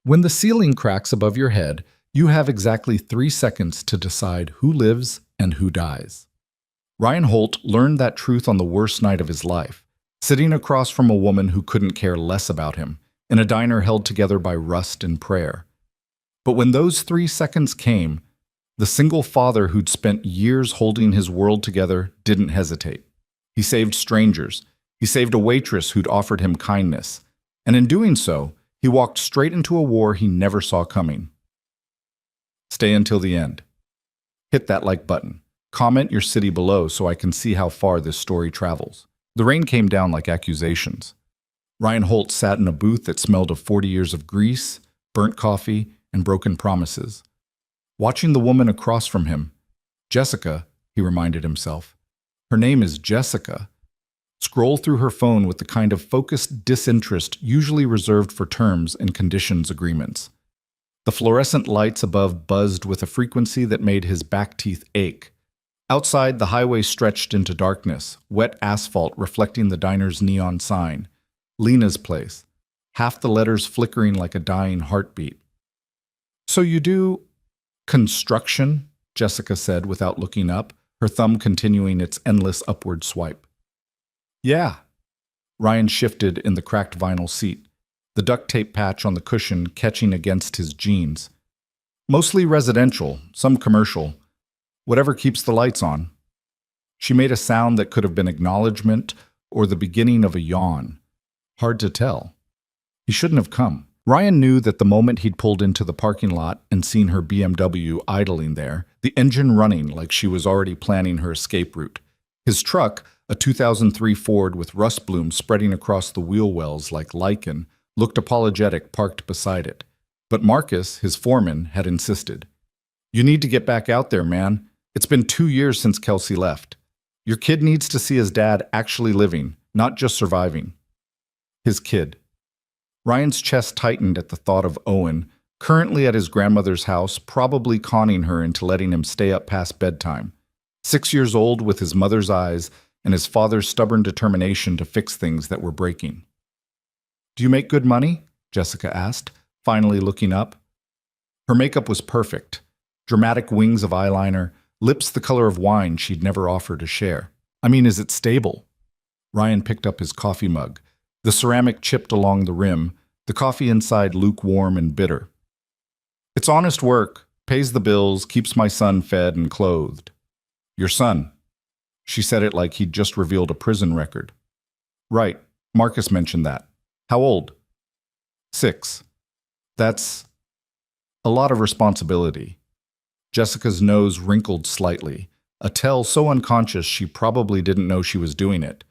When the ceiling cracks above your head, you have exactly 3 seconds to decide who lives and who dies. Ryan Holt learned that truth on the worst night of his life, sitting across from a woman who couldn't care less about him, in a diner held together by rust and prayer. But when those 3 seconds came, the single father who'd spent years holding his world together didn't hesitate. He saved strangers. He saved a waitress who'd offered him kindness. And in doing so, he walked straight into a war he never saw coming. Stay until the end. Hit that like button. Comment your city below so I can see how far this story travels. The rain came down like accusations. Ryan Holt sat in a booth that smelled of 40 years of grease, burnt coffee, and broken promises. Watching the woman across from him, Jessica, he reminded himself. Her name is Jessica. Scroll through her phone with the kind of focused disinterest usually reserved for terms and conditions agreements. The fluorescent lights above buzzed with a frequency that made his back teeth ache. Outside, the highway stretched into darkness, wet asphalt reflecting the diner's neon sign. Lena's Place, half the letters flickering like a dying heartbeat. "So you do construction?" Jessica said without looking up, her thumb continuing its endless upward swipe. "Yeah." Ryan shifted in the cracked vinyl seat, the duct tape patch on the cushion catching against his jeans. "Mostly residential, some commercial. Whatever keeps the lights on." She made a sound that could have been acknowledgement or the beginning of a yawn. Hard to tell. He shouldn't have come. Ryan knew that the moment he'd pulled into the parking lot and seen her BMW idling there, the engine running like she was already planning her escape route. His truck, a 2003 Ford with rust bloom spreading across the wheel wells like lichen, looked apologetic parked beside it. But Marcus, his foreman, had insisted. "You need to get back out there, man. It's been 2 years since Kelsey left. Your kid needs to see his dad actually living, not just surviving." His kid. Ryan's chest tightened at the thought of Owen, currently at his grandmother's house, probably conning her into letting him stay up past bedtime. 6 years old with his mother's eyes and his father's stubborn determination to fix things that were breaking. "Do you make good money?" Jessica asked, finally looking up. Her makeup was perfect. Dramatic wings of eyeliner, lips the color of wine she'd never offered to share. "I mean, is it stable?" Ryan picked up his coffee mug. The ceramic chipped along the rim, the coffee inside lukewarm and bitter. "It's honest work, pays the bills, keeps my son fed and clothed." "Your son?" She said it like he'd just revealed a prison record. "Right, Marcus mentioned that. How old?" 6. "That's a lot of responsibility." Jessica's nose wrinkled slightly, a tell so unconscious she probably didn't know she was doing it.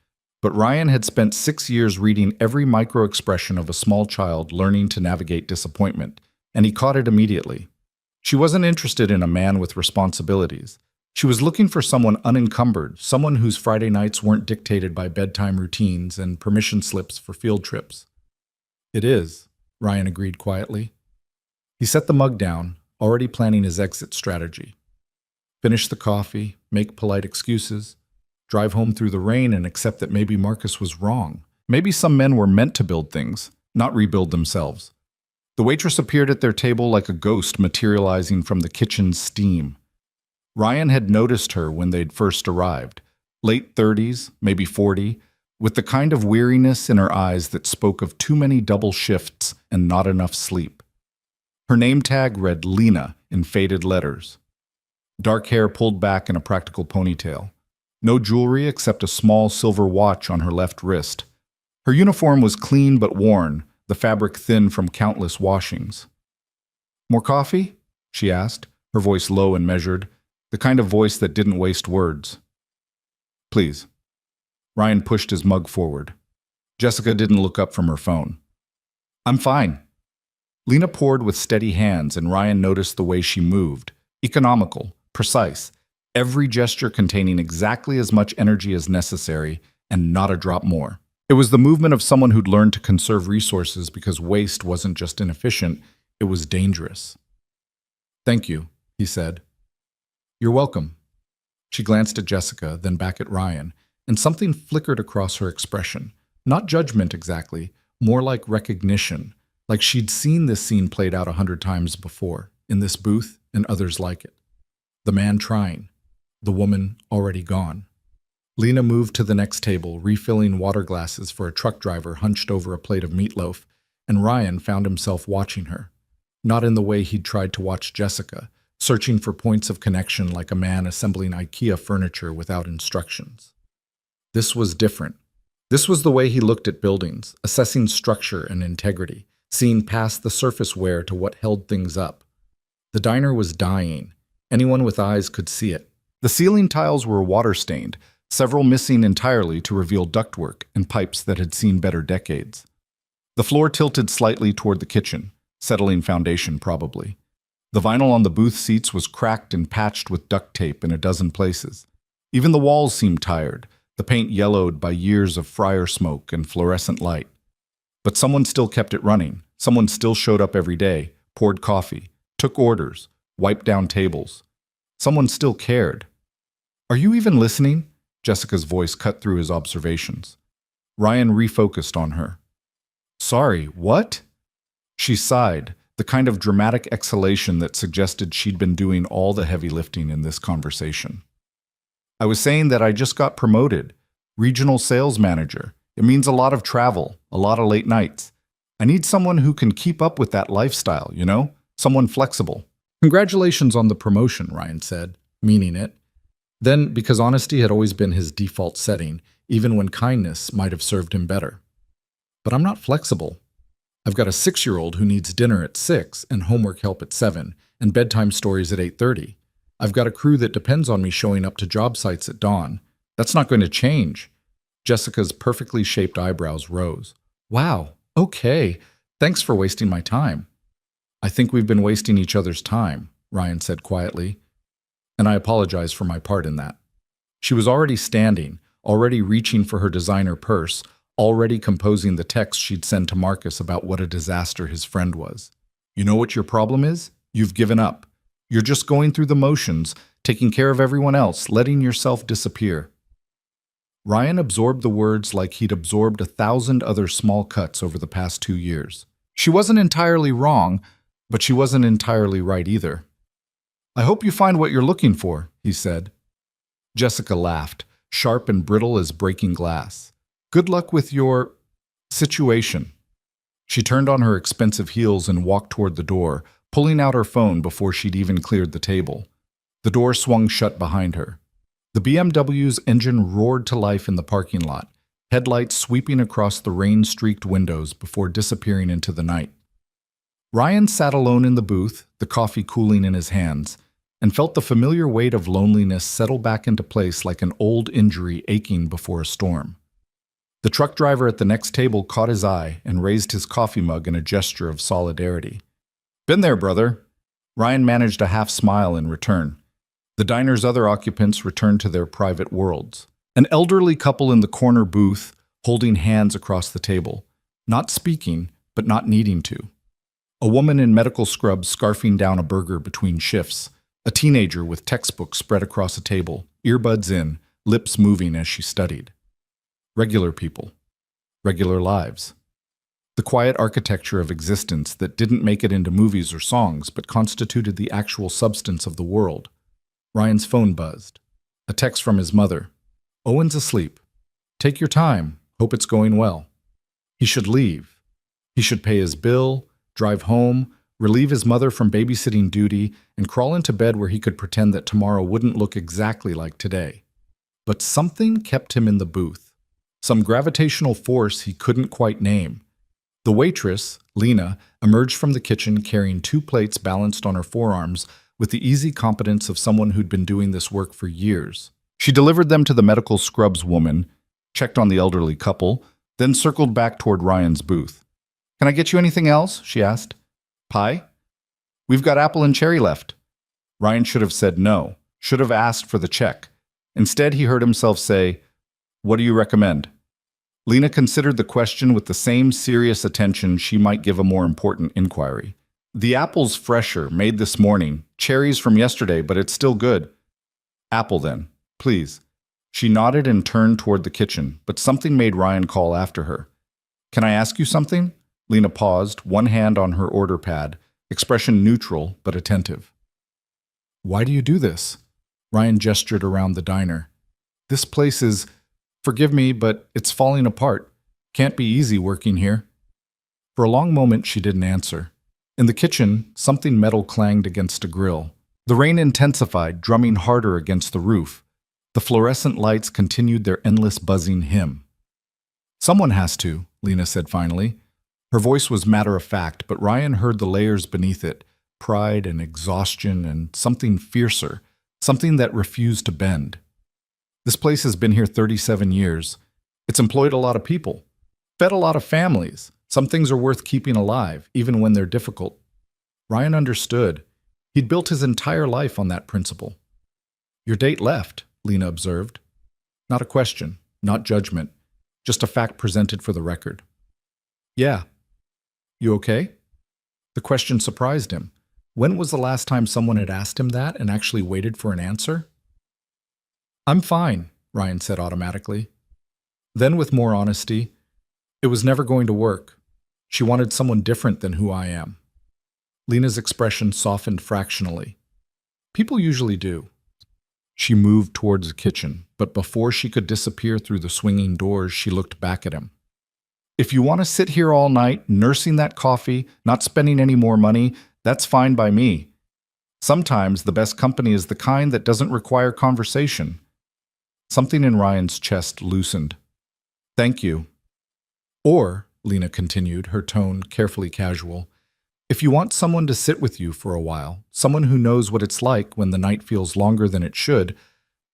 But Ryan had spent 6 years reading every micro-expression of a small child learning to navigate disappointment, and he caught it immediately. She wasn't interested in a man with responsibilities. She was looking for someone unencumbered, someone whose Friday nights weren't dictated by bedtime routines and permission slips for field trips. "It is," Ryan agreed quietly. He set the mug down, already planning his exit strategy. Finish the coffee, make polite excuses, drive home through the rain and accept that maybe Marcus was wrong. Maybe some men were meant to build things, not rebuild themselves. The waitress appeared at their table like a ghost materializing from the kitchen's steam. Ryan had noticed her when they'd first arrived, late 30s, maybe 40, with the kind of weariness in her eyes that spoke of too many double shifts and not enough sleep. Her name tag read Lena in faded letters. Dark hair pulled back in a practical ponytail. No jewelry except a small silver watch on her left wrist. Her uniform was clean but worn, the fabric thin from countless washings. "More coffee?" she asked, her voice low and measured, the kind of voice that didn't waste words. "Please." Ryan pushed his mug forward. Jessica didn't look up from her phone. "I'm fine." Lena poured with steady hands, and Ryan noticed the way she moved. Economical, precise, every gesture containing exactly as much energy as necessary, and not a drop more. It was the movement of someone who'd learned to conserve resources because waste wasn't just inefficient, it was dangerous. "Thank you," he said. "You're welcome." She glanced at Jessica, then back at Ryan, and something flickered across her expression. Not judgment exactly, more like recognition, like she'd seen this scene played out 100 times before, in this booth and others like it. The man trying, the woman already gone. Lena moved to the next table, refilling water glasses for a truck driver hunched over a plate of meatloaf, and Ryan found himself watching her. Not in the way he'd tried to watch Jessica, searching for points of connection like a man assembling IKEA furniture without instructions. This was different. This was the way he looked at buildings, assessing structure and integrity, seeing past the surface wear to what held things up. The diner was dying. Anyone with eyes could see it. The ceiling tiles were water-stained, several missing entirely to reveal ductwork and pipes that had seen better decades. The floor tilted slightly toward the kitchen, settling foundation probably. The vinyl on the booth seats was cracked and patched with duct tape in a dozen places. Even the walls seemed tired, the paint yellowed by years of fryer smoke and fluorescent light. But someone still kept it running. Someone still showed up every day, poured coffee, took orders, wiped down tables. Someone still cared. "Are you even listening?" Jessica's voice cut through his observations. Ryan refocused on her. "Sorry, what?" She sighed, the kind of dramatic exhalation that suggested she'd been doing all the heavy lifting in this conversation. "I was saying that I just got promoted. Regional sales manager. It means a lot of travel, a lot of late nights. I need someone who can keep up with that lifestyle, you know? Someone flexible." "Congratulations on the promotion," Ryan said, meaning it. Then, because honesty had always been his default setting, even when kindness might have served him better. "But I'm not flexible. I've got a 6-year-old who needs dinner at 6 and homework help at 7 and bedtime stories at 8:30. I've got a crew that depends on me showing up to job sites at dawn. That's not going to change." Jessica's perfectly shaped eyebrows rose. "Wow, okay. Thanks for wasting my time." "I think we've been wasting each other's time," Ryan said quietly. "And I apologize for my part in that." She was already standing, already reaching for her designer purse, already composing the text she'd send to Marcus about what a disaster his friend was. "You know what your problem is? You've given up. You're just going through the motions, taking care of everyone else, letting yourself disappear." Ryan absorbed the words like he'd absorbed 1,000 other small cuts over the past 2 years. She wasn't entirely wrong, but she wasn't entirely right either. "I hope you find what you're looking for," he said. Jessica laughed, sharp and brittle as breaking glass. "Good luck with your situation." She turned on her expensive heels and walked toward the door, pulling out her phone before she'd even cleared the table. The door swung shut behind her. The BMW's engine roared to life in the parking lot, headlights sweeping across the rain-streaked windows before disappearing into the night. Ryan sat alone in the booth, the coffee cooling in his hands, and felt the familiar weight of loneliness settle back into place like an old injury aching before a storm. The truck driver at the next table caught his eye and raised his coffee mug in a gesture of solidarity. "Been there, brother." Ryan managed a half-smile in return. The diner's other occupants returned to their private worlds. An elderly couple in the corner booth, holding hands across the table, not speaking, but not needing to. A woman in medical scrubs scarfing down a burger between shifts. A teenager with textbooks spread across a table, earbuds in, lips moving as she studied. Regular people. Regular lives. The quiet architecture of existence that didn't make it into movies or songs but constituted the actual substance of the world. Ryan's phone buzzed. A text from his mother. "Owen's asleep. Take your time. Hope it's going well." He should leave. He should pay his bill, drive home, relieve his mother from babysitting duty, and crawl into bed where he could pretend that tomorrow wouldn't look exactly like today. But something kept him in the booth. Some gravitational force he couldn't quite name. The waitress, Lena, emerged from the kitchen carrying 2 plates balanced on her forearms with the easy competence of someone who'd been doing this work for years. She delivered them to the medical scrubs woman, checked on the elderly couple, then circled back toward Ryan's booth. "Can I get you anything else?" she asked. "Pie?" "We've got apple and cherry left." Ryan should have said no, should have asked for the check. Instead, he heard himself say, "What do you recommend?" Lena considered the question with the same serious attention she might give a more important inquiry. "The apple's fresher, made this morning. Cherries from yesterday, but it's still good." "Apple then, please." She nodded and turned toward the kitchen, but something made Ryan call after her. "Can I ask you something?" Lena paused, one hand on her order pad, expression neutral but attentive. Why do you do this? Ryan gestured around the diner. This place is, forgive me, but it's falling apart. Can't be easy working here. For a long moment, she didn't answer. In the kitchen, something metal clanged against a grill. The rain intensified, drumming harder against the roof. The fluorescent lights continued their endless buzzing hymn. Someone has to, Lena said finally. Her voice was matter-of-fact, but Ryan heard the layers beneath it, pride and exhaustion and something fiercer, something that refused to bend. This place has been here 37 years. It's employed a lot of people, fed a lot of families. Some things are worth keeping alive, even when they're difficult. Ryan understood. He'd built his entire life on that principle. Your date left, Lena observed. Not a question, not judgment, just a fact presented for the record. Yeah. You okay? The question surprised him. When was the last time someone had asked him that and actually waited for an answer? I'm fine, Ryan said automatically. Then with more honesty, it was never going to work. She wanted someone different than who I am. Lena's expression softened fractionally. People usually do. She moved towards the kitchen, but before she could disappear through the swinging doors, she looked back at him. If you want to sit here all night, nursing that coffee, not spending any more money, that's fine by me. Sometimes the best company is the kind that doesn't require conversation. Something in Ryan's chest loosened. Thank you. Or, Lena continued, her tone carefully casual, if you want someone to sit with you for a while, someone who knows what it's like when the night feels longer than it should,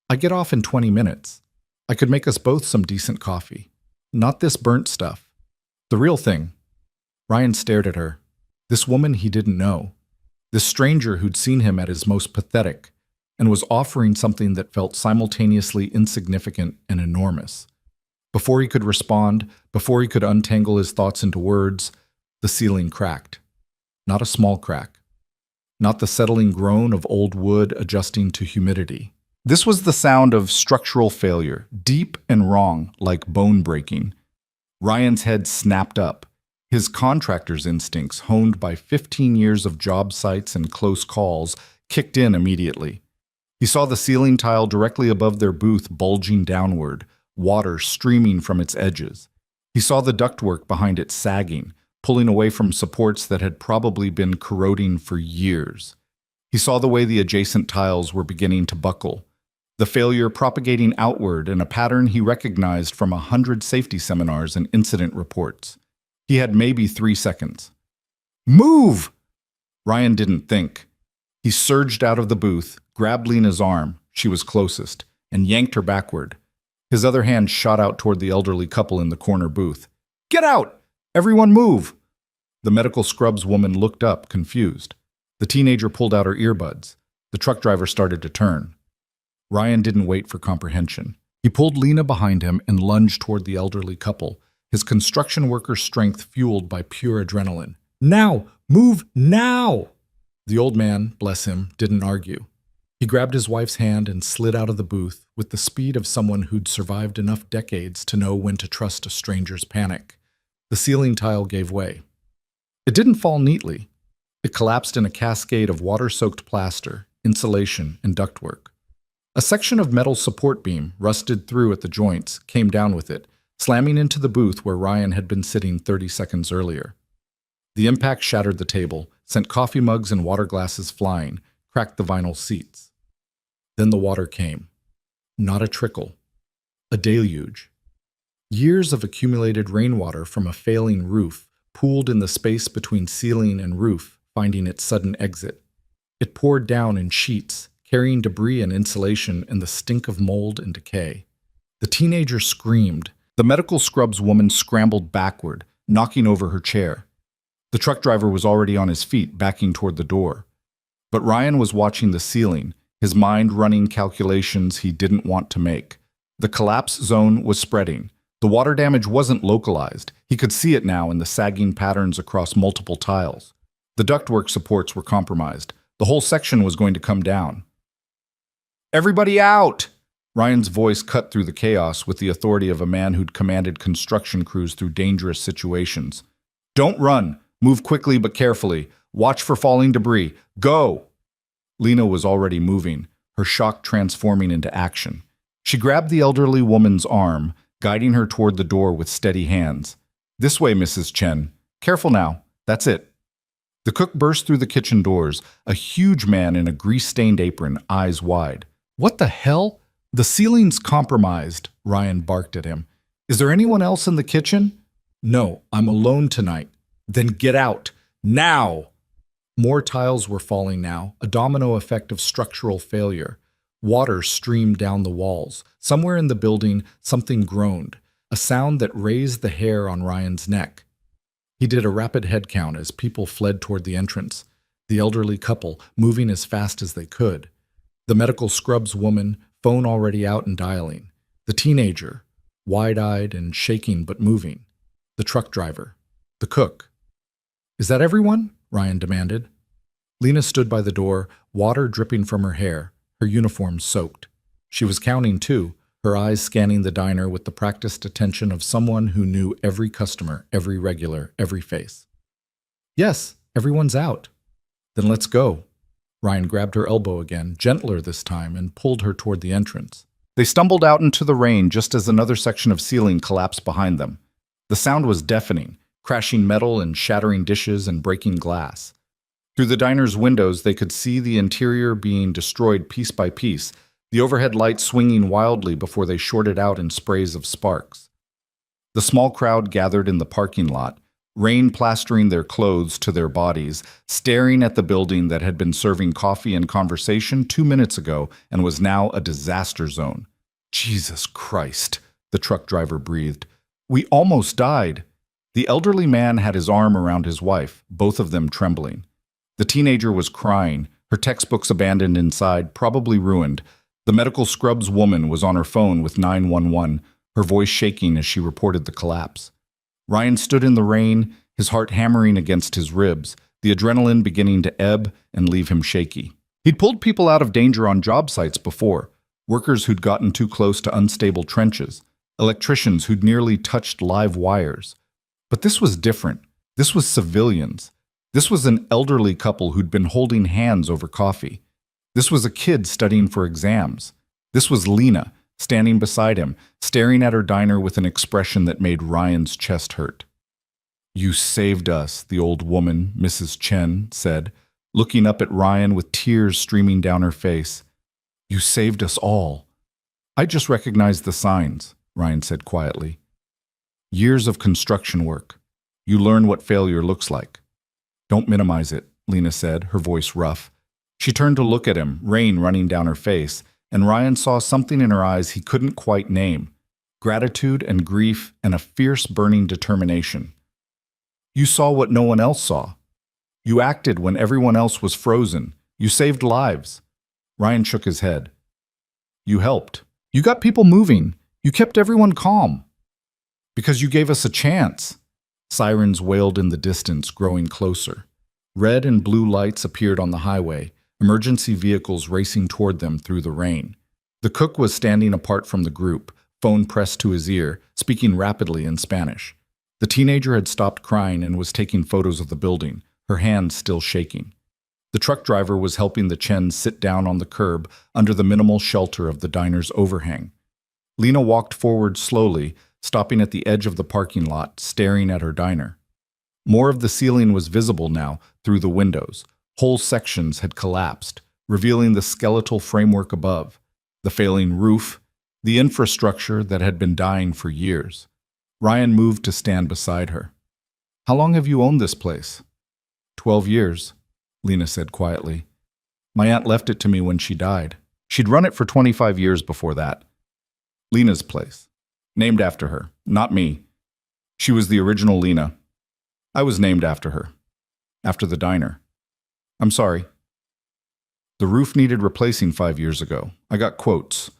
I get off in 20 minutes. I could make us both some decent coffee. Not this burnt stuff. The real thing. Ryan stared at her. This woman he didn't know. This stranger who'd seen him at his most pathetic and was offering something that felt simultaneously insignificant and enormous. Before he could respond, before he could untangle his thoughts into words, the ceiling cracked. Not a small crack. Not the settling groan of old wood adjusting to humidity. This was the sound of structural failure, deep and wrong, like bone breaking. Ryan's head snapped up. His contractor's instincts, honed by 15 years of job sites and close calls, kicked in immediately. He saw the ceiling tile directly above their booth bulging downward, water streaming from its edges. He saw the ductwork behind it sagging, pulling away from supports that had probably been corroding for years. He saw the way the adjacent tiles were beginning to buckle, the failure propagating outward in a pattern he recognized from 100 safety seminars and incident reports. He had maybe 3 seconds. Move! Ryan didn't think. He surged out of the booth, grabbed Lena's arm, she was closest, and yanked her backward. His other hand shot out toward the elderly couple in the corner booth. Get out! Everyone move! The medical scrubs woman looked up, confused. The teenager pulled out her earbuds. The truck driver started to turn. Ryan didn't wait for comprehension. He pulled Lena behind him and lunged toward the elderly couple, his construction worker's strength fueled by pure adrenaline. Now! Move now! The old man, bless him, didn't argue. He grabbed his wife's hand and slid out of the booth with the speed of someone who'd survived enough decades to know when to trust a stranger's panic. The ceiling tile gave way. It didn't fall neatly. It collapsed in a cascade of water-soaked plaster, insulation, and ductwork. A section of metal support beam, rusted through at the joints, came down with it, slamming into the booth where Ryan had been sitting 30 seconds earlier. The impact shattered the table, sent coffee mugs and water glasses flying, cracked the vinyl seats. Then the water came. Not a trickle. A deluge. Years of accumulated rainwater from a failing roof pooled in the space between ceiling and roof, finding its sudden exit. It poured down in sheets, carrying debris and insulation and the stink of mold and decay. The teenager screamed. The medical scrubs woman scrambled backward, knocking over her chair. The truck driver was already on his feet, backing toward the door. But Ryan was watching the ceiling, his mind running calculations he didn't want to make. The collapse zone was spreading. The water damage wasn't localized. He could see it now in the sagging patterns across multiple tiles. The ductwork supports were compromised. The whole section was going to come down. Everybody out! Ryan's voice cut through the chaos with the authority of a man who'd commanded construction crews through dangerous situations. Don't run. Move quickly but carefully. Watch for falling debris. Go! Lena was already moving, her shock transforming into action. She grabbed the elderly woman's arm, guiding her toward the door with steady hands. This way, Mrs. Chen. Careful now. That's it. The cook burst through the kitchen doors, a huge man in a grease-stained apron, eyes wide. What the hell? The ceiling's compromised, Ryan barked at him. Is there anyone else in the kitchen? No, I'm alone tonight. Then get out. Now! More tiles were falling now, a domino effect of structural failure. Water streamed down the walls. Somewhere in the building, something groaned, a sound that raised the hair on Ryan's neck. He did a rapid head count as people fled toward the entrance, the elderly couple moving as fast as they could. The medical scrubs woman, phone already out and dialing. The teenager, wide-eyed and shaking but moving. The truck driver. The cook. Is that everyone? Ryan demanded. Lena stood by the door, water dripping from her hair, her uniform soaked. She was counting too, her eyes scanning the diner with the practiced attention of someone who knew every customer, every regular, every face. Yes, everyone's out. Then let's go. Ryan grabbed her elbow again, gentler this time, and pulled her toward the entrance. They stumbled out into the rain just as another section of ceiling collapsed behind them. The sound was deafening, crashing metal and shattering dishes and breaking glass. Through the diner's windows, they could see the interior being destroyed piece by piece, the overhead lights swinging wildly before they shorted out in sprays of sparks. The small crowd gathered in the parking lot, rain plastering their clothes to their bodies, staring at the building that had been serving coffee and conversation 2 minutes ago and was now a disaster zone. Jesus Christ, the truck driver breathed. We almost died. The elderly man had his arm around his wife, both of them trembling. The teenager was crying, her textbooks abandoned inside, probably ruined. The medical scrubs woman was on her phone with 911, her voice shaking as she reported the collapse. Ryan stood in the rain, his heart hammering against his ribs, the adrenaline beginning to ebb and leave him shaky. He'd pulled people out of danger on job sites before, workers who'd gotten too close to unstable trenches, electricians who'd nearly touched live wires. But this was different. This was civilians. This was an elderly couple who'd been holding hands over coffee. This was a kid studying for exams. This was Lena, standing beside him, staring at her diner with an expression that made Ryan's chest hurt. You saved us, the old woman, Mrs. Chen, said, looking up at Ryan with tears streaming down her face. You saved us all. I just recognized the signs, Ryan said quietly. Years of construction work. You learn what failure looks like. Don't minimize it, Lena said, her voice rough. She turned to look at him, rain running down her face, and Ryan saw something in her eyes he couldn't quite name. Gratitude and grief and a fierce burning determination. You saw what no one else saw. You acted when everyone else was frozen. You saved lives. Ryan shook his head. You helped. You got people moving. You kept everyone calm. Because you gave us a chance. Sirens wailed in the distance, growing closer. Red and blue lights appeared on the highway, emergency vehicles racing toward them through the rain. The cook was standing apart from the group, phone pressed to his ear, speaking rapidly in Spanish. The teenager had stopped crying and was taking photos of the building, her hands still shaking. The truck driver was helping the Chens sit down on the curb under the minimal shelter of the diner's overhang. Lena walked forward slowly, stopping at the edge of the parking lot, staring at her diner. More of the ceiling was visible now through the windows. Whole sections had collapsed, revealing the skeletal framework above, the failing roof, the infrastructure that had been dying for years. Ryan moved to stand beside her. How long have you owned this place? 12 years, Lena said quietly. My aunt left it to me when she died. She'd run it for 25 years before that. Lena's place. Named after her, not me. She was the original Lena. I was named after her. After the diner. I'm sorry. The roof needed replacing 5 years ago. I got quotes.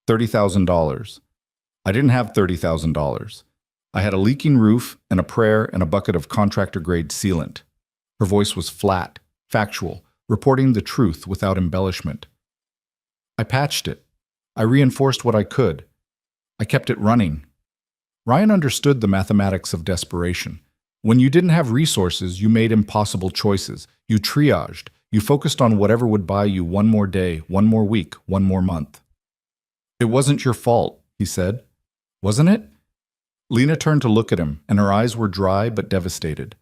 $30,000. I didn't have $30,000. I had a leaking roof and a prayer and a bucket of contractor-grade sealant. Her voice was flat, factual, reporting the truth without embellishment. I patched it. I reinforced what I could. I kept it running. Ryan understood the mathematics of desperation. When you didn't have resources, you made impossible choices. You triaged. You focused on whatever would buy you one more day, one more week, one more month. It wasn't your fault, he said. Wasn't it? Lena turned to look at him, and her eyes were dry but devastated.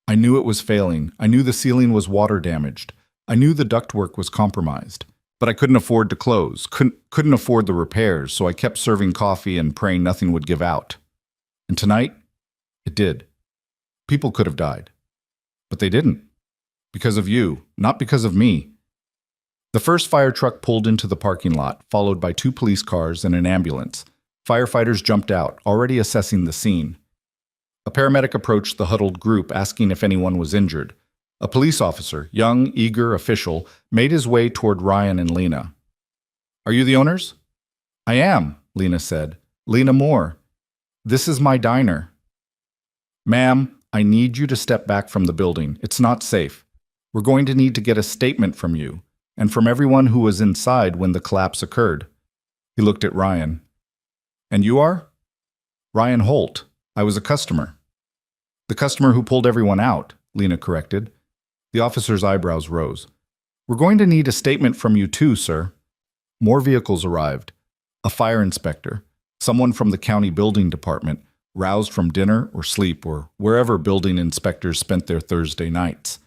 I knew it was failing. I knew the ceiling was water damaged. I knew the ductwork was compromised. But I couldn't afford to close, couldn't afford the repairs, so I kept serving coffee and praying nothing would give out. And tonight, it did. People could have died. But they didn't. Because of you, not because of me. The first fire truck pulled into the parking lot, followed by 2 police cars and an ambulance. Firefighters jumped out, already assessing the scene. A paramedic approached the huddled group, asking if anyone was injured. A police officer, young, eager official, made his way toward Ryan and Lena. Are you the owners? I am, Lena said. Lena Moore. This is my diner. Ma'am, I need you to step back from the building. It's not safe. We're going to need to get a statement from you, and from everyone who was inside when the collapse occurred. He looked at Ryan. And you are? Ryan Holt. I was a customer. The customer who pulled everyone out, Lena corrected. The officer's eyebrows rose. We're going to need a statement from you too, sir. More vehicles arrived. A fire inspector, someone from the county building department, roused from dinner or sleep or wherever building inspectors spent their Thursday nights.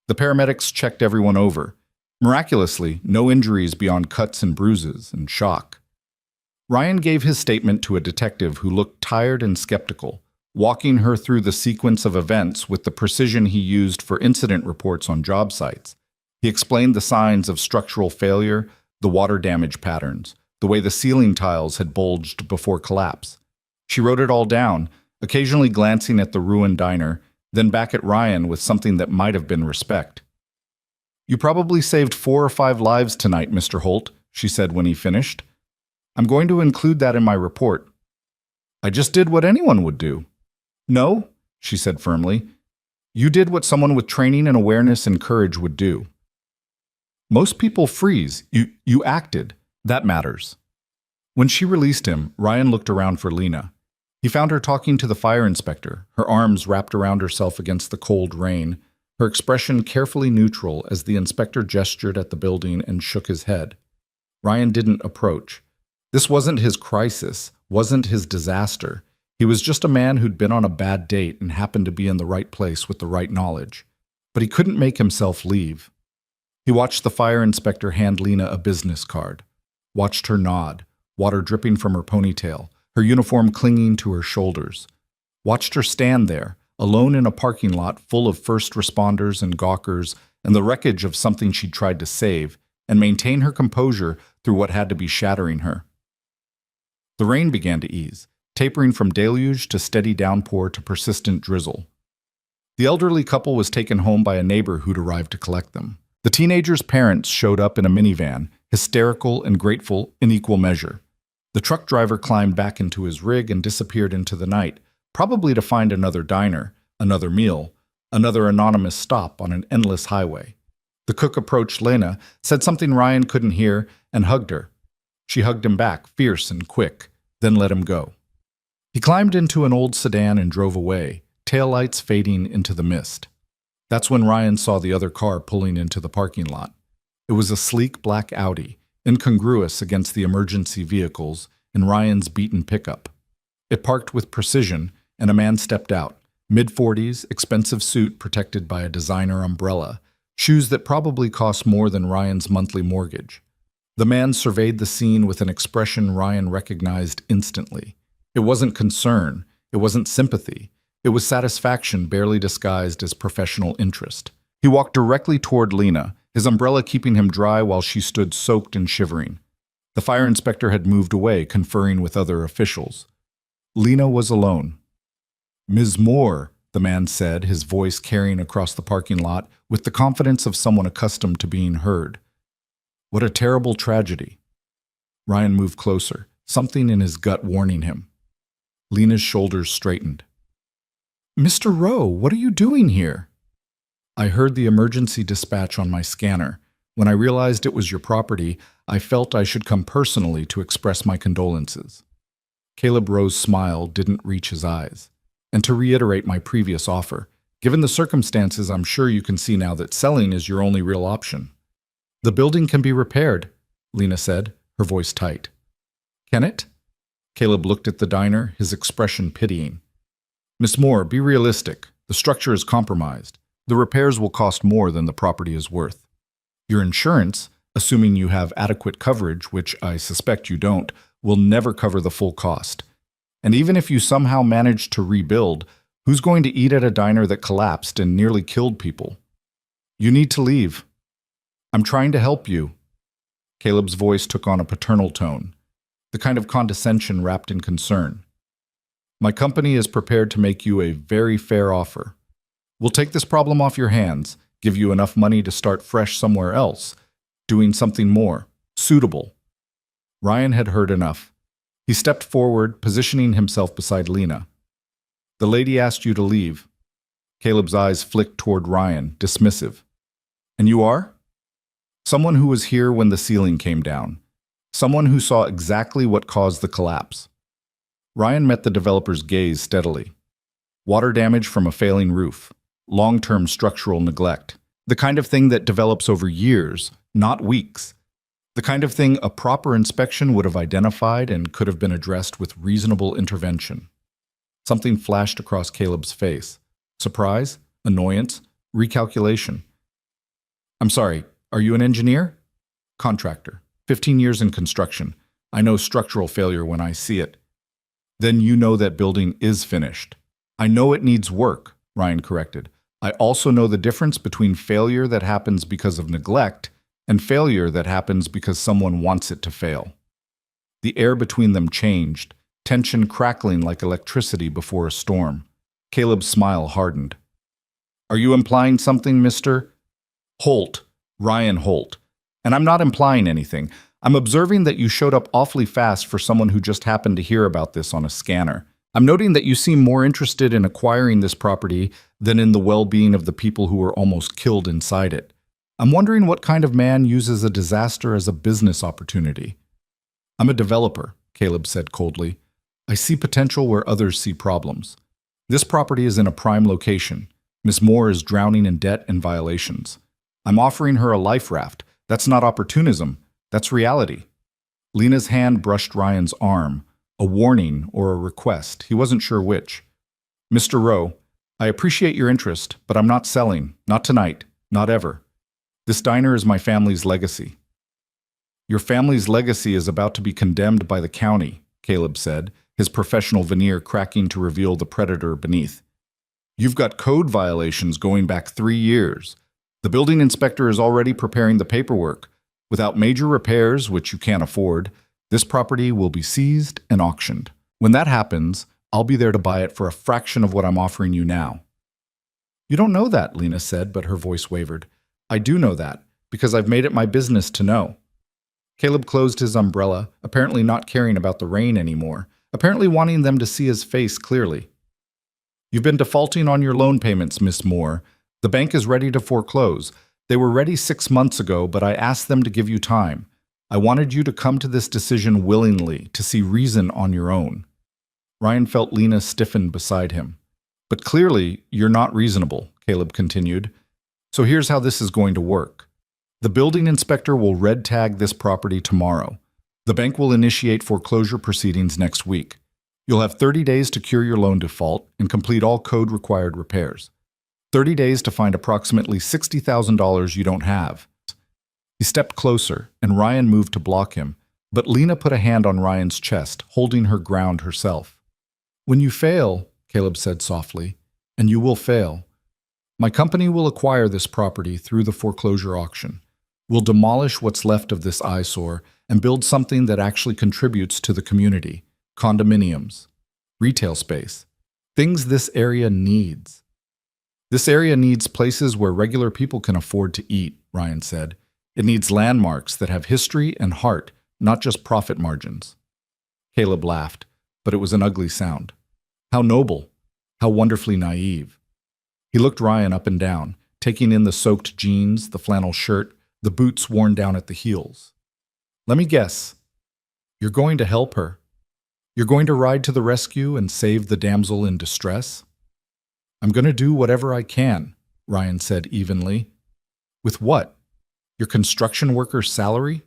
The paramedics checked everyone over. Miraculously, no injuries beyond cuts and bruises and shock. Ryan gave his statement to a detective who looked tired and skeptical, walking her through the sequence of events with the precision he used for incident reports on job sites. He explained the signs of structural failure, the water damage patterns, the way the ceiling tiles had bulged before collapse. She wrote it all down, occasionally glancing at the ruined diner, then back at Ryan with something that might have been respect. You probably saved 4 or 5 lives tonight, Mr. Holt, she said when he finished. I'm going to include that in my report. I just did what anyone would do. No, she said firmly. You did what someone with training and awareness and courage would do. Most people freeze. You acted. That matters. When she released him, Ryan looked around for Lena. He found her talking to the fire inspector, her arms wrapped around herself against the cold rain, her expression carefully neutral as the inspector gestured at the building and shook his head. Ryan didn't approach. This wasn't his crisis, wasn't his disaster. He was just a man who'd been on a bad date and happened to be in the right place with the right knowledge. But he couldn't make himself leave. He watched the fire inspector hand Lena a business card, watched her nod, water dripping from her ponytail, her uniform clinging to her shoulders, watched her stand there, alone in a parking lot full of first responders and gawkers and the wreckage of something she'd tried to save, and maintain her composure through what had to be shattering her. The rain began to ease, tapering from deluge to steady downpour to persistent drizzle. The elderly couple was taken home by a neighbor who'd arrived to collect them. The teenager's parents showed up in a minivan, hysterical and grateful in equal measure. The truck driver climbed back into his rig and disappeared into the night, probably to find another diner, another meal, another anonymous stop on an endless highway. The cook approached Lena, said something Ryan couldn't hear, and hugged her. She hugged him back, fierce and quick, then let him go. He climbed into an old sedan and drove away, taillights fading into the mist. That's when Ryan saw the other car pulling into the parking lot. It was a sleek black Audi, incongruous against the emergency vehicles in Ryan's beaten pickup. It parked with precision, and a man stepped out, mid-40s, expensive suit protected by a designer umbrella, shoes that probably cost more than Ryan's monthly mortgage. The man surveyed the scene with an expression Ryan recognized instantly. It wasn't concern, it wasn't sympathy, it was satisfaction barely disguised as professional interest. He walked directly toward Lena, his umbrella keeping him dry while she stood soaked and shivering. The fire inspector had moved away, conferring with other officials. Lena was alone. Ms. Moore, the man said, his voice carrying across the parking lot with the confidence of someone accustomed to being heard. What a terrible tragedy. Ryan moved closer, something in his gut warning him. Lena's shoulders straightened. Mr. Rowe, what are you doing here? I heard the emergency dispatch on my scanner. When I realized it was your property, I felt I should come personally to express my condolences. Caleb Rowe's smile didn't reach his eyes. And to reiterate my previous offer, given the circumstances, I'm sure you can see now that selling is your only real option. The building can be repaired, Lena said, her voice tight. Can it? Caleb looked at the diner, his expression pitying. Miss Moore, be realistic. The structure is compromised. The repairs will cost more than the property is worth. Your insurance, assuming you have adequate coverage, which I suspect you don't, will never cover the full cost. And even if you somehow manage to rebuild, who's going to eat at a diner that collapsed and nearly killed people? You need to leave. I'm trying to help you. Caleb's voice took on a paternal tone, the kind of condescension wrapped in concern. My company is prepared to make you a very fair offer. We'll take this problem off your hands, give you enough money to start fresh somewhere else, doing something more suitable. Ryan had heard enough. He stepped forward, positioning himself beside Lena. The lady asked you to leave. Caleb's eyes flicked toward Ryan, dismissive. And you are? Someone who was here when the ceiling came down. Someone who saw exactly what caused the collapse. Ryan met the developer's gaze steadily. Water damage from a failing roof. Long-term structural neglect. The kind of thing that develops over years, not weeks. The kind of thing a proper inspection would have identified and could have been addressed with reasonable intervention. Something flashed across Caleb's face. Surprise, annoyance, recalculation. I'm sorry, are you an engineer? Contractor. 15 years in construction. I know structural failure when I see it. Then you know that building is finished. I know it needs work, Ryan corrected. I also know the difference between failure that happens because of neglect and failure that happens because someone wants it to fail. The air between them changed, tension crackling like electricity before a storm. Caleb's smile hardened. Are you implying something, Mr. Holt? Ryan Holt. And I'm not implying anything. I'm observing that you showed up awfully fast for someone who just happened to hear about this on a scanner. I'm noting that you seem more interested in acquiring this property than in the well-being of the people who were almost killed inside it. I'm wondering what kind of man uses a disaster as a business opportunity. I'm a developer, Caleb said coldly. I see potential where others see problems. This property is in a prime location. Miss Moore is drowning in debt and violations. I'm offering her a life raft. That's not opportunism. That's reality. Lena's hand brushed Ryan's arm, a warning or a request. He wasn't sure which. Mr. Rowe, I appreciate your interest, but I'm not selling. Not tonight. Not ever. This diner is my family's legacy. Your family's legacy is about to be condemned by the county, Caleb said, his professional veneer cracking to reveal the predator beneath. You've got code violations going back 3 years. The building inspector is already preparing the paperwork. Without major repairs, which you can't afford, this property will be seized and auctioned. When that happens, I'll be there to buy it for a fraction of what I'm offering you now. You don't know that, Lena said, but her voice wavered. I do know that, because I've made it my business to know. Caleb closed his umbrella, apparently not caring about the rain anymore, apparently wanting them to see his face clearly. You've been defaulting on your loan payments, Miss Moore. The bank is ready to foreclose. They were ready 6 months ago, but I asked them to give you time. I wanted you to come to this decision willingly, to see reason on your own. Ryan felt Lena stiffen beside him. But clearly, you're not reasonable, Caleb continued. So here's how this is going to work. The building inspector will red tag this property tomorrow. The bank will initiate foreclosure proceedings next week. You'll have 30 days to cure your loan default and complete all code-required repairs. 30 days to find approximately $60,000 you don't have. He stepped closer, and Ryan moved to block him, but Lena put a hand on Ryan's chest, holding her ground herself. When you fail, Caleb said softly, and you will fail, my company will acquire this property through the foreclosure auction. We'll demolish what's left of this eyesore and build something that actually contributes to the community. Condominiums, retail space, things this area needs. This area needs places where regular people can afford to eat, Ryan said. It needs landmarks that have history and heart, not just profit margins. Caleb laughed, but it was an ugly sound. How noble, how wonderfully naive. He looked Ryan up and down, taking in the soaked jeans, the flannel shirt, the boots worn down at the heels. Let me guess. You're going to help her. You're going to ride to the rescue and save the damsel in distress? I'm going to do whatever I can, Ryan said evenly. With what? Your construction worker's salary?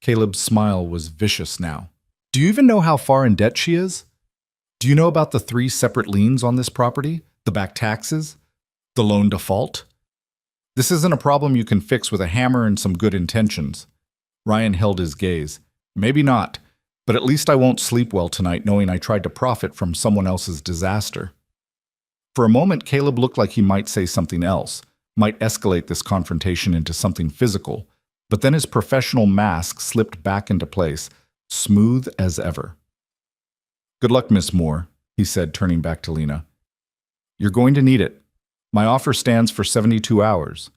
Caleb's smile was vicious now. Do you even know how far in debt she is? Do you know about the 3 separate liens on this property? The back taxes? The loan default? This isn't a problem you can fix with a hammer and some good intentions. Ryan held his gaze. Maybe not, but at least I won't sleep well tonight knowing I tried to profit from someone else's disaster. For a moment, Caleb looked like he might say something else, might escalate this confrontation into something physical, but then his professional mask slipped back into place, smooth as ever. Good luck, Miss Moore, he said, turning back to Lena. You're going to need it. My offer stands for 72 hours.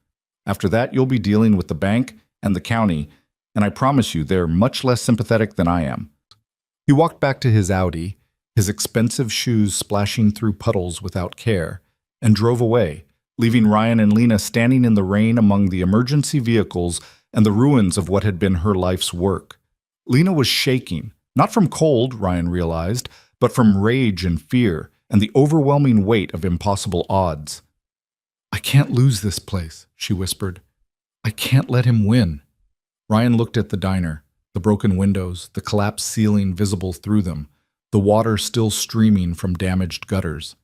After that, you'll be dealing with the bank and the county, and I promise you they're much less sympathetic than I am. He walked back to his Audi, his expensive shoes splashing through puddles without care, and drove away, leaving Ryan and Lena standing in the rain among the emergency vehicles and the ruins of what had been her life's work. Lena was shaking, not from cold, Ryan realized, but from rage and fear and the overwhelming weight of impossible odds. I can't lose this place, she whispered. I can't let him win. Ryan looked at the diner, the broken windows, the collapsed ceiling visible through them, the water still streaming from damaged gutters.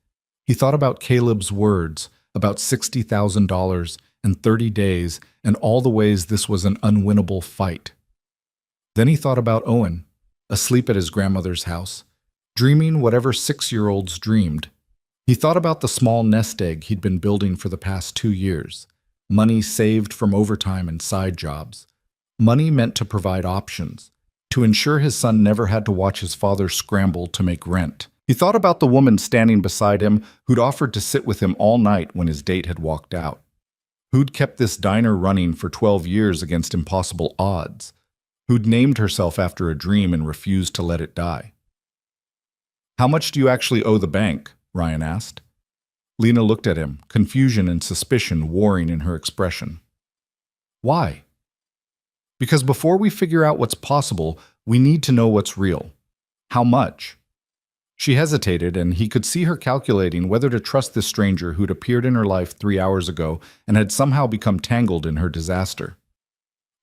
He thought about Caleb's words, about $60,000 and 30 days, and all the ways this was an unwinnable fight. Then he thought about Owen, asleep at his grandmother's house, dreaming whatever 6-year-olds dreamed. He thought about the small nest egg he'd been building for the past 2 years, money saved from overtime and side jobs, money meant to provide options, to ensure his son never had to watch his father scramble to make rent. He thought about the woman standing beside him who'd offered to sit with him all night when his date had walked out, who'd kept this diner running for 12 years against impossible odds, who'd named herself after a dream and refused to let it die. How much do you actually owe the bank? Ryan asked. Lena looked at him, confusion and suspicion warring in her expression. Why? Because before we figure out what's possible, we need to know what's real. How much? She hesitated, and he could see her calculating whether to trust this stranger who'd appeared in her life 3 hours ago and had somehow become tangled in her disaster.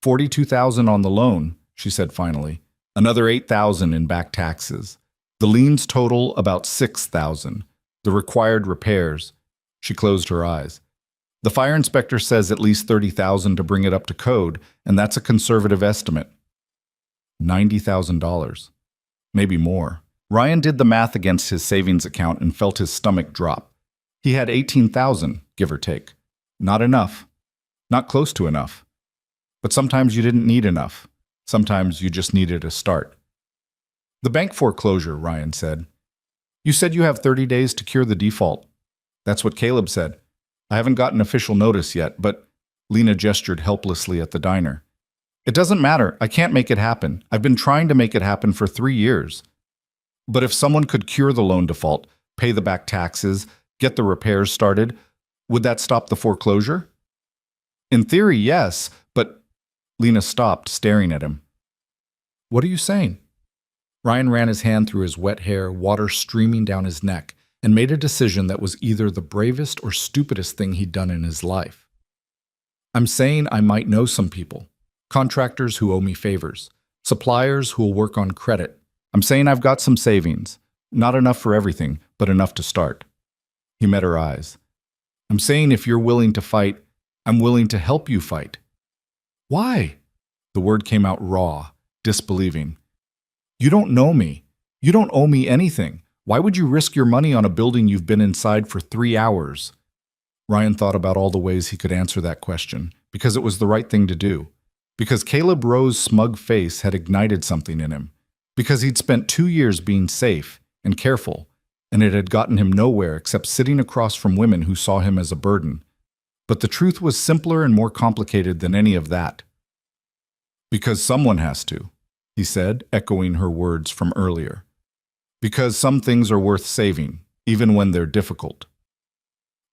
$42,000 on the loan, she said finally. Another $8,000 in back taxes. The liens total about $6,000. The required repairs. She closed her eyes. The fire inspector says at least $30,000 to bring it up to code, and that's a conservative estimate. $90,000. Maybe more. Ryan did the math against his savings account and felt his stomach drop. He had $18,000, give or take. Not enough. Not close to enough. But sometimes you didn't need enough. Sometimes you just needed a start. The bank foreclosure, Ryan said. You said you have 30 days to cure the default. That's what Caleb said. I haven't gotten official notice yet, but Lena gestured helplessly at the diner. It doesn't matter. I can't make it happen. I've been trying to make it happen for 3 years. But if someone could cure the loan default, pay the back taxes, get the repairs started, would that stop the foreclosure? In theory, yes, but Lena stopped, staring at him. What are you saying? Ryan ran his hand through his wet hair, water streaming down his neck, and made a decision that was either the bravest or stupidest thing he'd done in his life. I'm saying I might know some people, contractors who owe me favors, suppliers who will work on credit. I'm saying I've got some savings, not enough for everything, but enough to start. He met her eyes. I'm saying if you're willing to fight, I'm willing to help you fight. Why? The word came out raw, disbelieving. You don't know me. You don't owe me anything. Why would you risk your money on a building you've been inside for 3 hours? Ryan thought about all the ways he could answer that question, because it was the right thing to do. Because Caleb Rowe's smug face had ignited something in him. Because he'd spent 2 years being safe and careful, and it had gotten him nowhere except sitting across from women who saw him as a burden. But the truth was simpler and more complicated than any of that. Because someone has to, he said, echoing her words from earlier. Because some things are worth saving, even when they're difficult.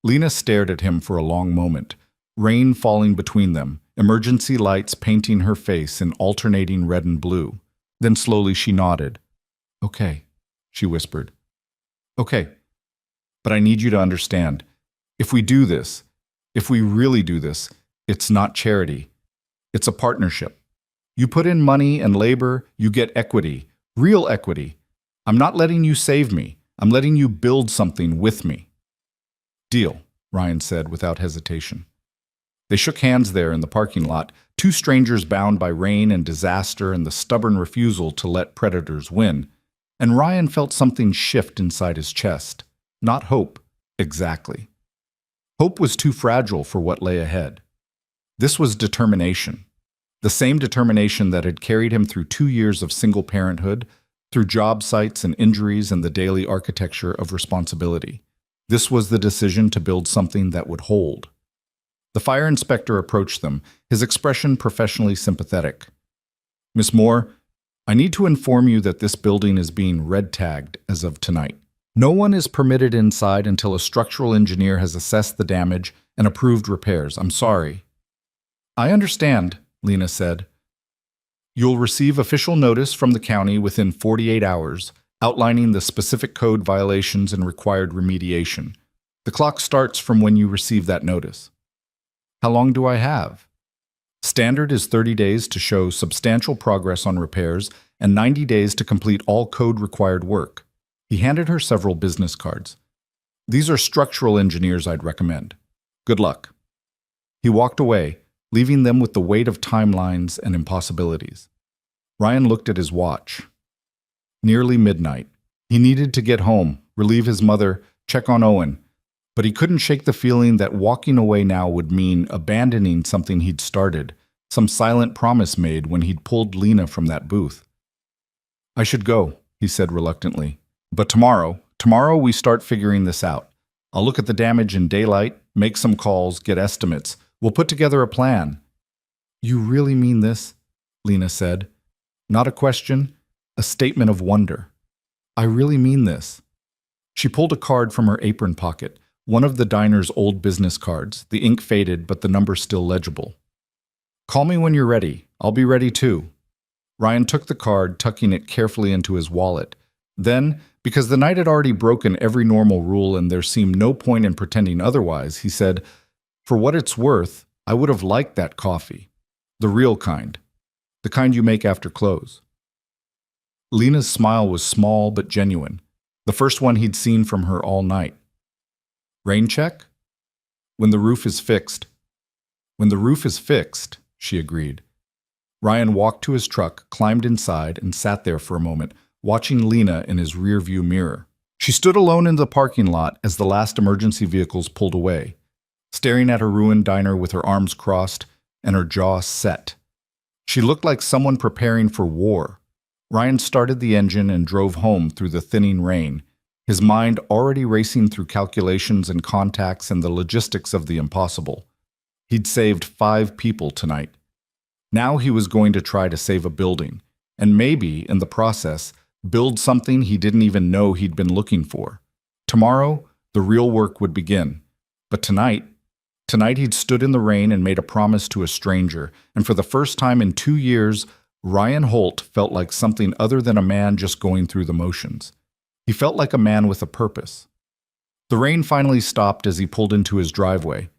Lena stared at him for a long moment, rain falling between them, emergency lights painting her face in alternating red and blue. Then slowly she nodded. Okay, she whispered. Okay, but I need you to understand. If we do this, if we really do this, it's not charity. It's a partnership. You put in money and labor, you get equity, real equity. I'm not letting you save me. I'm letting you build something with me. Deal, Ryan said without hesitation. They shook hands there in the parking lot, two strangers bound by rain and disaster and the stubborn refusal to let predators win. And Ryan felt something shift inside his chest. Not hope, exactly. Hope was too fragile for what lay ahead. This was determination. The same determination that had carried him through 2 years of single parenthood, through job sites and injuries and the daily architecture of responsibility. This was the decision to build something that would hold. The fire inspector approached them, his expression professionally sympathetic. Miss Moore, I need to inform you that this building is being red-tagged as of tonight. No one is permitted inside until a structural engineer has assessed the damage and approved repairs. I'm sorry. I understand, Lena said. You'll receive official notice from the county within 48 hours, outlining the specific code violations and required remediation. The clock starts from when you receive that notice. How long do I have? Standard is 30 days to show substantial progress on repairs and 90 days to complete all code-required work. He handed her several business cards. These are structural engineers I'd recommend. Good luck. He walked away, leaving them with the weight of timelines and impossibilities. Ryan looked at his watch. Nearly midnight. He needed to get home, relieve his mother, check on Owen, but he couldn't shake the feeling that walking away now would mean abandoning something he'd started, some silent promise made when he'd pulled Lena from that booth. I should go, he said reluctantly. But tomorrow we start figuring this out. I'll look at the damage in daylight, make some calls, get estimates. We'll put together a plan. You really mean this? Lena said. Not a question, a statement of wonder. I really mean this. She pulled a card from her apron pocket, one of the diner's old business cards, the ink faded but the number still legible. Call me when you're ready. I'll be ready too. Ryan took the card, tucking it carefully into his wallet. Then, because the night had already broken every normal rule and there seemed no point in pretending otherwise, he said, For what it's worth, I would have liked that coffee. The real kind. The kind you make after close. Lena's smile was small but genuine, the first one he'd seen from her all night. Rain check? When the roof is fixed. When the roof is fixed, she agreed. Ryan walked to his truck, climbed inside, and sat there for a moment, watching Lena in his rearview mirror. She stood alone in the parking lot as the last emergency vehicles pulled away, staring at her ruined diner with her arms crossed and her jaw set. She looked like someone preparing for war. Ryan started the engine and drove home through the thinning rain, his mind already racing through calculations and contacts and the logistics of the impossible. He'd saved 5 people tonight. Now he was going to try to save a building, and maybe, in the process, build something he didn't even know he'd been looking for. Tomorrow, the real work would begin. But tonight he'd stood in the rain and made a promise to a stranger, and for the first time in 2 years, Ryan Holt felt like something other than a man just going through the motions. He felt like a man with a purpose. The rain finally stopped as he pulled into his driveway.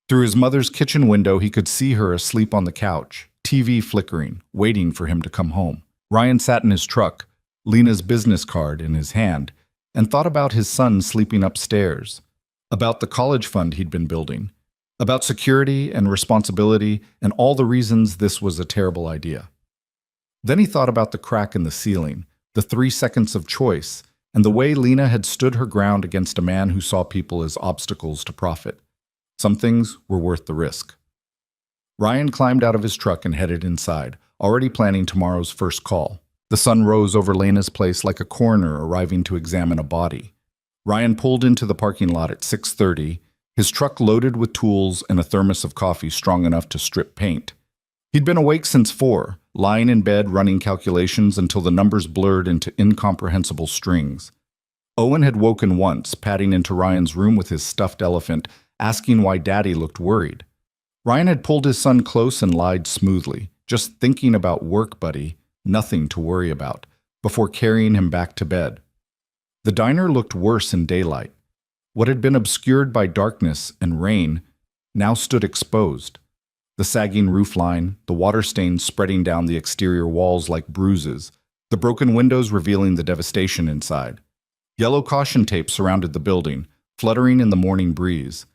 Through his mother's kitchen window, he could see her asleep on the couch, TV flickering, waiting for him to come home. Ryan sat in his truck, Lena's business card in his hand, and thought about his son sleeping upstairs, about the college fund he'd been building, about security and responsibility and all the reasons this was a terrible idea. Then he thought about the crack in the ceiling, the 3 seconds of choice, and the way Lena had stood her ground against a man who saw people as obstacles to profit. Some things were worth the risk. Ryan climbed out of his truck and headed inside, already planning tomorrow's first call. The sun rose over Lena's place like a coroner arriving to examine a body. Ryan pulled into the parking lot at 6:30, his truck loaded with tools and a thermos of coffee strong enough to strip paint. He'd been awake since 4, lying in bed running calculations until the numbers blurred into incomprehensible strings. Owen had woken once, padding into Ryan's room with his stuffed elephant, asking why Daddy looked worried. Ryan had pulled his son close and lied smoothly, just thinking about work, buddy, nothing to worry about. before carrying him back to bed. The diner looked worse in daylight. What had been obscured by darkness and rain now stood exposed. The sagging roofline, the water stains spreading down the exterior walls like bruises, the broken windows revealing the devastation inside. Yellow caution tape surrounded the building, fluttering in the morning breeze.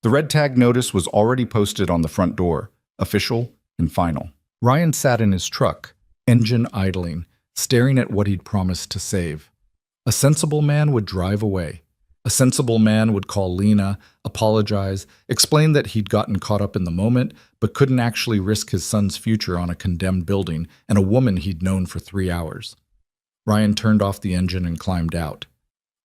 The red tag notice was already posted on the front door, official and final. Ryan sat in his truck, engine idling, staring at what he'd promised to save. A sensible man would drive away. A sensible man would call Lena, apologize, explain that he'd gotten caught up in the moment, but couldn't actually risk his son's future on a condemned building and a woman he'd known for 3 hours. Ryan turned off the engine and climbed out.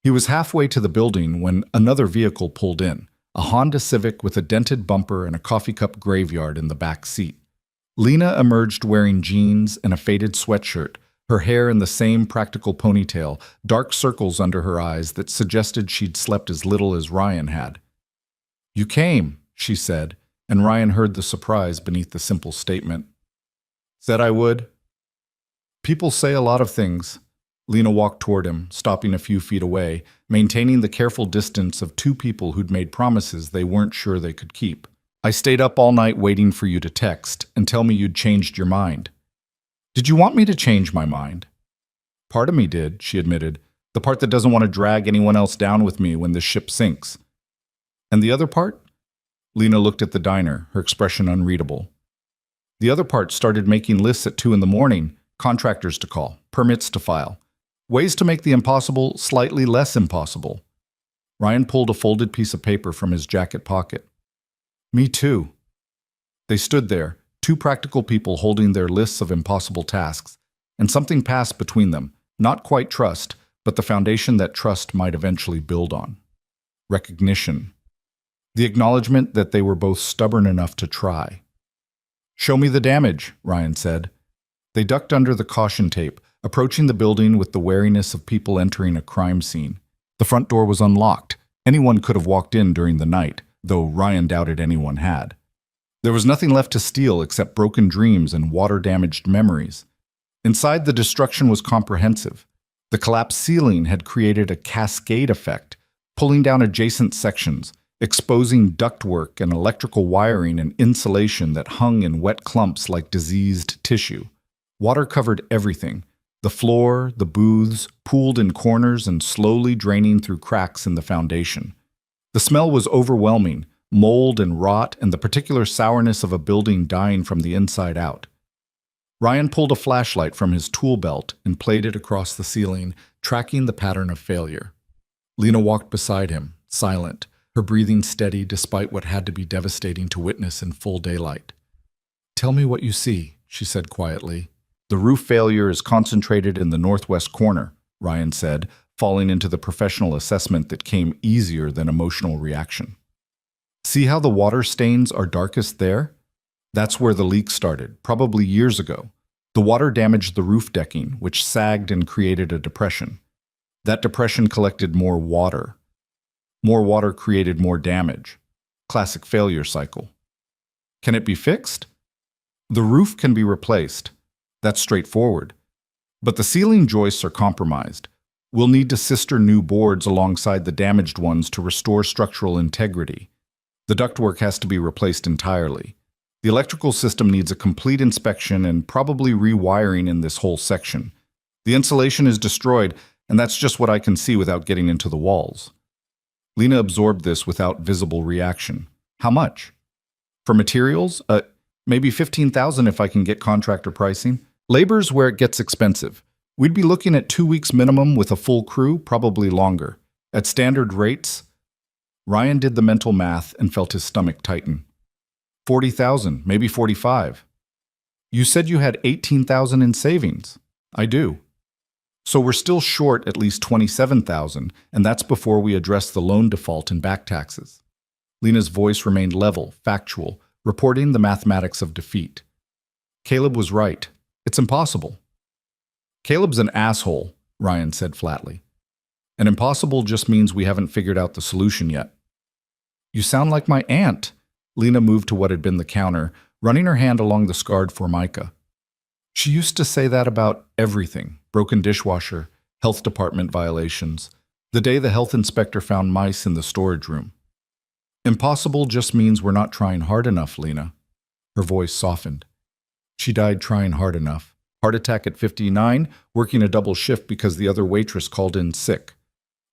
He was halfway to the building when another vehicle pulled in, a Honda Civic with a dented bumper and a coffee cup graveyard in the back seat. Lena emerged wearing jeans and a faded sweatshirt, her hair in the same practical ponytail, dark circles under her eyes that suggested she'd slept as little as Ryan had. "You came," she said, and Ryan heard the surprise beneath the simple statement. "Said I would." "People say a lot of things." Lena walked toward him, stopping a few feet away, maintaining the careful distance of two people who'd made promises they weren't sure they could keep. "I stayed up all night waiting for you to text and tell me you'd changed your mind." "Did you want me to change my mind?" "Part of me did," she admitted. "The part that doesn't want to drag anyone else down with me when the ship sinks." "And the other part?" Lena looked at the diner, her expression unreadable. "The other part started making lists at 2 in the morning, contractors to call, permits to file, ways to make the impossible slightly less impossible." Ryan pulled a folded piece of paper from his jacket pocket. "Me too." They stood there, two practical people holding their lists of impossible tasks, and something passed between them, not quite trust, but the foundation that trust might eventually build on. Recognition. The acknowledgement that they were both stubborn enough to try. "Show me the damage," Ryan said. They ducked under the caution tape, approaching the building with the wariness of people entering a crime scene. The front door was unlocked. Anyone could have walked in during the night, though Ryan doubted anyone had. There was nothing left to steal except broken dreams and water-damaged memories. Inside, the destruction was comprehensive. The collapsed ceiling had created a cascade effect, pulling down adjacent sections, exposing ductwork and electrical wiring and insulation that hung in wet clumps like diseased tissue. Water covered everything. The floor, the booths, pooled in corners and slowly draining through cracks in the foundation. The smell was overwhelming, mold and rot and the particular sourness of a building dying from the inside out. Ryan pulled a flashlight from his tool belt and played it across the ceiling, tracking the pattern of failure. Lena walked beside him, silent, her breathing steady despite what had to be devastating to witness in full daylight. "Tell me what you see," she said quietly. "The roof failure is concentrated in the northwest corner," Ryan said, falling into the professional assessment that came easier than emotional reaction. "See how the water stains are darkest there? That's where the leak started, probably years ago. The water damaged the roof decking, which sagged and created a depression. That depression collected more water. More water created more damage. Classic failure cycle. Can it be fixed? The roof can be replaced. That's straightforward. But the ceiling joists are compromised. We'll need to sister new boards alongside the damaged ones to restore structural integrity. The ductwork has to be replaced entirely. The electrical system needs a complete inspection and probably rewiring in this whole section. The insulation is destroyed, and that's just what I can see without getting into the walls." Lena absorbed this without visible reaction. "How much?" "For materials? Maybe $15,000 if I can get contractor pricing. Labor's where it gets expensive. We'd be looking at 2 weeks minimum with a full crew, probably longer. At standard rates..." Ryan did the mental math and felt his stomach tighten. $40,000, maybe $45,000. "You said you had $18,000 in savings." "I do." "So we're still short at least $27,000, and that's before we address the loan default and back taxes." Lena's voice remained level, factual, reporting the mathematics of defeat. "Caleb was right. It's impossible." "Caleb's an asshole," Ryan said flatly. "And impossible just means we haven't figured out the solution yet." "You sound like my aunt." Lena moved to what had been the counter, running her hand along the scarred formica. "She used to say that about everything." broken dishwasher, health department violations. The day the health inspector found mice in the storage room. Impossible just means we're not trying hard enough, Lena. Her voice softened. She died trying hard enough. Heart attack at 59, working a double shift because the other waitress called in sick.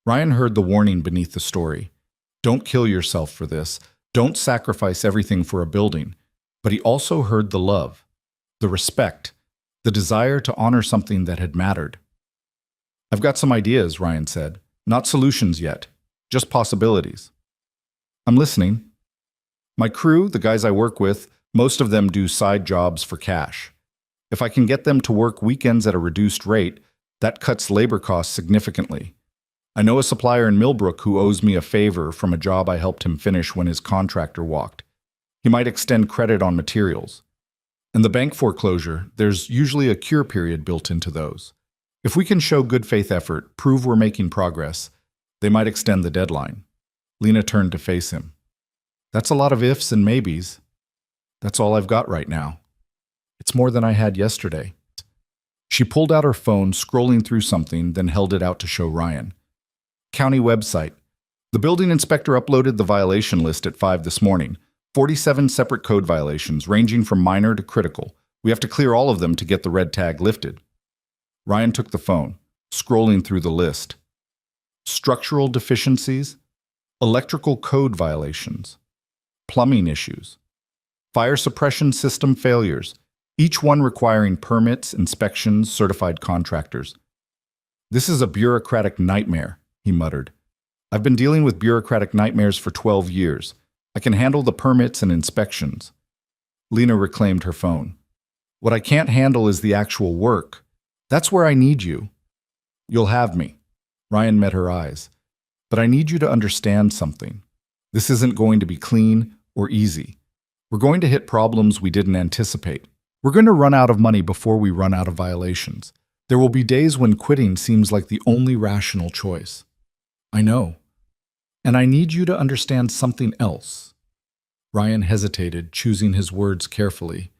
Ryan heard the warning beneath the story. Don't kill yourself for this. Don't sacrifice everything for a building. But he also heard the love, the respect, the desire to honor something that had mattered. I've got some ideas, Ryan said. Not solutions yet, just possibilities. I'm listening. My crew, the guys I work with, most of them do side jobs for cash. If I can get them to work weekends at a reduced rate, that cuts labor costs significantly. I know a supplier in Millbrook who owes me a favor from a job I helped him finish when his contractor walked. He might extend credit on materials. In the bank foreclosure, there's usually a cure period built into those. If we can show good faith effort, prove we're making progress, they might extend the deadline. Lena turned to face him. That's a lot of ifs and maybes. That's all I've got right now. It's more than I had yesterday. She pulled out her phone, scrolling through something, then held it out to show Ryan. County website. The building inspector uploaded the violation list at 5 this morning. 47 separate code violations, ranging from minor to critical. We have to clear all of them to get the red tag lifted. Ryan took the phone, scrolling through the list. Structural deficiencies, electrical code violations, plumbing issues, fire suppression system failures, each one requiring permits, inspections, certified contractors. This is a bureaucratic nightmare, he muttered. I've been dealing with bureaucratic nightmares for 12 years. I can handle the permits and inspections. Lena reclaimed her phone. What I can't handle is the actual work. That's where I need you. You'll have me. Ryan met her eyes. But I need you to understand something. This isn't going to be clean or easy. We're going to hit problems we didn't anticipate. We're going to run out of money before we run out of violations. There will be days when quitting seems like the only rational choice. I know. And I need you to understand something else. Ryan hesitated, choosing his words carefully.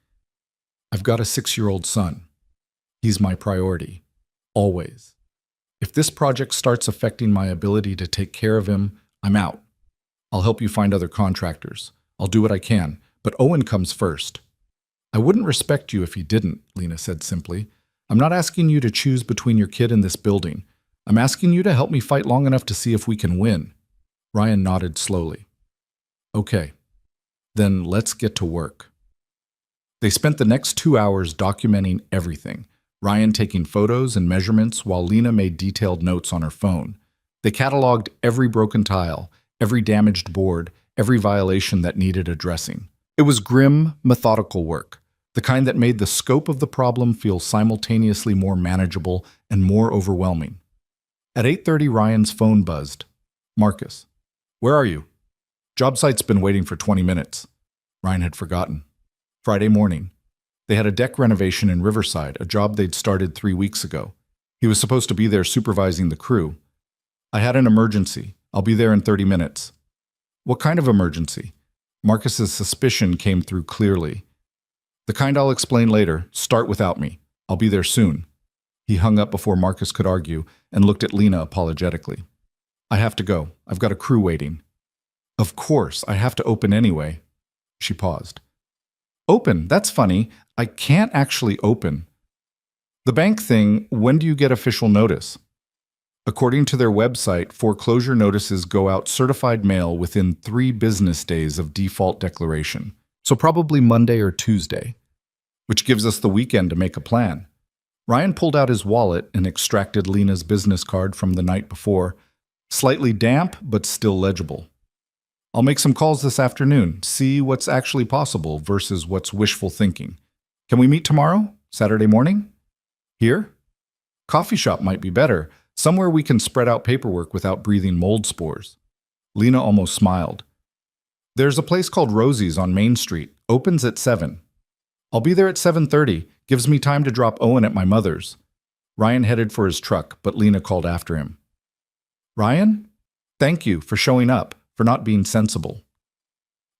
I've got a 6-year-old son. He's my priority. Always. If this project starts affecting my ability to take care of him, I'm out. I'll help you find other contractors. I'll do what I can, but Owen comes first. I wouldn't respect you if he didn't, Lena said simply. I'm not asking you to choose between your kid and this building. I'm asking you to help me fight long enough to see if we can win. Ryan nodded slowly. Okay, then let's get to work. They spent the next 2 hours documenting everything. Ryan taking photos and measurements while Lena made detailed notes on her phone. They cataloged every broken tile, every damaged board, every violation that needed addressing. It was grim, methodical work, the kind that made the scope of the problem feel simultaneously more manageable and more overwhelming. At 8:30, Ryan's phone buzzed. Marcus. Where are you? Job site's been waiting for 20 minutes. Ryan had forgotten. Friday morning. They had a deck renovation in Riverside, a job they'd started 3 weeks ago. He was supposed to be there supervising the crew. I had an emergency. I'll be there in 30 minutes. What kind of emergency? Marcus's suspicion came through clearly. The kind I'll explain later. Start without me. I'll be there soon. He hung up before Marcus could argue and looked at Lena apologetically. I have to go. I've got a crew waiting. Of course, I have to open anyway. She paused. Open? That's funny. I can't actually open. The bank thing, when do you get official notice? According to their website, foreclosure notices go out certified mail within 3 business days of default declaration, so probably Monday or Tuesday, which gives us the weekend to make a plan. Ryan pulled out his wallet and extracted Lena's business card from the night before, slightly damp but still legible. I'll make some calls this afternoon, see what's actually possible versus what's wishful thinking. Can we meet tomorrow? Saturday morning? Here? Coffee shop might be better, somewhere we can spread out paperwork without breathing mold spores. Lena almost smiled. There's a place called Rosie's on Main Street, opens at 7. I'll be there at 7:30, gives me time to drop Owen at my mother's. Ryan headed for his truck, but Lena called after him. Ryan? Thank you for showing up, for not being sensible.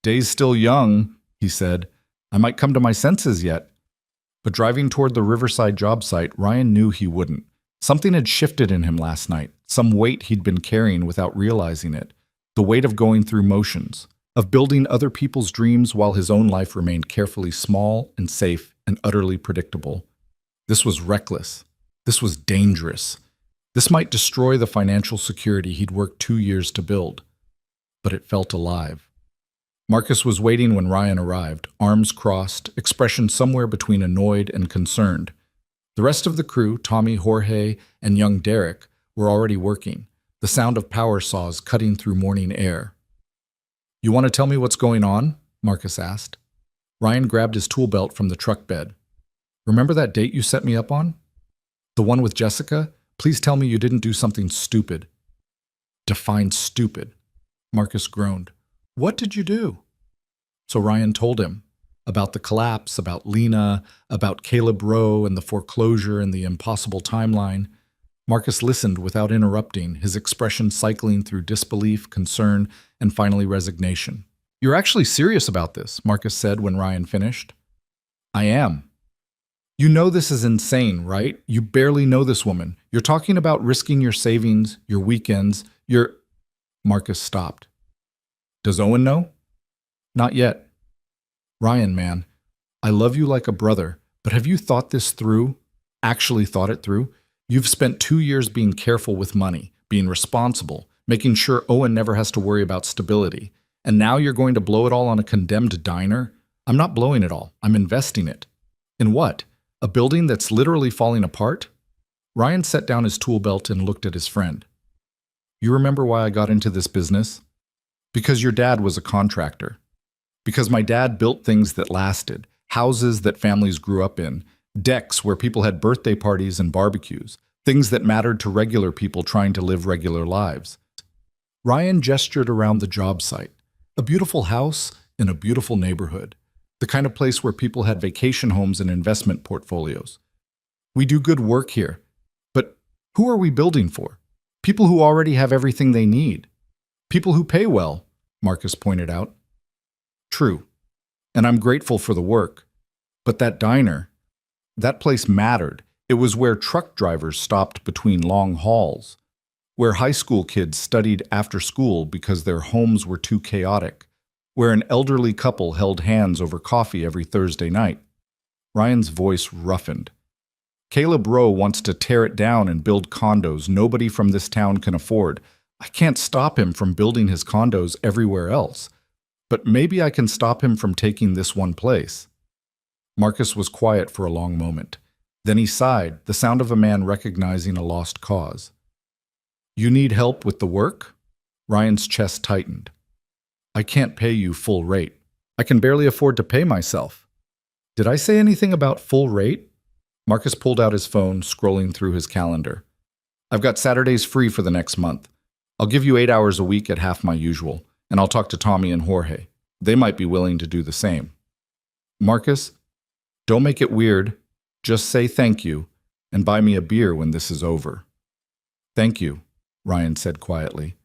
Day's still young, he said. I might come to my senses yet. But driving toward the Riverside job site, Ryan knew he wouldn't. Something had shifted in him last night, some weight he'd been carrying without realizing it. The weight of going through motions, of building other people's dreams while his own life remained carefully small and safe and utterly predictable. This was reckless. This was dangerous. This might destroy the financial security he'd worked 2 years to build. But it felt alive. Marcus was waiting when Ryan arrived, arms crossed, expression somewhere between annoyed and concerned. The rest of the crew, Tommy, Jorge, and young Derek, were already working, the sound of power saws cutting through morning air. "You want to tell me what's going on?" Marcus asked. Ryan grabbed his tool belt from the truck bed. "Remember that date you set me up on? The one with Jessica? Please tell me you didn't do something stupid." "Define stupid," Marcus groaned. "What did you do?" So Ryan told him about the collapse, about Lena, about Caleb Rowe and the foreclosure and the impossible timeline. Marcus listened without interrupting, his expression cycling through disbelief, concern, and finally resignation. "You're actually serious about this," Marcus said when Ryan finished. "I am." "You know this is insane, right? You barely know this woman. You're talking about risking your savings, your weekends, your—" Marcus stopped. "Does Owen know?" "Not yet." "Ryan, man, I love you like a brother, but have you thought this through? Actually thought it through? You've spent 2 years being careful with money, being responsible, making sure Owen never has to worry about stability. And now you're going to blow it all on a condemned diner? I'm not blowing it all. I'm investing it." "In what? A building that's literally falling apart?" Ryan set down his tool belt and looked at his friend. "You remember why I got into this business? Because your dad was a contractor. Because my dad built things that lasted, houses that families grew up in, decks where people had birthday parties and barbecues, things that mattered to regular people trying to live regular lives." Ryan gestured around the job site. A beautiful house in a beautiful neighborhood. The kind of place where people had vacation homes and investment portfolios. "We do good work here. But who are we building for? People who already have everything they need. People who pay well," Marcus pointed out. "True. And I'm grateful for the work. But that diner, that place mattered. It was where truck drivers stopped between long hauls, where high school kids studied after school because their homes were too chaotic, where an elderly couple held hands over coffee every Thursday night." Ryan's voice roughened. "Caleb Rowe wants to tear it down and build condos nobody from this town can afford. I can't stop him from building his condos everywhere else. But maybe I can stop him from taking this one place." Marcus was quiet for a long moment. Then he sighed, the sound of a man recognizing a lost cause. "You need help with the work?" Ryan's chest tightened. "I can't pay you full rate. I can barely afford to pay myself." "Did I say anything about full rate?" Marcus pulled out his phone, scrolling through his calendar. "I've got Saturdays free for the next month. I'll give you 8 hours a week at half my usual, and I'll talk to Tommy and Jorge. They might be willing to do the same." "Marcus, don't make it weird. Just say thank you, and buy me a beer when this is over." "Thank you," Ryan said quietly.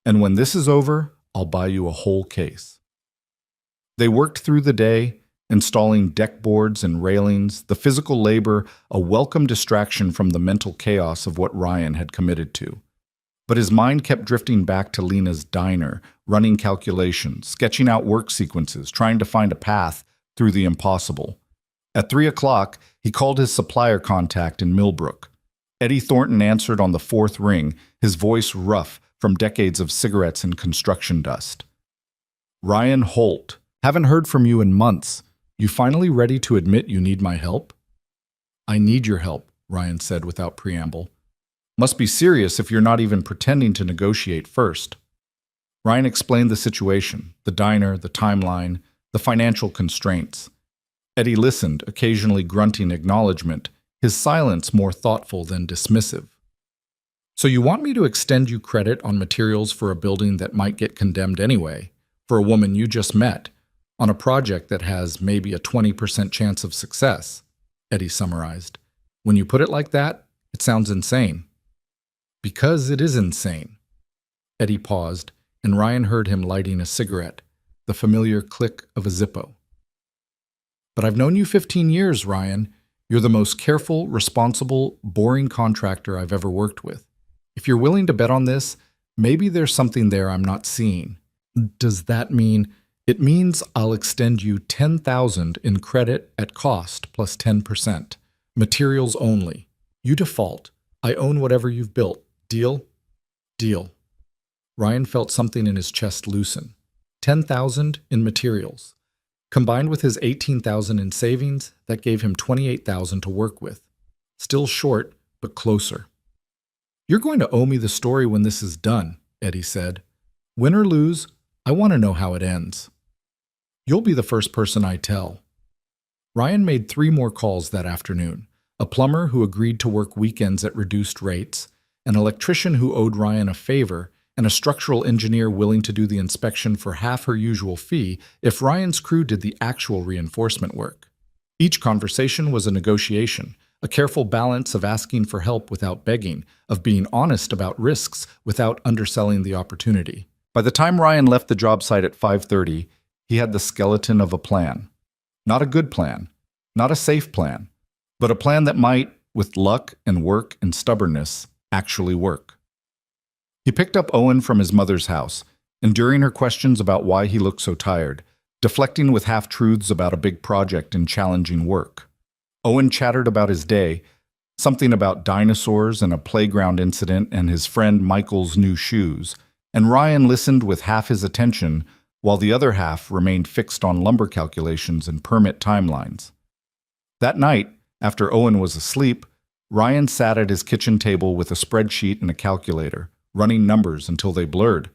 "And when this is over, I'll buy you a whole case." They worked through the day, installing deck boards and railings, the physical labor a welcome distraction from the mental chaos of what Ryan had committed to. But his mind kept drifting back to Lena's diner, running calculations, sketching out work sequences, trying to find a path through the impossible. At 3 o'clock, he called his supplier contact in Millbrook. Eddie Thornton answered on the 4th ring, his voice rough from decades of cigarettes and construction dust. "Ryan Holt, haven't heard from you in months. You finally ready to admit you need my help?" "I need your help," Ryan said without preamble. "Must be serious if you're not even pretending to negotiate first." Ryan explained the situation, the diner, the timeline, the financial constraints. Eddie listened, occasionally grunting acknowledgement, his silence more thoughtful than dismissive. "So you want me to extend you credit on materials for a building that might get condemned anyway, for a woman you just met, on a project that has maybe a 20% chance of success," Eddie summarized. "When you put it like that, it sounds insane." "Because it is insane." Eddie paused, and Ryan heard him lighting a cigarette, the familiar click of a Zippo. But I've known you 15 years, Ryan. You're the most careful, responsible, boring contractor I've ever worked with. If you're willing to bet on this, maybe there's something there I'm not seeing. Does that mean? It means I'll extend you $10,000 in credit at cost plus 10%. Materials only. You default. I own whatever you've built. Deal? Deal. Ryan felt something in his chest loosen. $10,000 in materials. Combined with his $18,000 in savings, that gave him $28,000 to work with. Still short, but closer. You're going to owe me the story when this is done, Eddie said. Win or lose, I want to know how it ends. You'll be the first person I tell. Ryan made 3 more calls that afternoon. A plumber who agreed to work weekends at reduced rates, an electrician who owed Ryan a favor, and a structural engineer willing to do the inspection for half her usual fee if Ryan's crew did the actual reinforcement work. Each conversation was a negotiation, a careful balance of asking for help without begging, of being honest about risks without underselling the opportunity. By the time Ryan left the job site at 5:30, he had the skeleton of a plan. Not a good plan, not a safe plan, but a plan that might, with luck and work and stubbornness, actually work. He picked up Owen from his mother's house, enduring her questions about why he looked so tired, deflecting with half-truths about a big project and challenging work. Owen chattered about his day, something about dinosaurs and a playground incident and his friend Michael's new shoes, and Ryan listened with half his attention while the other half remained fixed on lumber calculations and permit timelines. That night, after Owen was asleep, Ryan sat at his kitchen table with a spreadsheet and a calculator, running numbers until they blurred.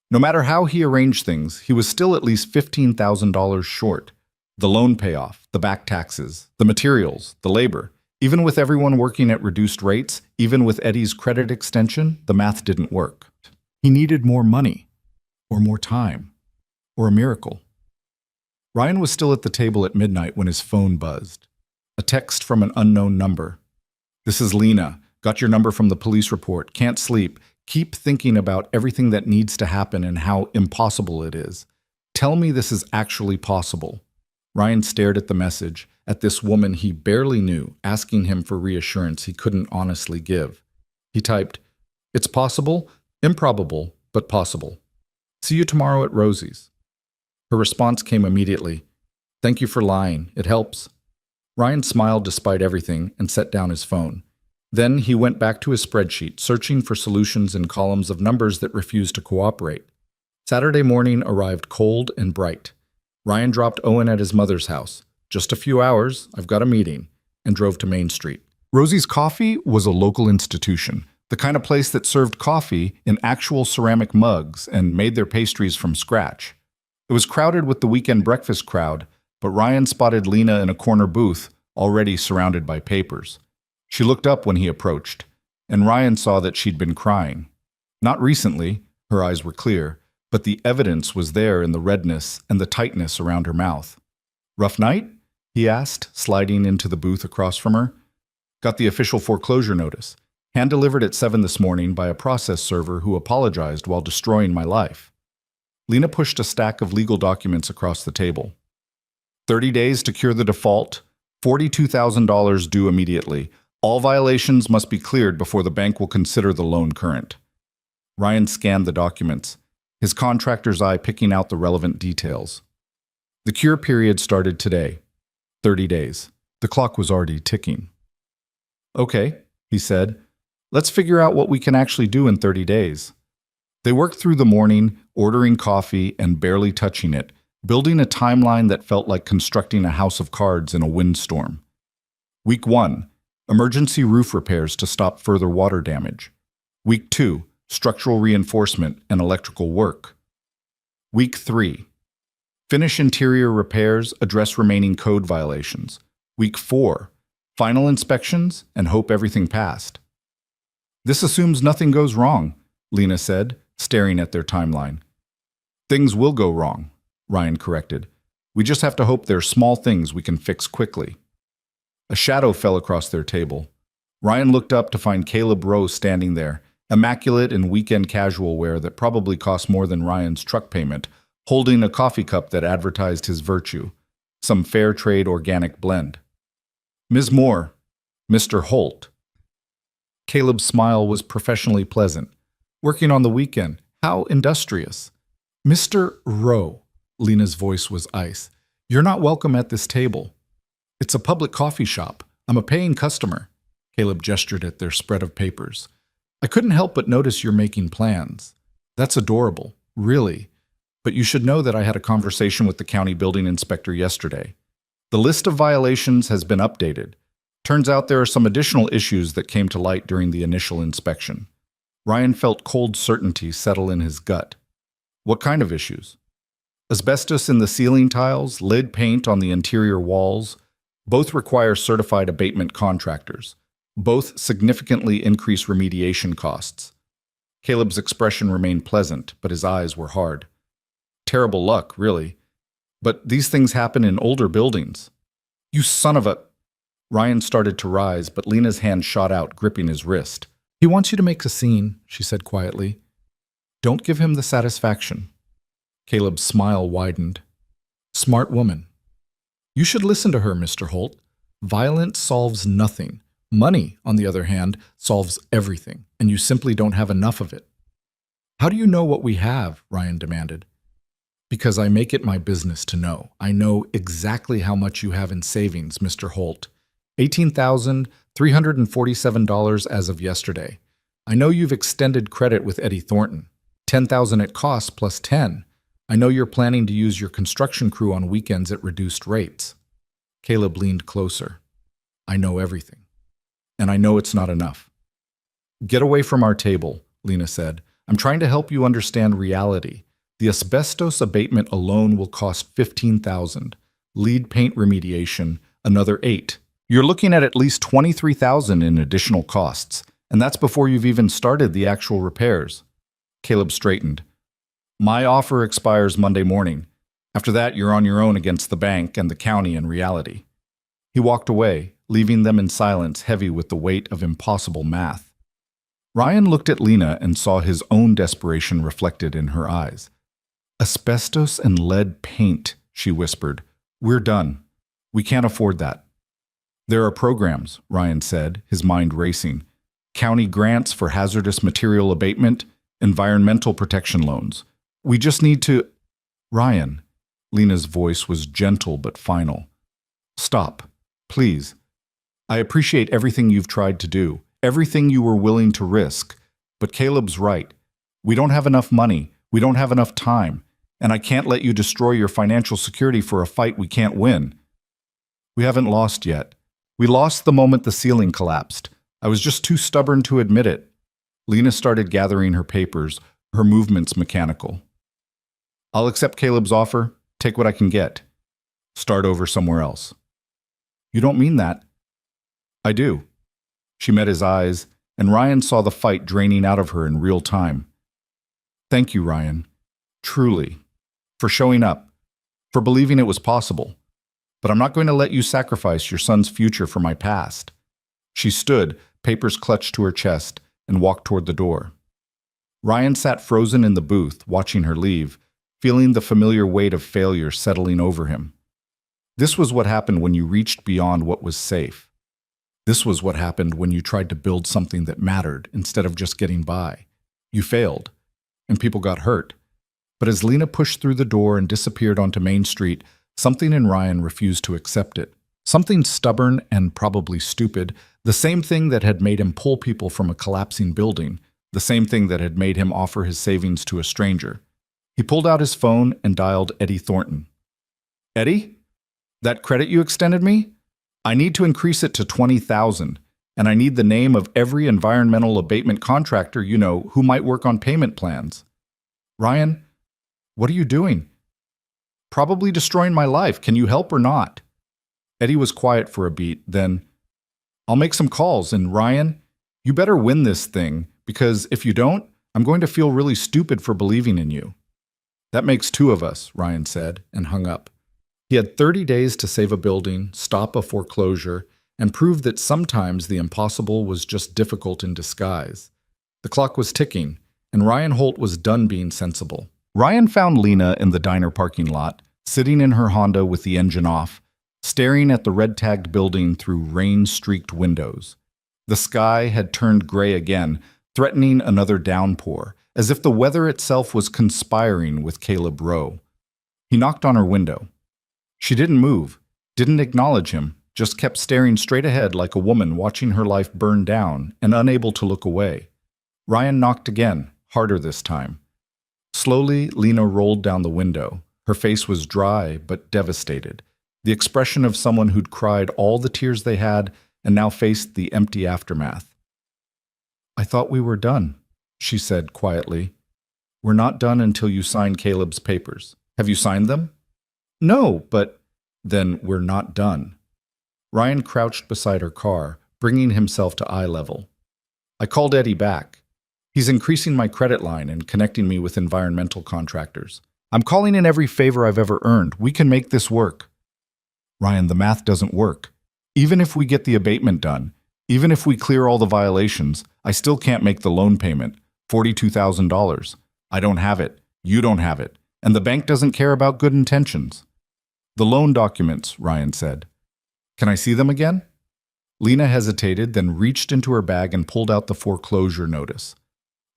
No matter how he arranged things, he was still at least $15,000 short. The loan payoff, the back taxes, the materials, the labor. Even with everyone working at reduced rates, even with Eddie's credit extension, the math didn't work. He needed more money, or more time, or a miracle. Ryan was still at the table at midnight when his phone buzzed. A text from an unknown number. This is Lena. Got your number from the police report. Can't sleep. Keep thinking about everything that needs to happen and how impossible it is. Tell me this is actually possible. Ryan stared at the message, at this woman he barely knew, asking him for reassurance he couldn't honestly give. He typed, "It's possible, improbable, but possible. See you tomorrow at Rosie's." Her response came immediately. "Thank you for lying. It helps." Ryan smiled despite everything and set down his phone. Then he went back to his spreadsheet, searching for solutions in columns of numbers that refused to cooperate. Saturday morning arrived cold and bright. Ryan dropped Owen at his mother's house. "Just a few hours, I've got a meeting," and drove to Main Street. Rosie's Coffee was a local institution, the kind of place that served coffee in actual ceramic mugs and made their pastries from scratch. It was crowded with the weekend breakfast crowd, but Ryan spotted Lena in a corner booth, already surrounded by papers. She looked up when he approached, and Ryan saw that she'd been crying. Not recently, her eyes were clear, but the evidence was there in the redness and the tightness around her mouth. "Rough night?" he asked, sliding into the booth across from her. "Got the official foreclosure notice. Hand-delivered at 7 this morning by a process server who apologized while destroying my life." Lena pushed a stack of legal documents across the table. 30 days to cure the default, $42,000 due immediately. All violations must be cleared before the bank will consider the loan current. Ryan scanned the documents, his contractor's eye picking out the relevant details. The cure period started today, 30 days. The clock was already ticking. "Okay," he said, "let's figure out what we can actually do in 30 days. They worked through the morning, ordering coffee and barely touching it, building a timeline that felt like constructing a house of cards in a windstorm. Week 1, emergency roof repairs to stop further water damage. Week 2, structural reinforcement and electrical work. Week 3, finish interior repairs, address remaining code violations. Week 4, final inspections and hope everything passed." "This assumes nothing goes wrong," Lena said, staring at their timeline. "Things will go wrong," Ryan corrected. "We just have to hope they're small things we can fix quickly." A shadow fell across their table. Ryan looked up to find Caleb Rowe standing there, immaculate in weekend casual wear that probably cost more than Ryan's truck payment, holding a coffee cup that advertised his virtue. some fair trade organic blend. Ms. Moore, Mr. Holt. Caleb's smile was professionally pleasant. Working on the weekend. How industrious. Mr. Rowe, Lena's voice was ice. You're not welcome at this table. It's a public coffee shop. I'm a paying customer. Caleb gestured at their spread of papers. I couldn't help but notice you're making plans. That's adorable, really. But you should know that I had a conversation with the county building inspector yesterday. The list of violations has been updated. Turns out there are some additional issues that came to light during the initial inspection. Ryan felt cold certainty settle in his gut. What kind of issues? Asbestos in the ceiling tiles, lead paint on the interior walls. Both require certified abatement contractors. Both significantly increase remediation costs. Caleb's expression remained pleasant, but his eyes were hard. Terrible luck, really. But these things happen in older buildings. You son of a... Ryan started to rise, but Lena's hand shot out, gripping his wrist. He wants you to make a scene, she said quietly. Don't give him the satisfaction. Caleb's smile widened. Smart woman. You should listen to her, Mr. Holt. Violence solves nothing. Money, on the other hand, solves everything, and you simply don't have enough of it. How do you know what we have? Ryan demanded. Because I make it my business to know. I know exactly how much you have in savings, Mr. Holt. $18,347 as of yesterday. I know you've extended credit with Eddie Thornton. $10,000 at cost plus 10. I know you're planning to use your construction crew on weekends at reduced rates. Caleb leaned closer. I know everything. And I know it's not enough. Get away from our table, Lena said. I'm trying to help you understand reality. The asbestos abatement alone will cost $15,000. Lead paint remediation, another $8,000. You're looking at least $23,000 in additional costs, and that's before you've even started the actual repairs. Caleb straightened. My offer expires Monday morning. After that, you're on your own against the bank and the county in reality. He walked away, leaving them in silence heavy with the weight of impossible math. Ryan looked at Lena and saw his own desperation reflected in her eyes. Asbestos and lead paint, she whispered. We're done. We can't afford that. There are programs, Ryan said, his mind racing. County grants for hazardous material abatement, environmental protection loans. We just need to... Ryan, Lena's voice was gentle but final. Stop, please. I appreciate everything you've tried to do, everything you were willing to risk. But Caleb's right. We don't have enough money. We don't have enough time. And I can't let you destroy your financial security for a fight we can't win. We haven't lost yet. We lost the moment the ceiling collapsed. I was just too stubborn to admit it. Lena started gathering her papers, her movements mechanical. I'll accept Caleb's offer, take what I can get. Start over somewhere else. You don't mean that. I do. She met his eyes, and Ryan saw the fight draining out of her in real time. Thank you, Ryan. Truly. For showing up. For believing it was possible. But I'm not going to let you sacrifice your son's future for my past. She stood, papers clutched to her chest, and walked toward the door. Ryan sat frozen in the booth, watching her leave, feeling the familiar weight of failure settling over him. This was what happened when you reached beyond what was safe. This was what happened when you tried to build something that mattered instead of just getting by. You failed, and people got hurt. But as Lena pushed through the door and disappeared onto Main Street, something in Ryan refused to accept it. Something stubborn and probably stupid, the same thing that had made him pull people from a collapsing building, the same thing that had made him offer his savings to a stranger. He pulled out his phone and dialed Eddie Thornton. Eddie? That credit you extended me? I need to increase it to $20,000, and I need the name of every environmental abatement contractor you know who might work on payment plans. Ryan, what are you doing? Probably destroying my life. Can you help or not? Eddie was quiet for a beat, then, I'll make some calls, and Ryan, you better win this thing, because if you don't, I'm going to feel really stupid for believing in you. That makes two of us, Ryan said, and hung up. He had 30 days to save a building, stop a foreclosure, and prove that sometimes the impossible was just difficult in disguise. The clock was ticking, and Ryan Holt was done being sensible. Ryan found Lena in the diner parking lot, sitting in her Honda with the engine off, staring at the red-tagged building through rain-streaked windows. The sky had turned gray again, threatening another downpour, as if the weather itself was conspiring with Caleb Rowe. He knocked on her window. She didn't move, didn't acknowledge him, just kept staring straight ahead like a woman watching her life burn down and unable to look away. Ryan knocked again, harder this time. Slowly, Lena rolled down the window. Her face was dry but devastated, the expression of someone who'd cried all the tears they had and now faced the empty aftermath. "I thought we were done," she said quietly. "We're not done until you sign Caleb's papers. Have you signed them?" "No, but—" "Then we're not done." Ryan crouched beside her car, bringing himself to eye level. "I called Eddie back. He's increasing my credit line and connecting me with environmental contractors. I'm calling in every favor I've ever earned. We can make this work." "Ryan, the math doesn't work. Even if we get the abatement done, even if we clear all the violations, I still can't make the loan payment, $42,000. I don't have it. You don't have it. And the bank doesn't care about good intentions." "The loan documents," Ryan said. "Can I see them again?" Lena hesitated, then reached into her bag and pulled out the foreclosure notice.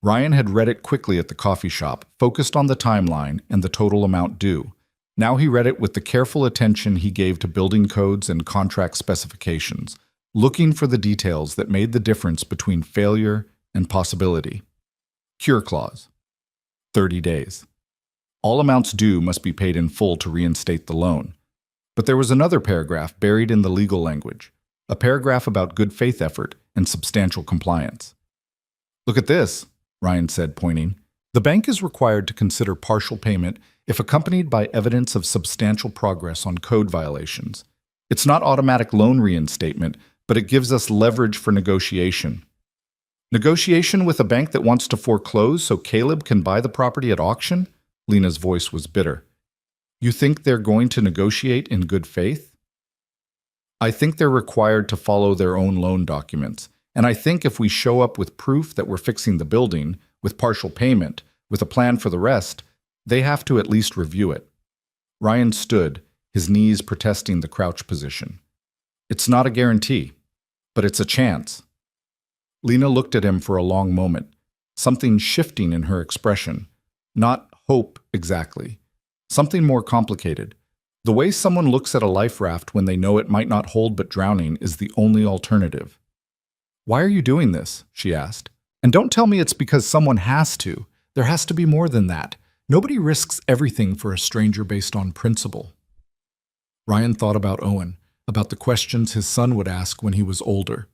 Ryan had read it quickly at the coffee shop, focused on the timeline and the total amount due. Now he read it with the careful attention he gave to building codes and contract specifications, looking for the details that made the difference between failure and possibility. Cure clause. 30 days. All amounts due must be paid in full to reinstate the loan. But there was another paragraph buried in the legal language, a paragraph about good faith effort and substantial compliance. "Look at this," Ryan said, pointing. "The bank is required to consider partial payment if accompanied by evidence of substantial progress on code violations. It's not automatic loan reinstatement, but it gives us leverage for negotiation." "Negotiation with a bank that wants to foreclose so Caleb can buy the property at auction?" Lena's voice was bitter. "You think they're going to negotiate in good faith?" "I think they're required to follow their own loan documents. And I think if we show up with proof that we're fixing the building, with partial payment, with a plan for the rest, they have to at least review it." Ryan stood, his knees protesting the crouch position. "It's not a guarantee, but it's a chance." Lena looked at him for a long moment, something shifting in her expression. Not hope exactly. Something more complicated. The way someone looks at a life raft when they know it might not hold but drowning is the only alternative. "Why are you doing this?" she asked. "And don't tell me it's because someone has to. There has to be more than that. Nobody risks everything for a stranger based on principle." Ryan thought about Owen, about the questions his son would ask when he was older.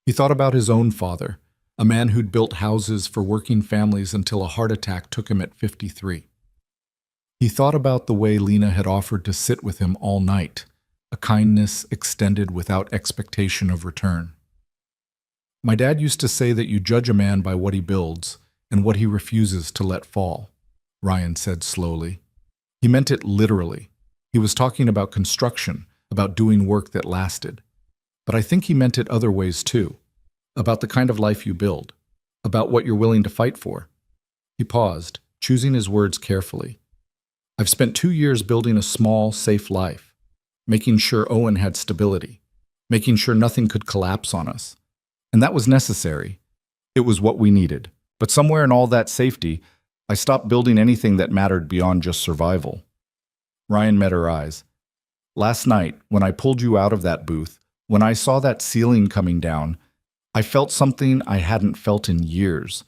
He thought about his own father, a man who'd built houses for working families until a heart attack took him at 53. He thought about the way Lena had offered to sit with him all night, a kindness extended without expectation of return. "My dad used to say that you judge a man by what he builds and what he refuses to let fall," Ryan said slowly. He meant it literally. He was talking about construction, about doing work that lasted. But I think he meant it other ways too, about the kind of life you build, about what you're willing to fight for. He paused, choosing his words carefully. "I've spent 2 years building a small, safe life, making sure Owen had stability, making sure nothing could collapse on us. And that was necessary. It was what we needed. But somewhere in all that safety, I stopped building anything that mattered beyond just survival." Ryan met her eyes. "Last night, when I pulled you out of that booth, when I saw that ceiling coming down, I felt something I hadn't felt in years,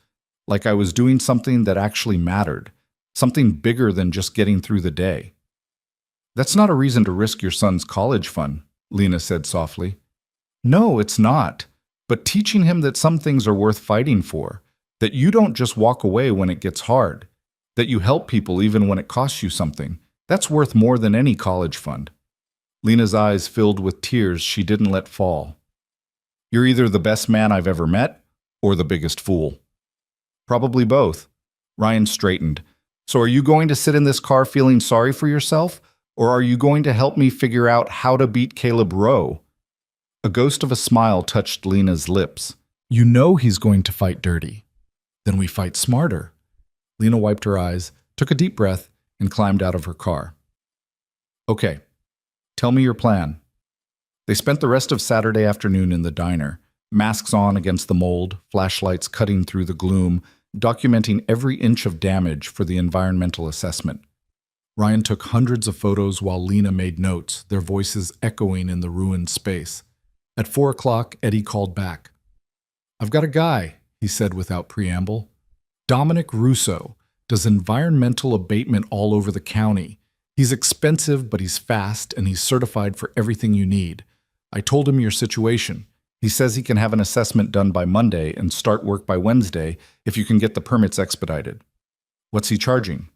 like I was doing something that actually mattered, something bigger than just getting through the day." "That's not a reason to risk your son's college fund," Lena said softly. "No, it's not. But teaching him that some things are worth fighting for, that you don't just walk away when it gets hard, that you help people even when it costs you something, that's worth more than any college fund." Lena's eyes filled with tears she didn't let fall. "You're either the best man I've ever met, or the biggest fool." "Probably both." Ryan straightened. "So are you going to sit in this car feeling sorry for yourself, or are you going to help me figure out how to beat Caleb Rowe?" A ghost of a smile touched Lena's lips. "You know he's going to fight dirty. Then we fight smarter." Lena wiped her eyes, took a deep breath, and climbed out of her car. Okay, tell me your plan. They spent the rest of Saturday afternoon in the diner, masks on against the mold, flashlights cutting through the gloom, documenting every inch of damage for the environmental assessment. Ryan took hundreds of photos while Lena made notes, their voices echoing in the ruined space. At 4 o'clock, Eddie called back. "I've got a guy," he said without preamble. "Dominic Russo does environmental abatement all over the county. He's expensive, but he's fast, and he's certified for everything you need. I told him your situation. He says he can have an assessment done by Monday and start work by Wednesday if you can get the permits expedited." "What's he charging?"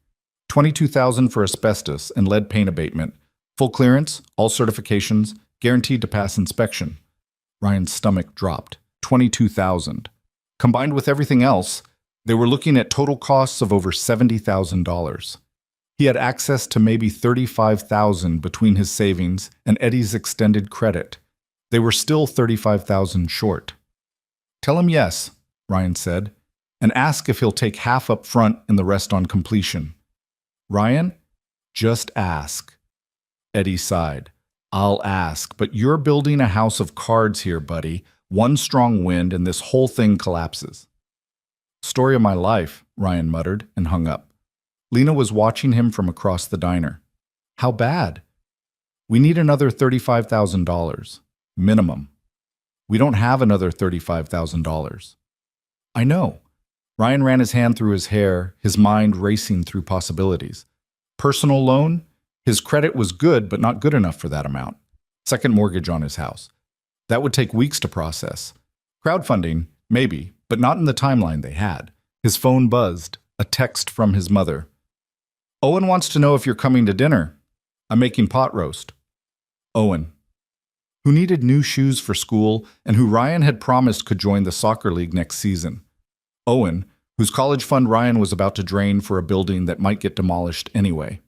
$22,000 for asbestos and lead paint abatement. Full clearance, all certifications, guaranteed to pass inspection. Ryan's stomach dropped. $22,000. Combined with everything else, they were looking at total costs of over $70,000. He had access to maybe $35,000 between his savings and Eddie's extended credit. They were still $35,000 short. "Tell him yes," Ryan said, "and ask if he'll take half up front and the rest on completion." "Ryan, just ask." Eddie sighed. "I'll ask, but you're building a house of cards here, buddy. One strong wind and this whole thing collapses." "Story of my life," Ryan muttered and hung up. Lena was watching him from across the diner. "How bad?" "We need another $35,000. Minimum." "We don't have another $35,000. "I know." Ryan ran his hand through his hair, his mind racing through possibilities. Personal loan? His credit was good, but not good enough for that amount. Second mortgage on his house. That would take weeks to process. Crowdfunding? Maybe, but not in the timeline they had. His phone buzzed. A text from his mother. "Owen wants to know if you're coming to dinner. I'm making pot roast." Owen, who needed new shoes for school and who Ryan had promised could join the soccer league next season. Owen, whose college fund Ryan was about to drain for a building that might get demolished anyway.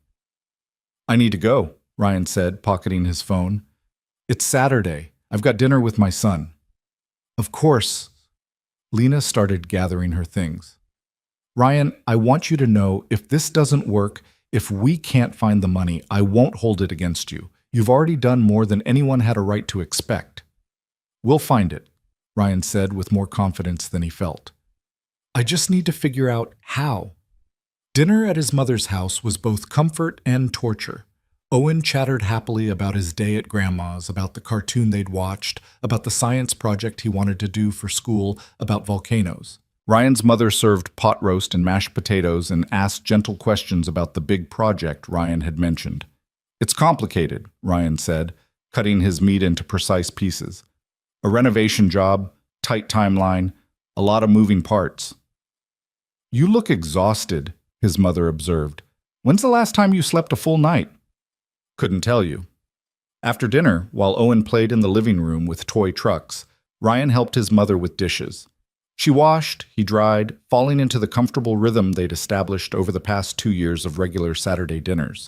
"I need to go," Ryan said, pocketing his phone. "It's Saturday. I've got dinner with my son." "Of course." Lena started gathering her things. "Ryan, I want you to know if this doesn't work, if we can't find the money, I won't hold it against you. You've already done more than anyone had a right to expect." "We'll find it," Ryan said with more confidence than he felt. "I just need to figure out how." Dinner at his mother's house was both comfort and torture. Owen chattered happily about his day at Grandma's, about the cartoon they'd watched, about the science project he wanted to do for school, about volcanoes. Ryan's mother served pot roast and mashed potatoes and asked gentle questions about the big project Ryan had mentioned. "It's complicated," Ryan said, cutting his meat into precise pieces. "A renovation job, tight timeline, a lot of moving parts." "You look exhausted," his mother observed. "When's the last time you slept a full night?" "Couldn't tell you." After dinner, while Owen played in the living room with toy trucks, Ryan helped his mother with dishes. She washed, he dried, falling into the comfortable rhythm they'd established over the past 2 years of regular Saturday dinners.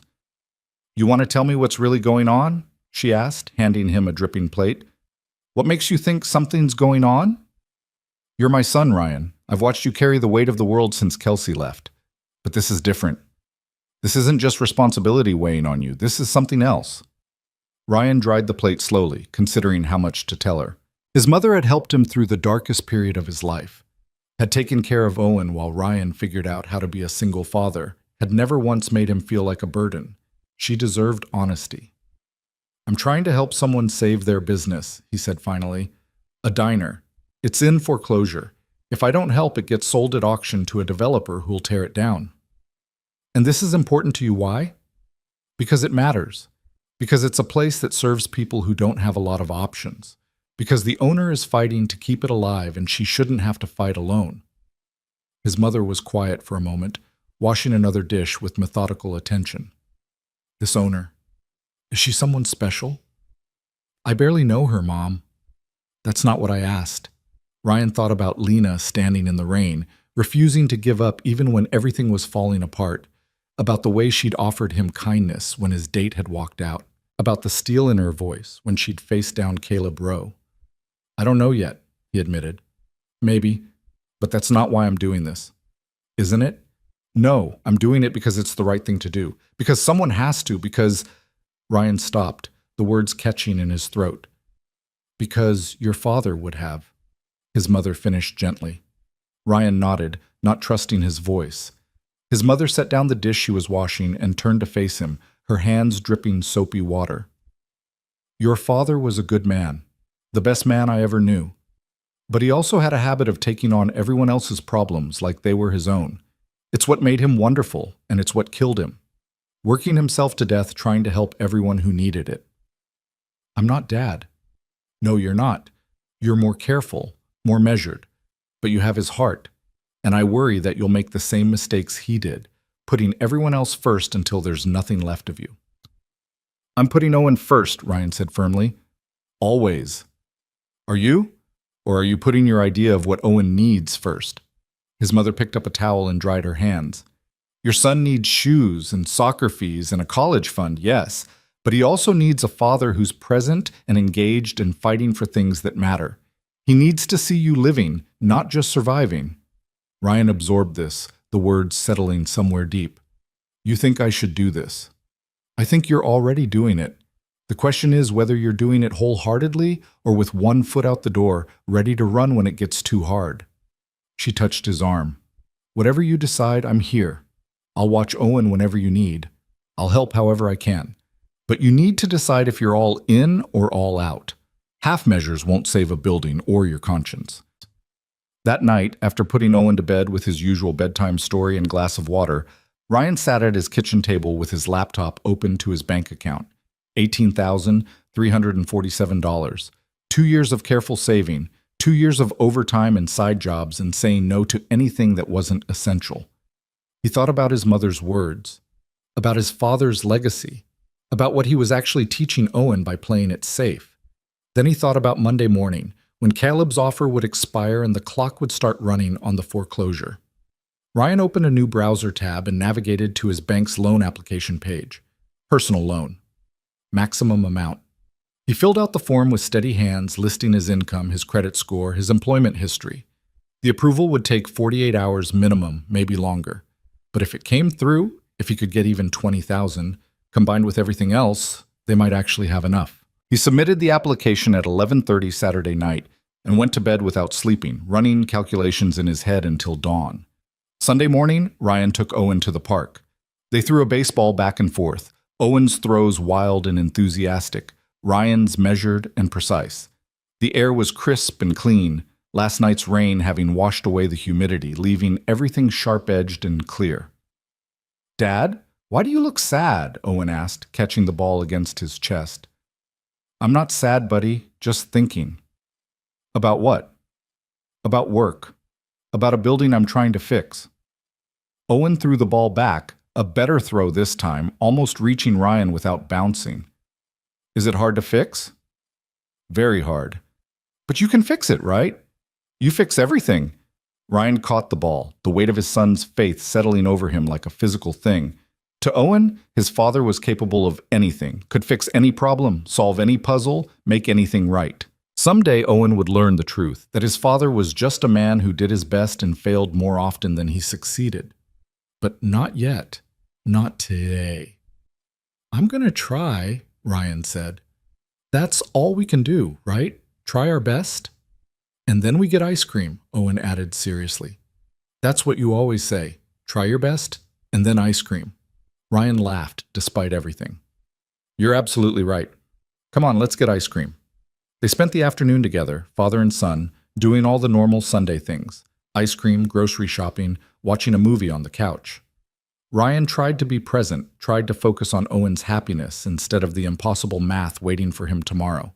"You want to tell me what's really going on?" she asked, handing him a dripping plate. "What makes you think something's going on?" "You're my son, Ryan. I've watched you carry the weight of the world since Kelsey left. But this is different. This isn't just responsibility weighing on you. This is something else." Ryan dried the plate slowly, considering how much to tell her. His mother had helped him through the darkest period of his life, had taken care of Owen while Ryan figured out how to be a single father, had never once made him feel like a burden. She deserved honesty. "I'm trying to help someone save their business," he said finally. "A diner. It's in foreclosure. If I don't help, it gets sold at auction to a developer who'll tear it down." "And this is important to you, why?" "Because it matters. Because it's a place that serves people who don't have a lot of options. Because the owner is fighting to keep it alive and she shouldn't have to fight alone." His mother was quiet for a moment, washing another dish with methodical attention. "This owner, is she someone special?" "I barely know her, Mom." "That's not what I asked." Ryan thought about Lena standing in the rain, refusing to give up even when everything was falling apart, about the way she'd offered him kindness when his date had walked out, about the steel in her voice when she'd faced down Caleb Rowe. "I don't know yet," he admitted. "Maybe, but that's not why I'm doing this." "Isn't it?" "No, I'm doing it because it's the right thing to do. Because someone has to, because—" Ryan stopped, the words catching in his throat. Because your father would have, his mother finished gently. Ryan nodded, not trusting his voice. His mother set down the dish she was washing and turned to face him, her hands dripping soapy water. Your father was a good man, the best man I ever knew. But he also had a habit of taking on everyone else's problems like they were his own. It's what made him wonderful, and it's what killed him. Working himself to death trying to help everyone who needed it. I'm not Dad. No, you're not. You're more careful, more measured. But you have his heart, and I worry that you'll make the same mistakes he did, putting everyone else first until there's nothing left of you. I'm putting Owen first, Ryan said firmly. Always. Are you? Or are you putting your idea of what Owen needs first? His mother picked up a towel and dried her hands. Your son needs shoes and soccer fees and a college fund, yes, but he also needs a father who's present and engaged and fighting for things that matter. He needs to see you living, not just surviving. Ryan absorbed this, the words settling somewhere deep. You think I should do this? I think you're already doing it. The question is whether you're doing it wholeheartedly or with one foot out the door, ready to run when it gets too hard. She touched his arm. Whatever you decide, I'm here. I'll watch Owen whenever you need. I'll help however I can. But you need to decide if you're all in or all out. Half measures won't save a building or your conscience. That night, after putting Owen to bed with his usual bedtime story and glass of water, Ryan sat at his kitchen table with his laptop open to his bank account. $18,347. 2 years of careful saving, 2 years of overtime and side jobs and saying no to anything that wasn't essential. He thought about his mother's words, about his father's legacy, about what he was actually teaching Owen by playing it safe. Then he thought about Monday morning, when Caleb's offer would expire and the clock would start running on the foreclosure. Ryan opened a new browser tab and navigated to his bank's loan application page. Personal loan. Maximum amount. He filled out the form with steady hands, listing his income, his credit score, his employment history. The approval would take 48 hours minimum, maybe longer. But if it came through, if he could get even $20,000, combined with everything else, they might actually have enough. He submitted the application at 11:30 Saturday night and went to bed without sleeping, running calculations in his head until dawn. Sunday morning, Ryan took Owen to the park. They threw a baseball back and forth. Owen's throws wild and enthusiastic, Ryan's measured and precise. The air was crisp and clean, last night's rain having washed away the humidity, leaving everything sharp-edged and clear. Dad, why do you look sad? Owen asked, catching the ball against his chest. I'm not sad, buddy, just thinking. About what? About work. About a building I'm trying to fix. Owen threw the ball back, a better throw this time, almost reaching Ryan without bouncing. Is it hard to fix? Very hard. But you can fix it, right? You fix everything. Ryan caught the ball, the weight of his son's faith settling over him like a physical thing. To Owen, his father was capable of anything, could fix any problem, solve any puzzle, make anything right. Someday Owen would learn the truth, that his father was just a man who did his best and failed more often than he succeeded. But not yet. Not today. I'm going to try, Ryan said. That's all we can do, right? Try our best? And then we get ice cream, Owen added seriously. That's what you always say. Try your best, and then ice cream. Ryan laughed, despite everything. You're absolutely right. Come on, let's get ice cream. They spent the afternoon together, father and son, doing all the normal Sunday things. Ice cream, grocery shopping, watching a movie on the couch. Ryan tried to be present, tried to focus on Owen's happiness instead of the impossible math waiting for him tomorrow.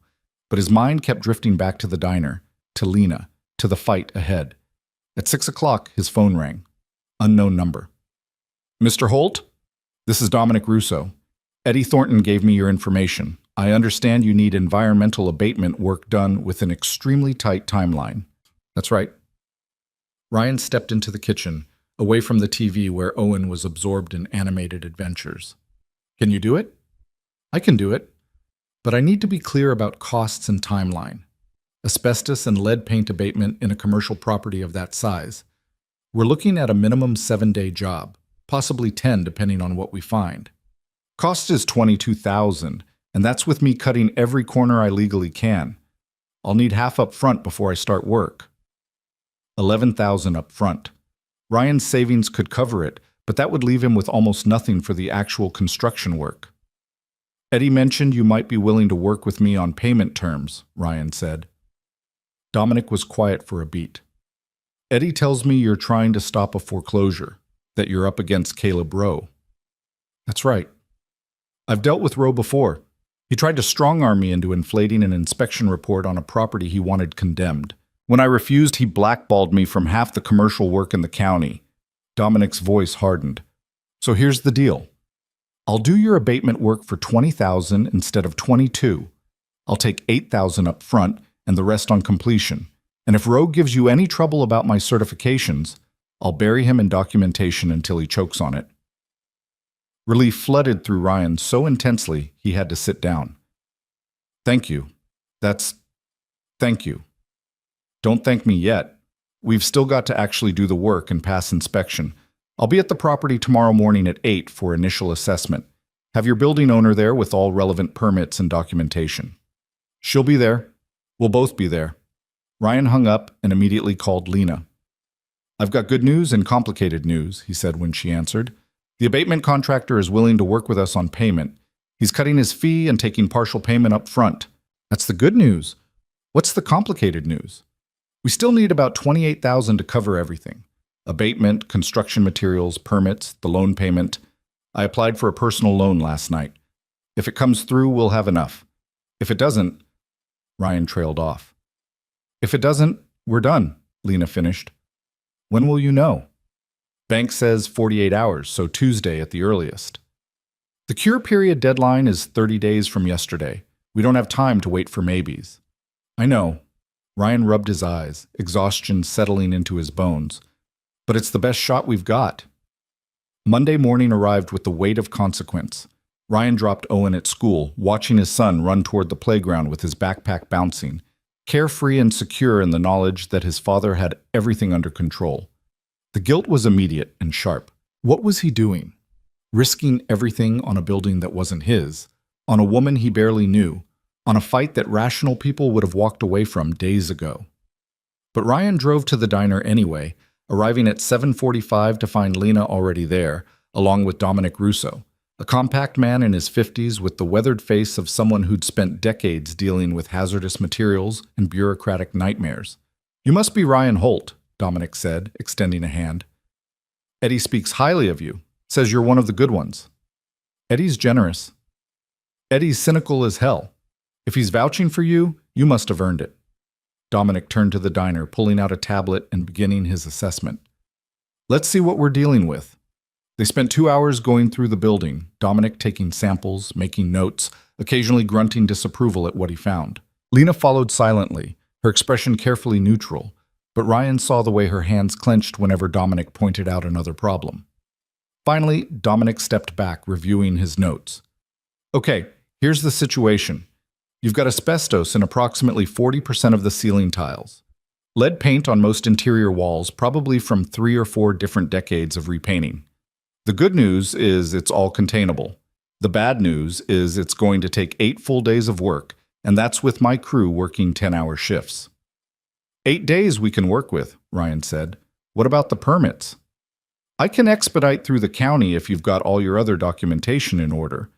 But his mind kept drifting back to the diner, to Lena, to the fight ahead. At 6 o'clock, his phone rang. Unknown number. Mr. Holt? This is Dominic Russo. Eddie Thornton gave me your information. I understand you need environmental abatement work done with an extremely tight timeline. That's right. Ryan stepped into the kitchen, away from the TV where Owen was absorbed in animated adventures. Can you do it? I can do it, but I need to be clear about costs and timeline. Asbestos and lead paint abatement in a commercial property of that size. We're looking at a minimum 7-day job, possibly 10 depending on what we find. Cost is $22,000, and that's with me cutting every corner I legally can. I'll need half up front before I start work. $11,000 up front. Ryan's savings could cover it, but that would leave him with almost nothing for the actual construction work. Eddie mentioned you might be willing to work with me on payment terms, Ryan said. Dominic was quiet for a beat. Eddie tells me you're trying to stop a foreclosure, that you're up against Caleb Rowe. That's right. I've dealt with Rowe before. He tried to strong-arm me into inflating an inspection report on a property he wanted condemned. When I refused, he blackballed me from half the commercial work in the county. Dominic's voice hardened. So here's the deal. I'll do your abatement work for $20,000 instead of $22,000. I'll take $8,000 up front and the rest on completion. And if Rowe gives you any trouble about my certifications, I'll bury him in documentation until he chokes on it. Relief flooded through Ryan so intensely he had to sit down. Thank you. Thank you. Don't thank me yet. We've still got to actually do the work and pass inspection. I'll be at the property tomorrow morning at 8 for initial assessment. Have your building owner there with all relevant permits and documentation. She'll be there. We'll both be there. Ryan hung up and immediately called Lena. I've got good news and complicated news, he said when she answered. The abatement contractor is willing to work with us on payment. He's cutting his fee and taking partial payment up front. That's the good news. What's the complicated news? We still need about $28,000 to cover everything. Abatement, construction materials, permits, the loan payment. I applied for a personal loan last night. If it comes through, we'll have enough. If it doesn't, Ryan trailed off. If it doesn't, we're done, Lena finished. When will you know? Bank says 48 hours, so Tuesday at the earliest. The cure period deadline is 30 days from yesterday. We don't have time to wait for maybes. I know. Ryan rubbed his eyes, exhaustion settling into his bones. But it's the best shot we've got. Monday morning arrived with the weight of consequence. Ryan dropped Owen at school, watching his son run toward the playground with his backpack bouncing, carefree and secure in the knowledge that his father had everything under control. The guilt was immediate and sharp. What was he doing? Risking everything on a building that wasn't his, on a woman he barely knew, on a fight that rational people would have walked away from days ago. But Ryan drove to the diner anyway, arriving at 7:45 to find Lena already there, along with Dominic Russo, a compact man in his 50s with the weathered face of someone who'd spent decades dealing with hazardous materials and bureaucratic nightmares. You must be Ryan Holt, Dominic said, extending a hand. Eddie speaks highly of you, says you're one of the good ones. Eddie's generous. Eddie's cynical as hell. If he's vouching for you, you must have earned it. Dominic turned to the diner, pulling out a tablet and beginning his assessment. Let's see what we're dealing with. They spent 2 hours going through the building, Dominic taking samples, making notes, occasionally grunting disapproval at what he found. Lena followed silently, her expression carefully neutral, but Ryan saw the way her hands clenched whenever Dominic pointed out another problem. Finally, Dominic stepped back, reviewing his notes. Okay, here's the situation. You've got asbestos in approximately 40% of the ceiling tiles. Lead paint on most interior walls, probably from 3 or 4 different decades of repainting. The good news is it's all containable. The bad news is it's going to take 8 full days of work, and that's with my crew working 10-hour shifts. 8 days we can work with, Ryan said. What about the permits? I can expedite through the county if you've got all your other documentation in order.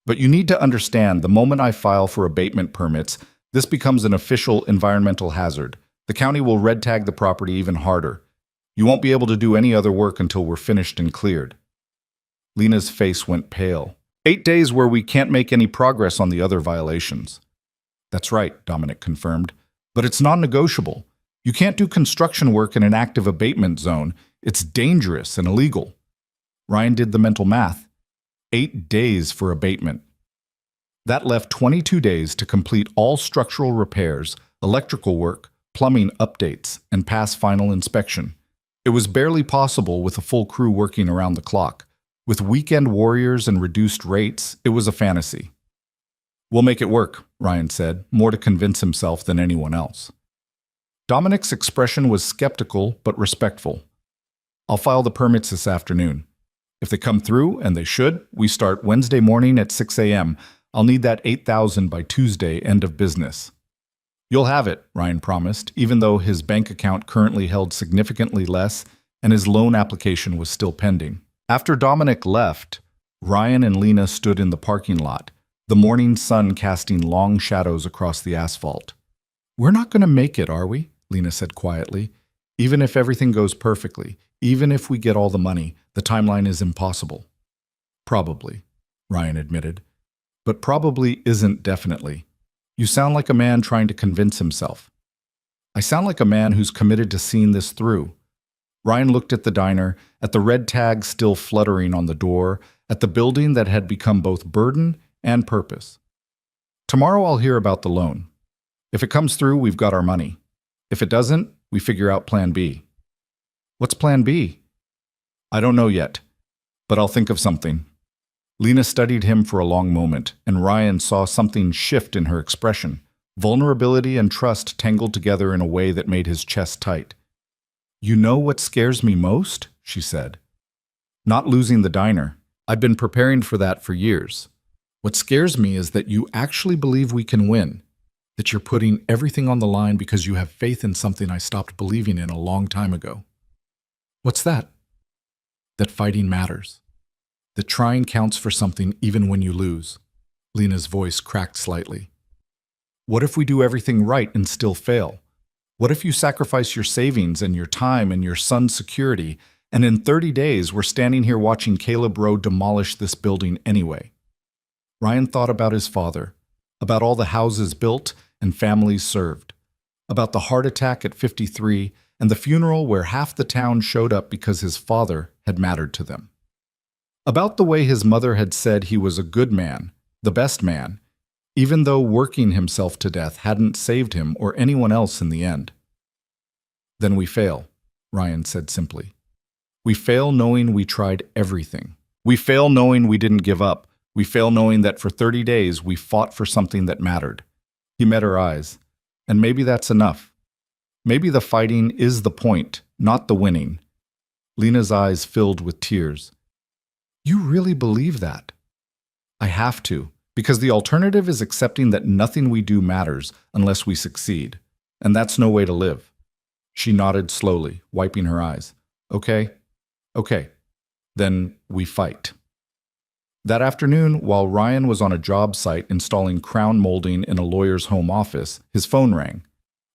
But you need to understand, the moment I file for abatement permits, this becomes an official environmental hazard. The county will red tag the property even harder. You won't be able to do any other work until we're finished and cleared. Lena's face went pale. 8 days where we can't make any progress on the other violations. That's right, Dominic confirmed. But it's non-negotiable. You can't do construction work in an active abatement zone. It's dangerous and illegal. Ryan did the mental math. 8 days for abatement. That left 22 days to complete all structural repairs, electrical work, plumbing updates, and pass final inspection. It was barely possible with a full crew working around the clock. With weekend warriors and reduced rates, it was a fantasy. We'll make it work, Ryan said, more to convince himself than anyone else. Dominic's expression was skeptical but respectful. I'll file the permits this afternoon. If they come through, and they should, we start Wednesday morning at 6 a.m. I'll need that 8,000 by Tuesday, end of business. You'll have it, Ryan promised, even though his bank account currently held significantly less and his loan application was still pending. After Dominic left, Ryan and Lena stood in the parking lot, the morning sun casting long shadows across the asphalt. "We're not going to make it, are we?" Lena said quietly. "Even if everything goes perfectly, even if we get all the money, the timeline is impossible." "Probably," Ryan admitted. "But probably isn't definitely. You sound like a man trying to convince himself." "I sound like a man who's committed to seeing this through." Ryan looked at the diner, at the red tag still fluttering on the door, at the building that had become both burden and purpose. "Tomorrow I'll hear about the loan. If it comes through, we've got our money. If it doesn't, we figure out plan B." "What's plan B?" "I don't know yet, but I'll think of something." Lena studied him for a long moment, and Ryan saw something shift in her expression. Vulnerability and trust tangled together in a way that made his chest tight. "You know what scares me most?" she said. "Not losing the diner. I've been preparing for that for years. What scares me is that you actually believe we can win, that you're putting everything on the line because you have faith in something I stopped believing in a long time ago." "What's that?" "That fighting matters. That trying counts for something even when you lose." Lena's voice cracked slightly. "What if we do everything right and still fail? What if you sacrifice your savings and your time and your son's security, and in 30 days we're standing here watching Caleb Rowe demolish this building anyway?" Ryan thought about his father, about all the houses built and families served, about the heart attack at 53 and the funeral where half the town showed up because his father had mattered to them. About the way his mother had said he was a good man, the best man, even though working himself to death hadn't saved him or anyone else in the end. "Then we fail," Ryan said simply. "We fail knowing we tried everything. We fail knowing we didn't give up. We fail knowing that for 30 days we fought for something that mattered." He met her eyes. "And maybe that's enough. Maybe the fighting is the point, not the winning." Lena's eyes filled with tears. "You really believe that?" "I have to, because the alternative is accepting that nothing we do matters unless we succeed. And that's no way to live." She nodded slowly, wiping her eyes. Okay. Then we fight." That afternoon, while Ryan was on a job site installing crown molding in a lawyer's home office, his phone rang.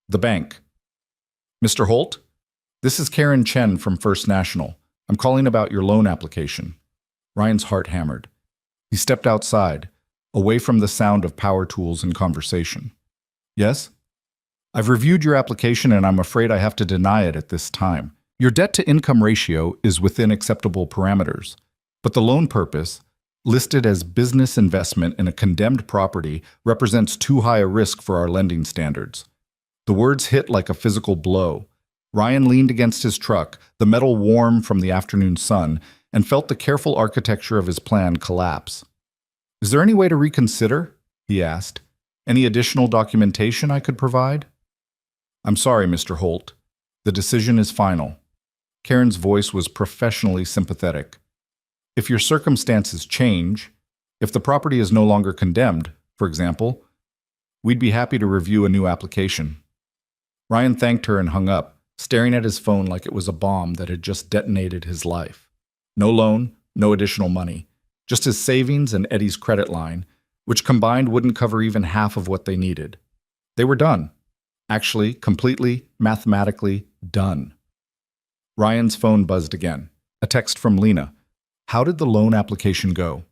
The bank. "Mr. Holt? This is Karen Chen from First National. I'm calling about your loan application." Ryan's heart hammered. He stepped outside, away from the sound of power tools and conversation. "Yes? I've reviewed your application and I'm afraid I have to deny it at this time. Your debt-to-income ratio is within acceptable parameters, but the loan purpose, listed as business investment in a condemned property, represents too high a risk for our lending standards." The words hit like a physical blow. Ryan leaned against his truck, the metal warm from the afternoon sun, and felt the careful architecture of his plan collapse. "Is there any way to reconsider?" he asked. "Any additional documentation I could provide?" "I'm sorry, Mr. Holt. The decision is final." Karen's voice was professionally sympathetic. "If your circumstances change, if the property is no longer condemned, for example, we'd be happy to review a new application." Ryan thanked her and hung up, staring at his phone like it was a bomb that had just detonated his life. No loan, no additional money, just his savings and Eddie's credit line, which combined wouldn't cover even half of what they needed. They were done. Actually, completely, mathematically done. Ryan's phone buzzed again. A text from Lena. How did the loan application go?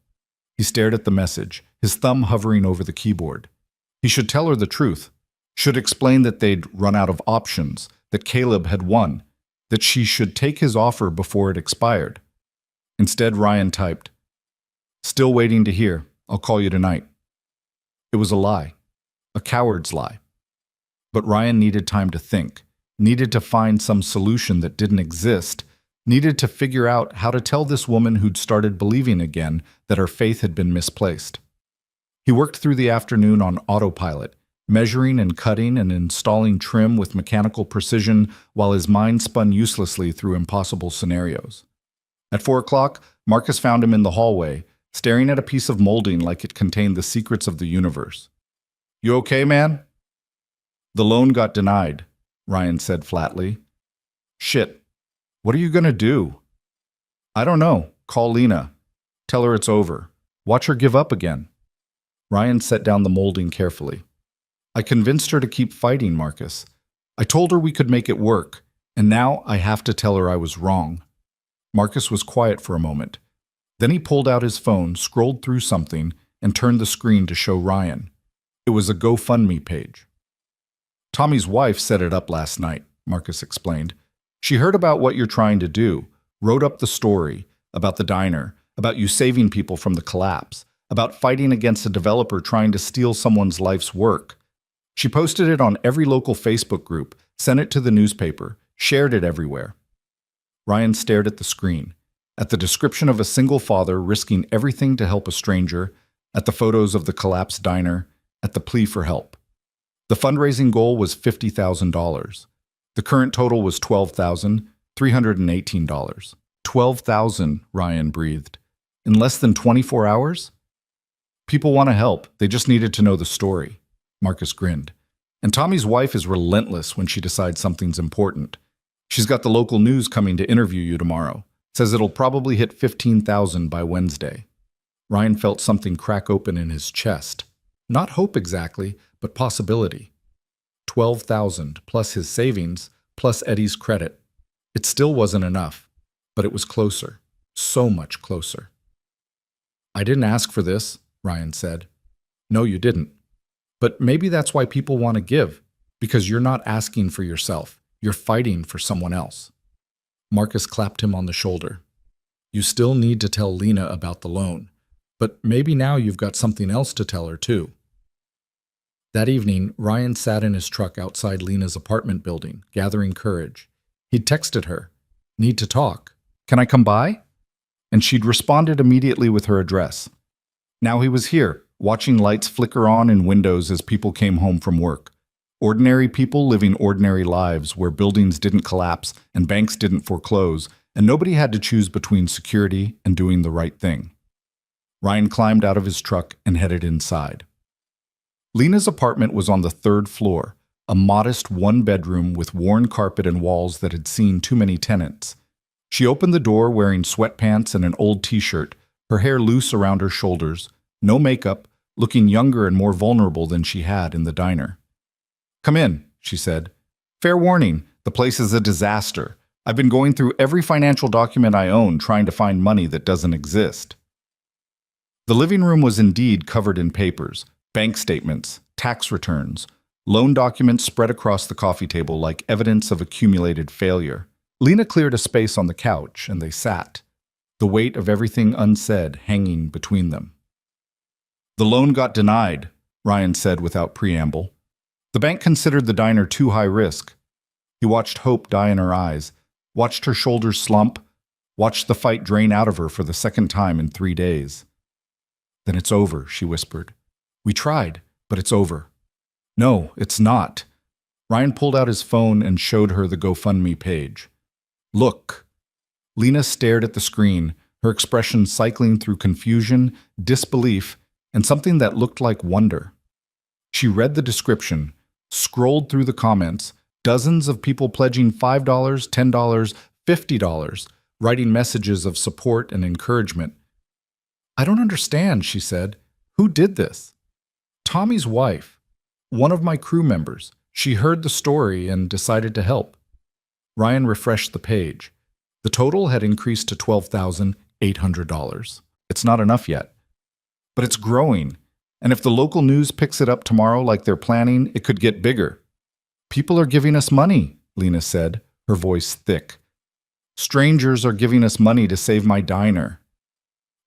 He stared at the message, his thumb hovering over the keyboard. He should tell her the truth. Should explain that they'd run out of options, that Caleb had won, that she should take his offer before it expired. Instead, Ryan typed, "Still waiting to hear. I'll call you tonight." It was a lie. A coward's lie. But Ryan needed time to think, needed to find some solution that didn't exist, needed to figure out how to tell this woman who'd started believing again that her faith had been misplaced. He worked through the afternoon on autopilot, measuring and cutting and installing trim with mechanical precision while his mind spun uselessly through impossible scenarios. At 4 o'clock, Marcus found him in the hallway, staring at a piece of molding like it contained the secrets of the universe. "You okay, man?" "The loan got denied," Ryan said flatly. "Shit. What are you gonna do?" "I don't know. Call Lena. Tell her it's over. Watch her give up again." Ryan set down the molding carefully. "I convinced her to keep fighting, Marcus. I told her we could make it work, and now I have to tell her I was wrong." Marcus was quiet for a moment. Then he pulled out his phone, scrolled through something, and turned the screen to show Ryan. It was a GoFundMe page. "Tommy's wife set it up last night," Marcus explained. "She heard about what you're trying to do, wrote up the story, about the diner, about you saving people from the collapse, about fighting against a developer trying to steal someone's life's work. She posted it on every local Facebook group, sent it to the newspaper, shared it everywhere." Ryan stared at the screen, at the description of a single father risking everything to help a stranger, at the photos of the collapsed diner, at the plea for help. The fundraising goal was $50,000. The current total was $12,318. $12,000, Ryan breathed. In less than 24 hours? "People want to help. They just needed to know the story." Marcus grinned. "And Tommy's wife is relentless when she decides something's important. She's got the local news coming to interview you tomorrow. Says it'll probably hit 15,000 by Wednesday." Ryan felt something crack open in his chest. Not hope exactly, but possibility. 12,000 plus his savings, plus Eddie's credit. It still wasn't enough, but it was closer. So much closer. "I didn't ask for this," Ryan said. "No, you didn't. But maybe that's why people want to give, because you're not asking for yourself. You're fighting for someone else." Marcus clapped him on the shoulder. "You still need to tell Lena about the loan, but maybe now you've got something else to tell her too." That evening, Ryan sat in his truck outside Lena's apartment building, gathering courage. He'd texted her, "Need to talk. Can I come by?" And she'd responded immediately with her address. Now he was here, watching lights flicker on in windows as people came home from work. Ordinary people living ordinary lives where buildings didn't collapse and banks didn't foreclose, and nobody had to choose between security and doing the right thing. Ryan climbed out of his truck and headed inside. Lena's apartment was on the 3rd floor, a modest one-bedroom with worn carpet and walls that had seen too many tenants. She opened the door wearing sweatpants and an old t-shirt, her hair loose around her shoulders, no makeup, looking younger and more vulnerable than she had in the diner. "Come in," she said. "Fair warning, the place is a disaster. I've been going through every financial document I own trying to find money that doesn't exist." The living room was indeed covered in papers, bank statements, tax returns, loan documents spread across the coffee table like evidence of accumulated failure. Lena cleared a space on the couch, and they sat, the weight of everything unsaid hanging between them. "The loan got denied," Ryan said without preamble. "The bank considered the diner too high risk." He watched hope die in her eyes, watched her shoulders slump, watched the fight drain out of her for the second time in 3 days. "Then it's over," she whispered. "We tried, but it's over." "No, it's not." Ryan pulled out his phone and showed her the GoFundMe page. "Look." Lena stared at the screen, her expression cycling through confusion, disbelief, and something that looked like wonder. She read the description, scrolled through the comments, dozens of people pledging $5, $10, $50, writing messages of support and encouragement. "I don't understand," she said. "Who did this?" "Tommy's wife. One of my crew members. She heard the story and decided to help." Ryan refreshed the page. The total had increased to $12,800. It's not enough yet. But it's growing, and if the local news picks it up tomorrow like they're planning, it could get bigger. "People are giving us money," Lena said, her voice thick. "Strangers are giving us money to save my diner.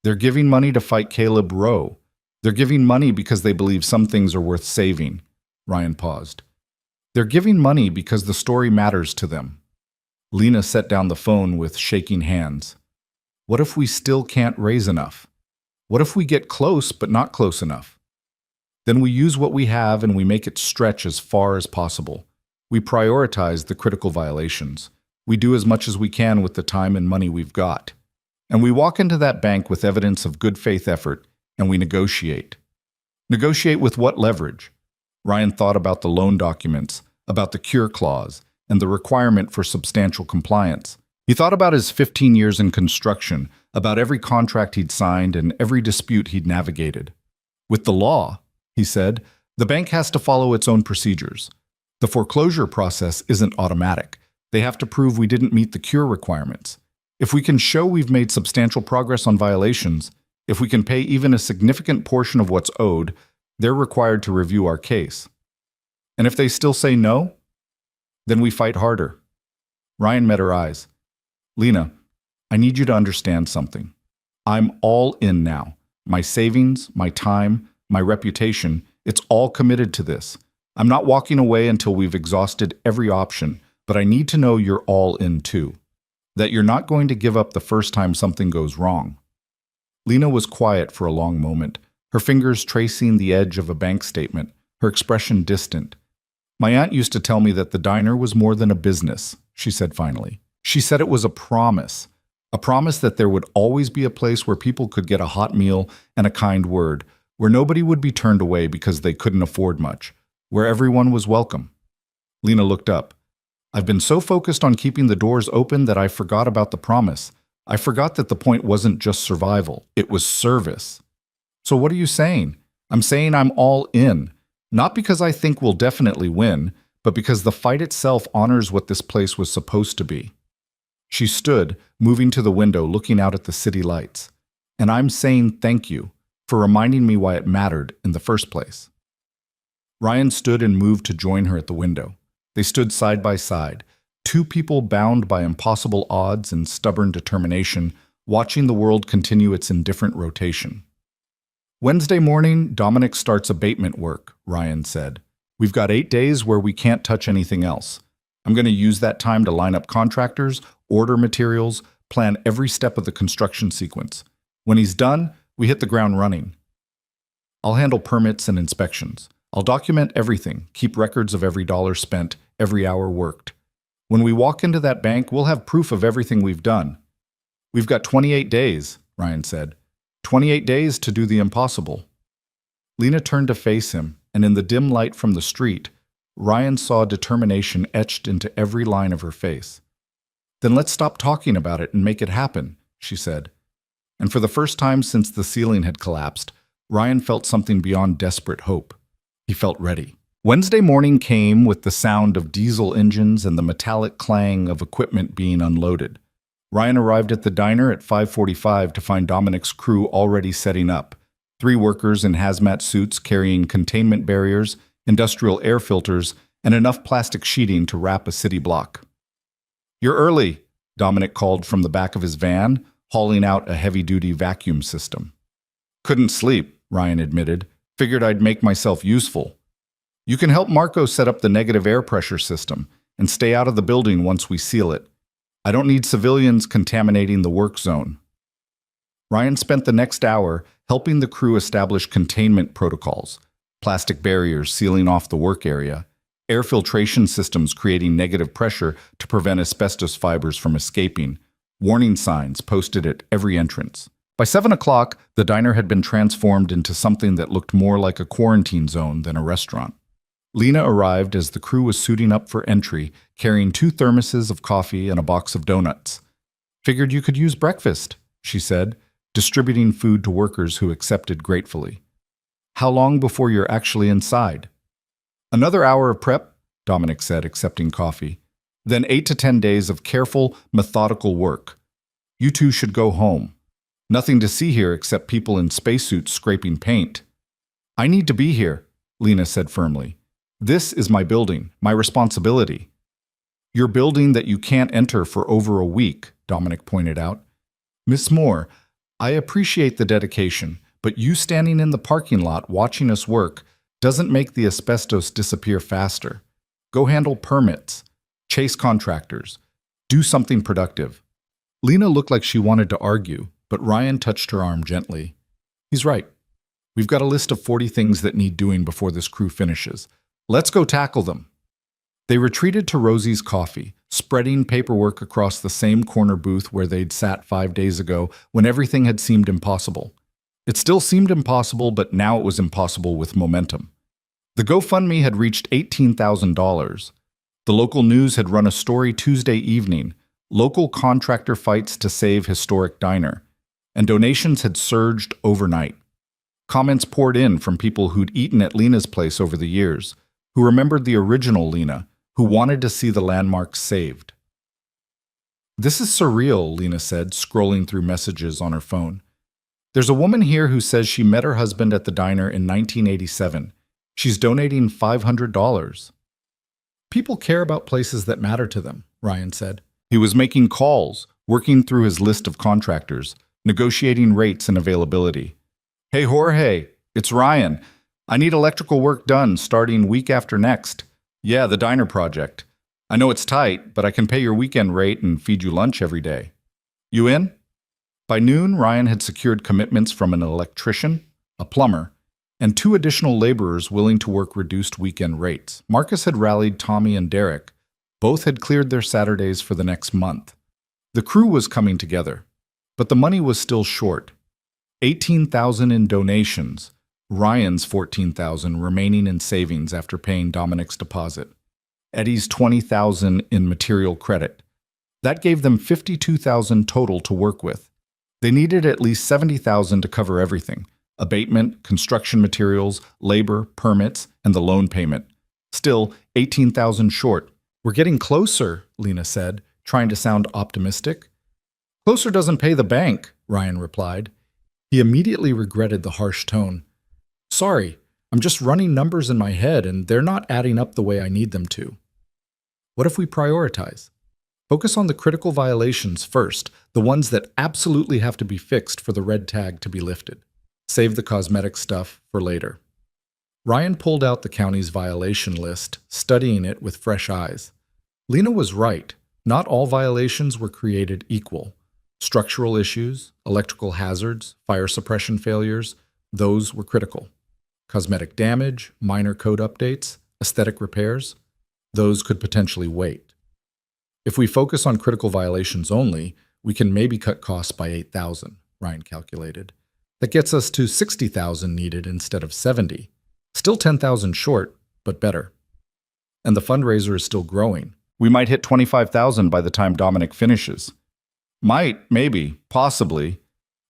They're giving money to fight Caleb Rowe. They're giving money because they believe some things are worth saving." Ryan paused. "They're giving money because the story matters to them." Lena set down the phone with shaking hands. "What if we still can't raise enough? What if we get close but not close enough? Then we use what we have and we make it stretch as far as possible. We prioritize the critical violations. We do as much as we can with the time and money we've got." And we walk into that bank with evidence of good faith effort, and we negotiate. Negotiate with what leverage? Ryan thought about the loan documents, about the cure clause, and the requirement for substantial compliance. He thought about his 15 years in construction, about every contract he'd signed and every dispute he'd navigated. With the law, he said, the bank has to follow its own procedures. The foreclosure process isn't automatic. They have to prove we didn't meet the cure requirements. If we can show we've made substantial progress on violations, if we can pay even a significant portion of what's owed, they're required to review our case. And if they still say no, then we fight harder. Ryan met her eyes. Lena, I need you to understand something. I'm all in now. My savings, my time, my reputation, it's all committed to this. I'm not walking away until we've exhausted every option, but I need to know you're all in too. That you're not going to give up the first time something goes wrong. Lena was quiet for a long moment, her fingers tracing the edge of a bank statement, her expression distant. My aunt used to tell me that the diner was more than a business, she said finally. She said it was a promise that there would always be a place where people could get a hot meal and a kind word, where nobody would be turned away because they couldn't afford much, where everyone was welcome. Lena looked up. I've been so focused on keeping the doors open that I forgot about the promise. I forgot that the point wasn't just survival, it was service. So what are you saying? I'm saying I'm all in, not because I think we'll definitely win, but because the fight itself honors what this place was supposed to be. She stood, moving to the window, looking out at the city lights. And I'm saying thank you for reminding me why it mattered in the first place. Ryan stood and moved to join her at the window. They stood side by side, two people bound by impossible odds and stubborn determination, watching the world continue its indifferent rotation. Wednesday morning, Dominic starts abatement work, Ryan said. We've got 8 days where we can't touch anything else. I'm going to use that time to line up contractors, order materials, plan every step of the construction sequence. When he's done, we hit the ground running. I'll handle permits and inspections. I'll document everything, keep records of every dollar spent, every hour worked. When we walk into that bank, we'll have proof of everything we've done. We've got 28 days, Ryan said. 28 days to do the impossible. Lena turned to face him, and in the dim light from the street, Ryan saw determination etched into every line of her face. Then let's stop talking about it and make it happen, she said. And for the first time since the ceiling had collapsed, Ryan felt something beyond desperate hope. He felt ready. Wednesday morning came with the sound of diesel engines and the metallic clang of equipment being unloaded. Ryan arrived at the diner at 5:45 to find Dominic's crew already setting up. 3 workers in hazmat suits carrying containment barriers, industrial air filters, and enough plastic sheeting to wrap a city block. You're early, Dominic called from the back of his van, hauling out a heavy-duty vacuum system. Couldn't sleep, Ryan admitted. Figured I'd make myself useful. You can help Marco set up the negative air pressure system and stay out of the building once we seal it. I don't need civilians contaminating the work zone. Ryan spent the next hour helping the crew establish containment protocols, plastic barriers sealing off the work area, air filtration systems creating negative pressure to prevent asbestos fibers from escaping, warning signs posted at every entrance. By 7 o'clock, the diner had been transformed into something that looked more like a quarantine zone than a restaurant. Lena arrived as the crew was suiting up for entry, carrying 2 thermoses of coffee and a box of donuts. Figured you could use breakfast, she said, distributing food to workers who accepted gratefully. How long before you're actually inside? Another hour of prep, Dominic said, accepting coffee. Then 8 to 10 days of careful, methodical work. You two should go home. Nothing to see here except people in spacesuits scraping paint. I need to be here, Lena said firmly. This is my building, my responsibility. Your building that you can't enter for over a week, Dominic pointed out. Miss Moore, I appreciate the dedication, but you standing in the parking lot watching us work doesn't make the asbestos disappear faster. Go handle permits, chase contractors, do something productive. Lena looked like she wanted to argue, but Ryan touched her arm gently. He's right. We've got a list of 40 things that need doing before this crew finishes. Let's go tackle them. They retreated to Rosie's Coffee, spreading paperwork across the same corner booth where they'd sat 5 days ago when everything had seemed impossible. It still seemed impossible, but now it was impossible with momentum. The GoFundMe had reached $18,000. The local news had run a story Tuesday evening, local contractor fights to save historic diner, and donations had surged overnight. Comments poured in from people who'd eaten at Lena's place over the years, who remembered the original Lena, who wanted to see the landmark saved. "This is surreal," Lena said, scrolling through messages on her phone. "There's a woman here who says she met her husband at the diner in 1987. She's donating $500. "People care about places that matter to them," Ryan said. He was making calls, working through his list of contractors, negotiating rates and availability. "Hey, Jorge, it's Ryan. I need electrical work done starting week after next. Yeah, the diner project. I know it's tight, but I can pay your weekend rate and feed you lunch every day. You in?" By noon, Ryan had secured commitments from an electrician, a plumber, and 2 additional laborers willing to work reduced weekend rates. Marcus had rallied Tommy and Derek. Both had cleared their Saturdays for the next month. The crew was coming together, but the money was still short. $18,000 in donations, Ryan's $14,000 remaining in savings after paying Dominic's deposit, Eddie's $20,000 in material credit. That gave them $52,000 total to work with. They needed at least $70,000 to cover everything: abatement, construction materials, labor, permits, and the loan payment. Still, $18,000 short. "We're getting closer," Lena said, trying to sound optimistic. "Closer doesn't pay the bank," Ryan replied. He immediately regretted the harsh tone. "Sorry, I'm just running numbers in my head and they're not adding up the way I need them to." "What if we prioritize? Focus on the critical violations first, the ones that absolutely have to be fixed for the red tag to be lifted. Save the cosmetic stuff for later." Ryan pulled out the county's violation list, studying it with fresh eyes. Lena was right. Not all violations were created equal. Structural issues, electrical hazards, fire suppression failures, those were critical. Cosmetic damage, minor code updates, aesthetic repairs, those could potentially wait. If we focus on critical violations only, we can maybe cut costs by $8,000, Ryan calculated. That gets us to $60,000 needed instead of $70. Still $10,000 short, but better. And the fundraiser is still growing. We might hit $25,000 by the time Dominic finishes. Might, maybe, possibly.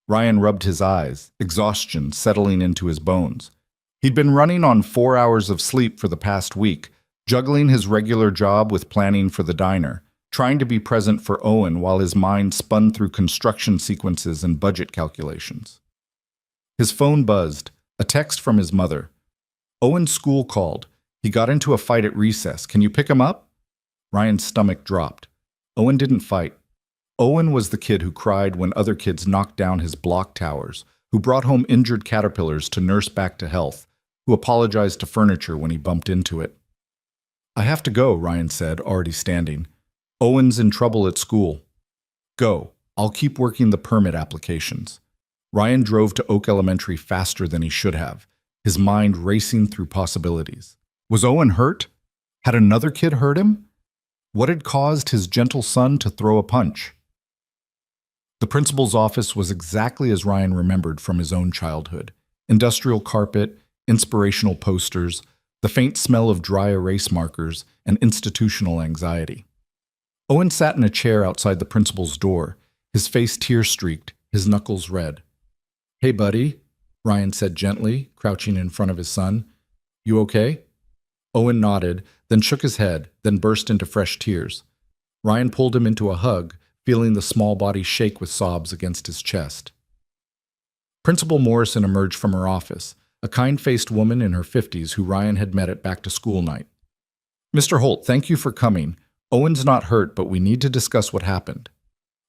Ryan rubbed his eyes, exhaustion settling into his bones. He'd been running on 4 hours of sleep for the past week, juggling his regular job with planning for the diner, trying to be present for Owen while his mind spun through construction sequences and budget calculations. His phone buzzed, a text from his mother. "Owen's school called. He got into a fight at recess. Can you pick him up?" Ryan's stomach dropped. Owen didn't fight. Owen was the kid who cried when other kids knocked down his block towers, who brought home injured caterpillars to nurse back to health, who apologized to furniture when he bumped into it. "I have to go," Ryan said, already standing. "Owen's in trouble at school." "Go. I'll keep working the permit applications." Ryan drove to Oak Elementary faster than he should have, his mind racing through possibilities. Was Owen hurt? Had another kid hurt him? What had caused his gentle son to throw a punch? The principal's office was exactly as Ryan remembered from his own childhood. Industrial carpet, inspirational posters, the faint smell of dry erase markers, and institutional anxiety. Owen sat in a chair outside the principal's door, his face tear-streaked, his knuckles red. "Hey, buddy," Ryan said gently, crouching in front of his son. "You okay?" Owen nodded, then shook his head, then burst into fresh tears. Ryan pulled him into a hug, feeling the small body shake with sobs against his chest. Principal Morrison emerged from her office, a kind-faced woman in her 50s who Ryan had met at back-to-school night. "Mr. Holt, thank you for coming. Owen's not hurt, but we need to discuss what happened."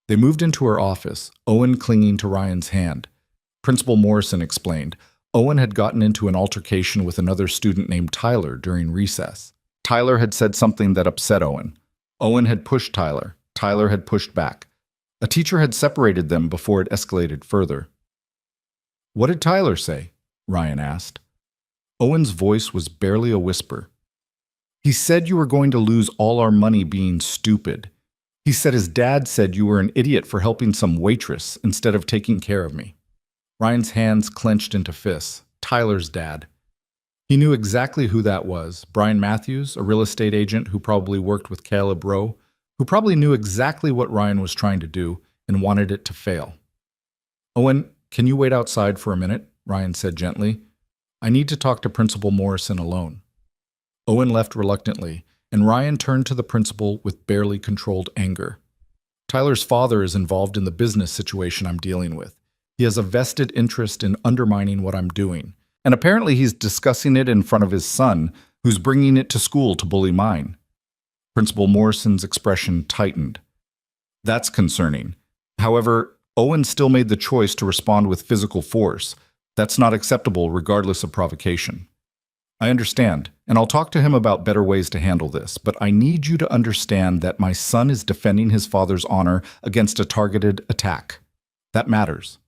They moved into her office, Owen clinging to Ryan's hand. Principal Morrison explained, Owen had gotten into an altercation with another student named Tyler during recess. Tyler had said something that upset Owen. Owen had pushed Tyler. Tyler had pushed back. A teacher had separated them before it escalated further. "What did Tyler say?" Ryan asked. Owen's voice was barely a whisper. He said you were going to lose all our money being stupid. He said his dad said you were an idiot for helping some waitress instead of taking care of me. Ryan's hands clenched into fists. Tyler's dad. He knew exactly who that was. Brian Matthews, a real estate agent who probably worked with Caleb Rowe, who probably knew exactly what Ryan was trying to do and wanted it to fail. Owen, can you wait outside for a minute? Ryan said gently. I need to talk to Principal Morrison alone. Owen left reluctantly, and Ryan turned to the principal with barely controlled anger. Tyler's father is involved in the business situation I'm dealing with. He has a vested interest in undermining what I'm doing, and apparently he's discussing it in front of his son, who's bringing it to school to bully mine. Principal Morrison's expression tightened. That's concerning. However, Owen still made the choice to respond with physical force. That's not acceptable regardless of provocation. I understand, and I'll talk to him about better ways to handle this, but I need you to understand that my son is defending his father's honor against a targeted attack. That matters.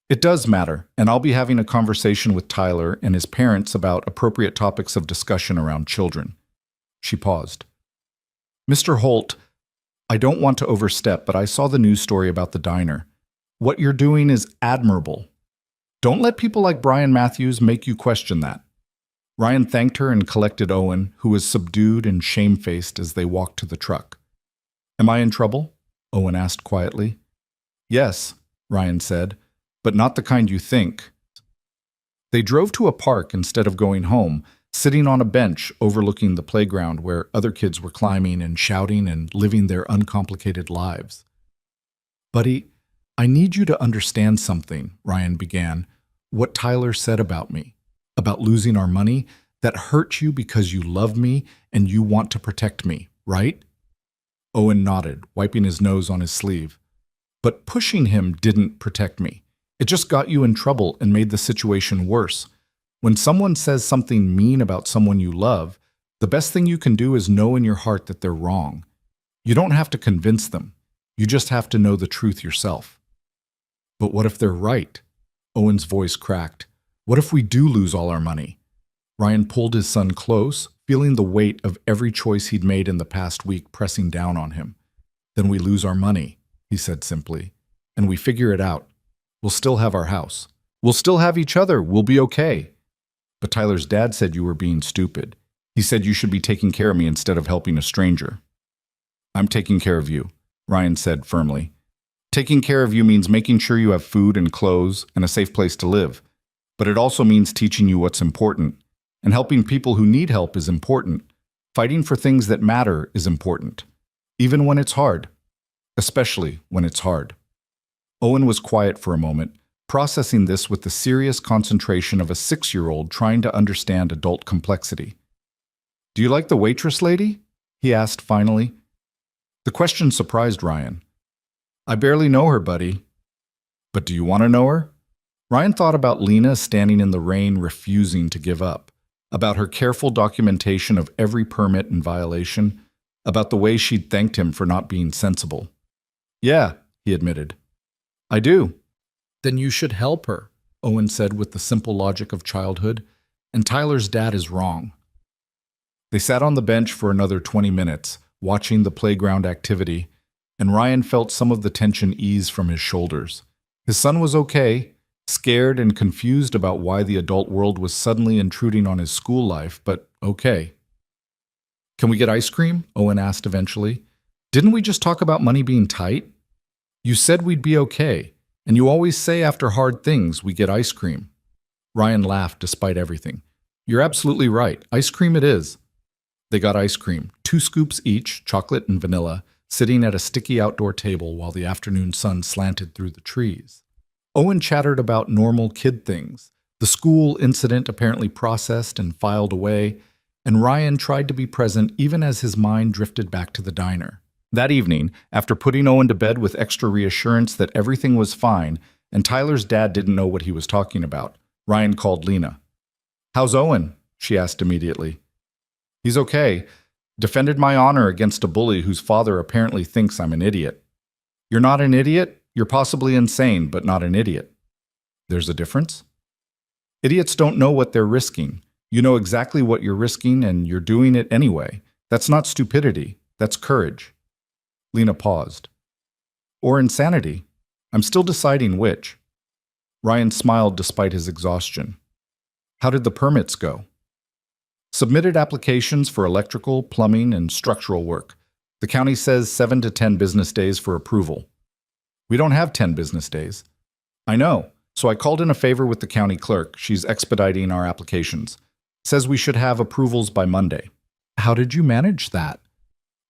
It does matter, and I'll be having a conversation with Tyler and his parents about appropriate topics of discussion around children. She paused. Mr. Holt, I don't want to overstep, but I saw the news story about the diner. What you're doing is admirable. Don't let people like Brian Matthews make you question that. Ryan thanked her and collected Owen, who was subdued and shamefaced as they walked to the truck. Am I in trouble? Owen asked quietly. Yes, Ryan said, but not the kind you think. They drove to a park instead of going home, sitting on a bench overlooking the playground where other kids were climbing and shouting and living their uncomplicated lives. Buddy, I need you to understand something, Ryan began. What Tyler said about me. About losing our money, that hurt you because you love me and you want to protect me, right? Owen nodded, wiping his nose on his sleeve. But pushing him didn't protect me. It just got you in trouble and made the situation worse. When someone says something mean about someone you love, the best thing you can do is know in your heart that they're wrong. You don't have to convince them. You just have to know the truth yourself. But what if they're right? Owen's voice cracked. What if we do lose all our money? Ryan pulled his son close, feeling the weight of every choice he'd made in the past week pressing down on him. Then we lose our money, he said simply, and we figure it out. We'll still have our house. We'll still have each other. We'll be okay. But Tyler's dad said you were being stupid. He said you should be taking care of me instead of helping a stranger. I'm taking care of you, Ryan said firmly. Taking care of you means making sure you have food and clothes and a safe place to live. But it also means teaching you what's important. And helping people who need help is important. Fighting for things that matter is important. Even when it's hard. Especially when it's hard. Owen was quiet for a moment, processing this with the serious concentration of a 6-year-old trying to understand adult complexity. Do you like the waitress lady? He asked finally. The question surprised Ryan. I barely know her, buddy. But do you want to know her? Ryan thought about Lena standing in the rain refusing to give up, about her careful documentation of every permit in violation, about the way she'd thanked him for not being sensible. Yeah, he admitted. I do. Then you should help her, Owen said with the simple logic of childhood, and Tyler's dad is wrong. They sat on the bench for another 20 minutes, watching the playground activity, and Ryan felt some of the tension ease from his shoulders. His son was okay, scared and confused about why the adult world was suddenly intruding on his school life, but okay. Can we get ice cream? Owen asked eventually. Didn't we just talk about money being tight? You said we'd be okay, and you always say after hard things we get ice cream. Ryan laughed despite everything. You're absolutely right. Ice cream it is. They got ice cream, 2 scoops each, chocolate and vanilla, sitting at a sticky outdoor table while the afternoon sun slanted through the trees. Owen chattered about normal kid things, the school incident apparently processed and filed away, and Ryan tried to be present even as his mind drifted back to the diner. That evening, after putting Owen to bed with extra reassurance that everything was fine and Tyler's dad didn't know what he was talking about, Ryan called Lena. How's Owen? She asked immediately. He's okay. Defended my honor against a bully whose father apparently thinks I'm an idiot. You're not an idiot? You're possibly insane, but not an idiot. There's a difference? Idiots don't know what they're risking. You know exactly what you're risking and you're doing it anyway. That's not stupidity. That's courage. Lena paused. Or insanity. I'm still deciding which. Ryan smiled despite his exhaustion. How did the permits go? Submitted applications for electrical, plumbing, and structural work. The county says 7 to 10 business days for approval. We don't have 10 business days. I know, so I called in a favor with the county clerk. She's expediting our applications. Says we should have approvals by Monday. How did you manage that?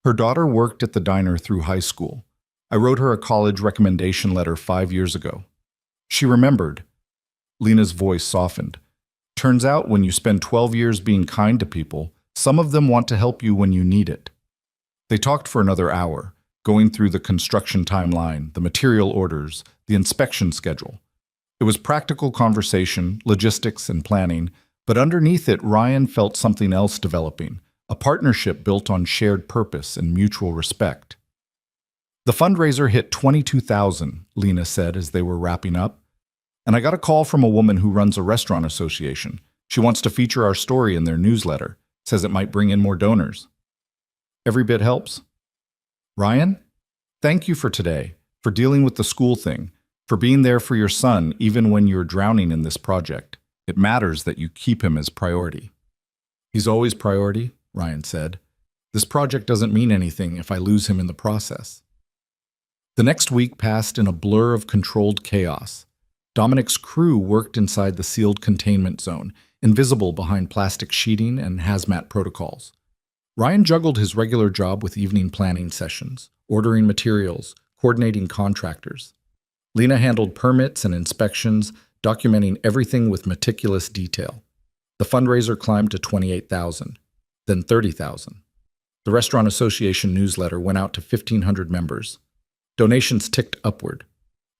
Her daughter worked at the diner through high school. I wrote her a college recommendation letter 5 years ago. She remembered. Lena's voice softened. Turns out when you spend 12 years being kind to people, some of them want to help you when you need it. They talked for another hour, going through the construction timeline, the material orders, the inspection schedule. It was practical conversation, logistics, and planning, but underneath it, Ryan felt something else developing, a partnership built on shared purpose and mutual respect. The fundraiser hit $22,000, Lena said as they were wrapping up. And I got a call from a woman who runs a restaurant association. She wants to feature our story in their newsletter, says it might bring in more donors. Every bit helps. Ryan, thank you for today, for dealing with the school thing, for being there for your son even when you're drowning in this project. It matters that you keep him as priority. He's always priority, Ryan said. This project doesn't mean anything if I lose him in the process. The next week passed in a blur of controlled chaos. Dominic's crew worked inside the sealed containment zone, invisible behind plastic sheeting and hazmat protocols. Ryan juggled his regular job with evening planning sessions, ordering materials, coordinating contractors. Lena handled permits and inspections, documenting everything with meticulous detail. The fundraiser climbed to $28,000, then $30,000. The Restaurant Association newsletter went out to 1,500 members. Donations ticked upward.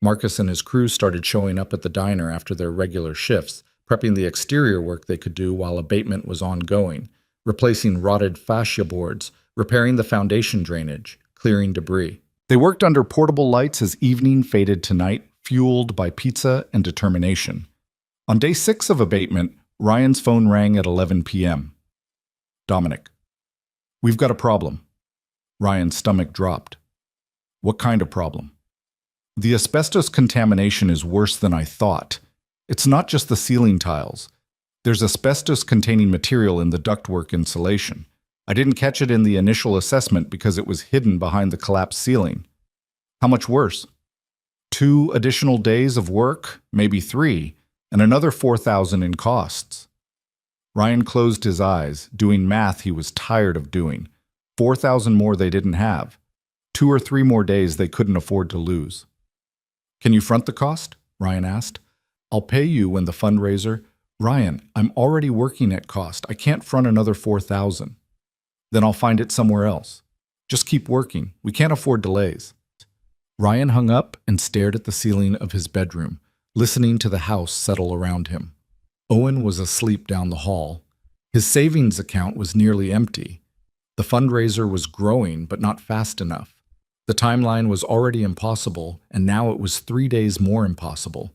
Marcus and his crew started showing up at the diner after their regular shifts, prepping the exterior work they could do while abatement was ongoing, replacing rotted fascia boards, repairing the foundation drainage, clearing debris. They worked under portable lights as evening faded to night, fueled by pizza and determination. On day 6 of abatement, Ryan's phone rang at 11 p.m. Dominic. We've got a problem. Ryan's stomach dropped. What kind of problem? The asbestos contamination is worse than I thought. It's not just the ceiling tiles. There's asbestos-containing material in the ductwork insulation. I didn't catch it in the initial assessment because it was hidden behind the collapsed ceiling. How much worse? 2 additional days of work, maybe 3, and another $4,000 in costs. Ryan closed his eyes, doing math he was tired of doing. $4,000 more they didn't have. 2 or 3 more days they couldn't afford to lose. Can you front the cost? Ryan asked. I'll pay you when the fundraiser... Ryan, I'm already working at cost. I can't front another $4,000. Then I'll find it somewhere else. Just keep working. We can't afford delays. Ryan hung up and stared at the ceiling of his bedroom, listening to the house settle around him. Owen was asleep down the hall. His savings account was nearly empty. The fundraiser was growing, but not fast enough. The timeline was already impossible, and now it was 3 days more impossible.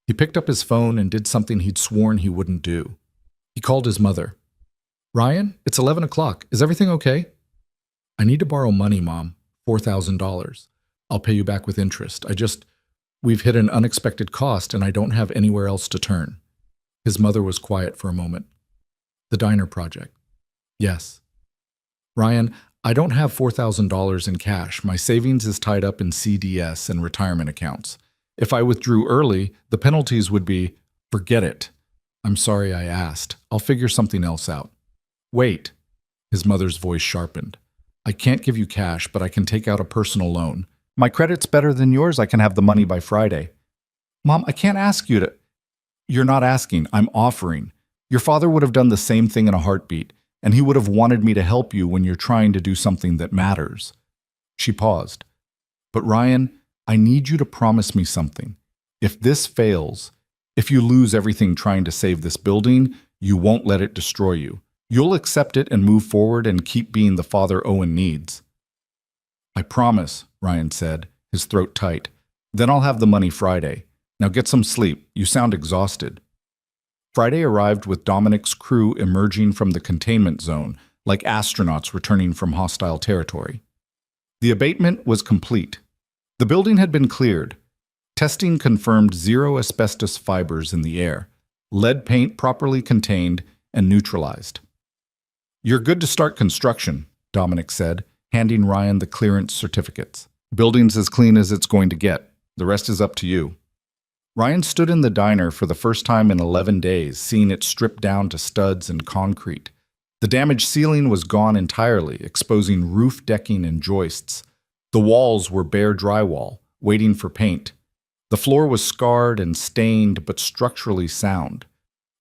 He picked up his phone and did something he'd sworn he wouldn't do. He called his mother. Ryan, it's 11 o'clock. Is everything okay? I need to borrow money, Mom. $4,000. I'll pay you back with interest. We've hit an unexpected cost, and I don't have anywhere else to turn. His mother was quiet for a moment. The diner project. Yes. Ryan, I don't have $4,000 in cash. My savings is tied up in CDS and retirement accounts. If I withdrew early, the penalties would be, forget it. I'm sorry I asked. I'll figure something else out. Wait. His mother's voice sharpened. I can't give you cash, but I can take out a personal loan. My credit's better than yours. I can have the money by Friday. Mom, I can't ask you to... You're not asking. I'm offering. Your father would have done the same thing in a heartbeat, and he would have wanted me to help you when you're trying to do something that matters. She paused. But Ryan, I need you to promise me something. If this fails, if you lose everything trying to save this building, you won't let it destroy you. You'll accept it and move forward and keep being the father Owen needs. I promise, Ryan said, his throat tight. Then I'll have the money Friday. Now get some sleep. You sound exhausted. Friday arrived with Dominic's crew emerging from the containment zone, like astronauts returning from hostile territory. The abatement was complete. The building had been cleared. Testing confirmed 0 asbestos fibers in the air, lead paint properly contained and neutralized. "You're good to start construction," Dominic said, handing Ryan the clearance certificates. "Building's as clean as it's going to get. The rest is up to you." Ryan stood in the diner for the first time in 11 days, seeing it stripped down to studs and concrete. The damaged ceiling was gone entirely, exposing roof decking and joists. The walls were bare drywall, waiting for paint. The floor was scarred and stained, but structurally sound.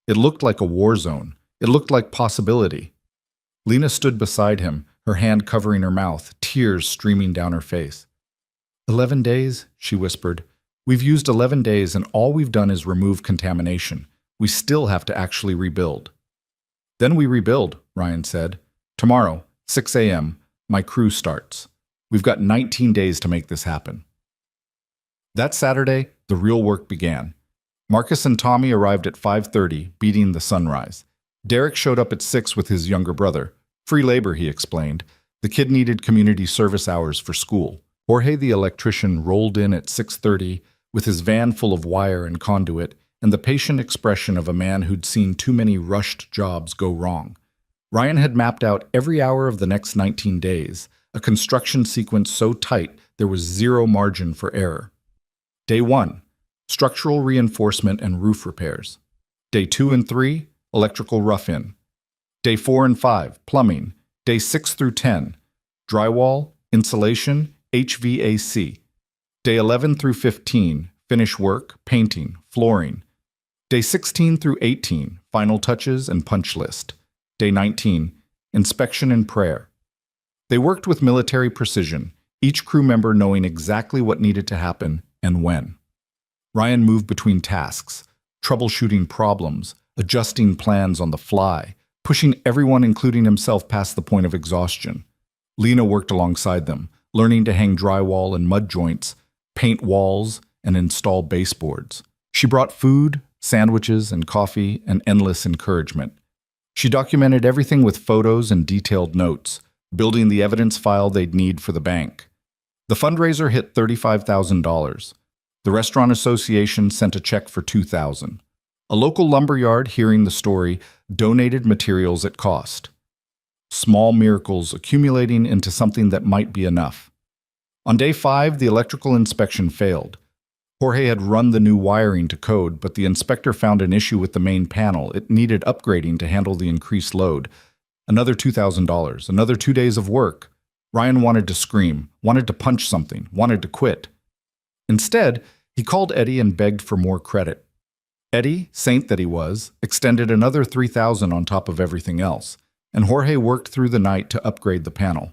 It looked like a war zone. It looked like possibility. Lena stood beside him, her hand covering her mouth, tears streaming down her face. 11 days, she whispered. "We've used 11 days and all we've done is remove contamination. We still have to actually rebuild." "Then we rebuild," Ryan said. "Tomorrow, 6 a.m., my crew starts. We've got 19 days to make this happen." That Saturday, the real work began. Marcus and Tommy arrived at 5:30, beating the sunrise. Derek showed up at 6 with his younger brother. Free labor, he explained. The kid needed community service hours for school. Jorge, the electrician, rolled in at 6:30 with his van full of wire and conduit and the patient expression of a man who'd seen too many rushed jobs go wrong. Ryan had mapped out every hour of the next 19 days, a construction sequence so tight there was 0 margin for error. Day 1, structural reinforcement and roof repairs. Day 2 and 3, electrical rough-in. Day 4 and 5, plumbing. Day 6 through 10, drywall, insulation, HVAC. Day 11 through 15, finish work, painting, flooring. Day 16 through 18, final touches and punch list. Day 19, inspection and prayer. They worked with military precision, each crew member knowing exactly what needed to happen and when. Ryan moved between tasks, troubleshooting problems, adjusting plans on the fly, pushing everyone, including himself, past the point of exhaustion. Lena worked alongside them, learning to hang drywall and mud joints, paint walls, and install baseboards. She brought food, sandwiches, and coffee, and endless encouragement. She documented everything with photos and detailed notes, building the evidence file they'd need for the bank. The fundraiser hit $35,000. The Restaurant Association sent a check for $2,000. A local lumberyard, hearing the story, donated materials at cost. Small miracles accumulating into something that might be enough. On day 5, the electrical inspection failed. Jorge had run the new wiring to code, but the inspector found an issue with the main panel. It needed upgrading to handle the increased load. Another $2,000, another 2 days of work. Ryan wanted to scream, wanted to punch something, wanted to quit. Instead, he called Eddie and begged for more credit. Eddie, saint that he was, extended another $3,000 on top of everything else, and Jorge worked through the night to upgrade the panel.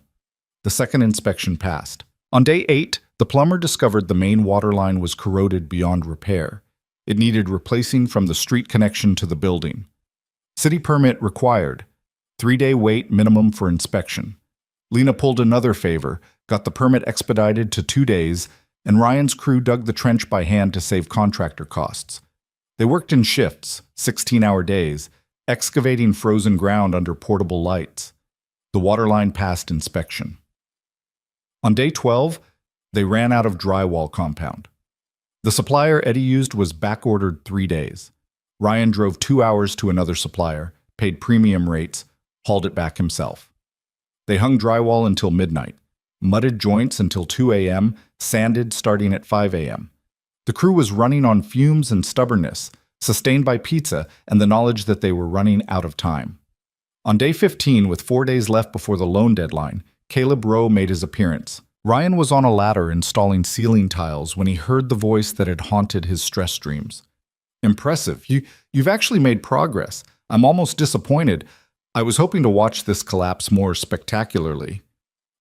The second inspection passed. On day 8, the plumber discovered the main water line was corroded beyond repair. It needed replacing from the street connection to the building. City permit required. 3-day wait minimum for inspection. Lena pulled another favor, got the permit expedited to 2 days, and Ryan's crew dug the trench by hand to save contractor costs. They worked in shifts, 16-hour days, excavating frozen ground under portable lights. The waterline passed inspection. On day 12, they ran out of drywall compound. The supplier Eddie used was back-ordered 3 days. Ryan drove 2 hours to another supplier, paid premium rates, hauled it back himself. They hung drywall until midnight, mudded joints until 2 a.m., sanded starting at 5 a.m. The crew was running on fumes and stubbornness, sustained by pizza and the knowledge that they were running out of time. On day 15, with 4 days left before the loan deadline, Caleb Rowe made his appearance. Ryan was on a ladder installing ceiling tiles when he heard the voice that had haunted his stress dreams. "Impressive. You've actually made progress. I'm almost disappointed. I was hoping to watch this collapse more spectacularly."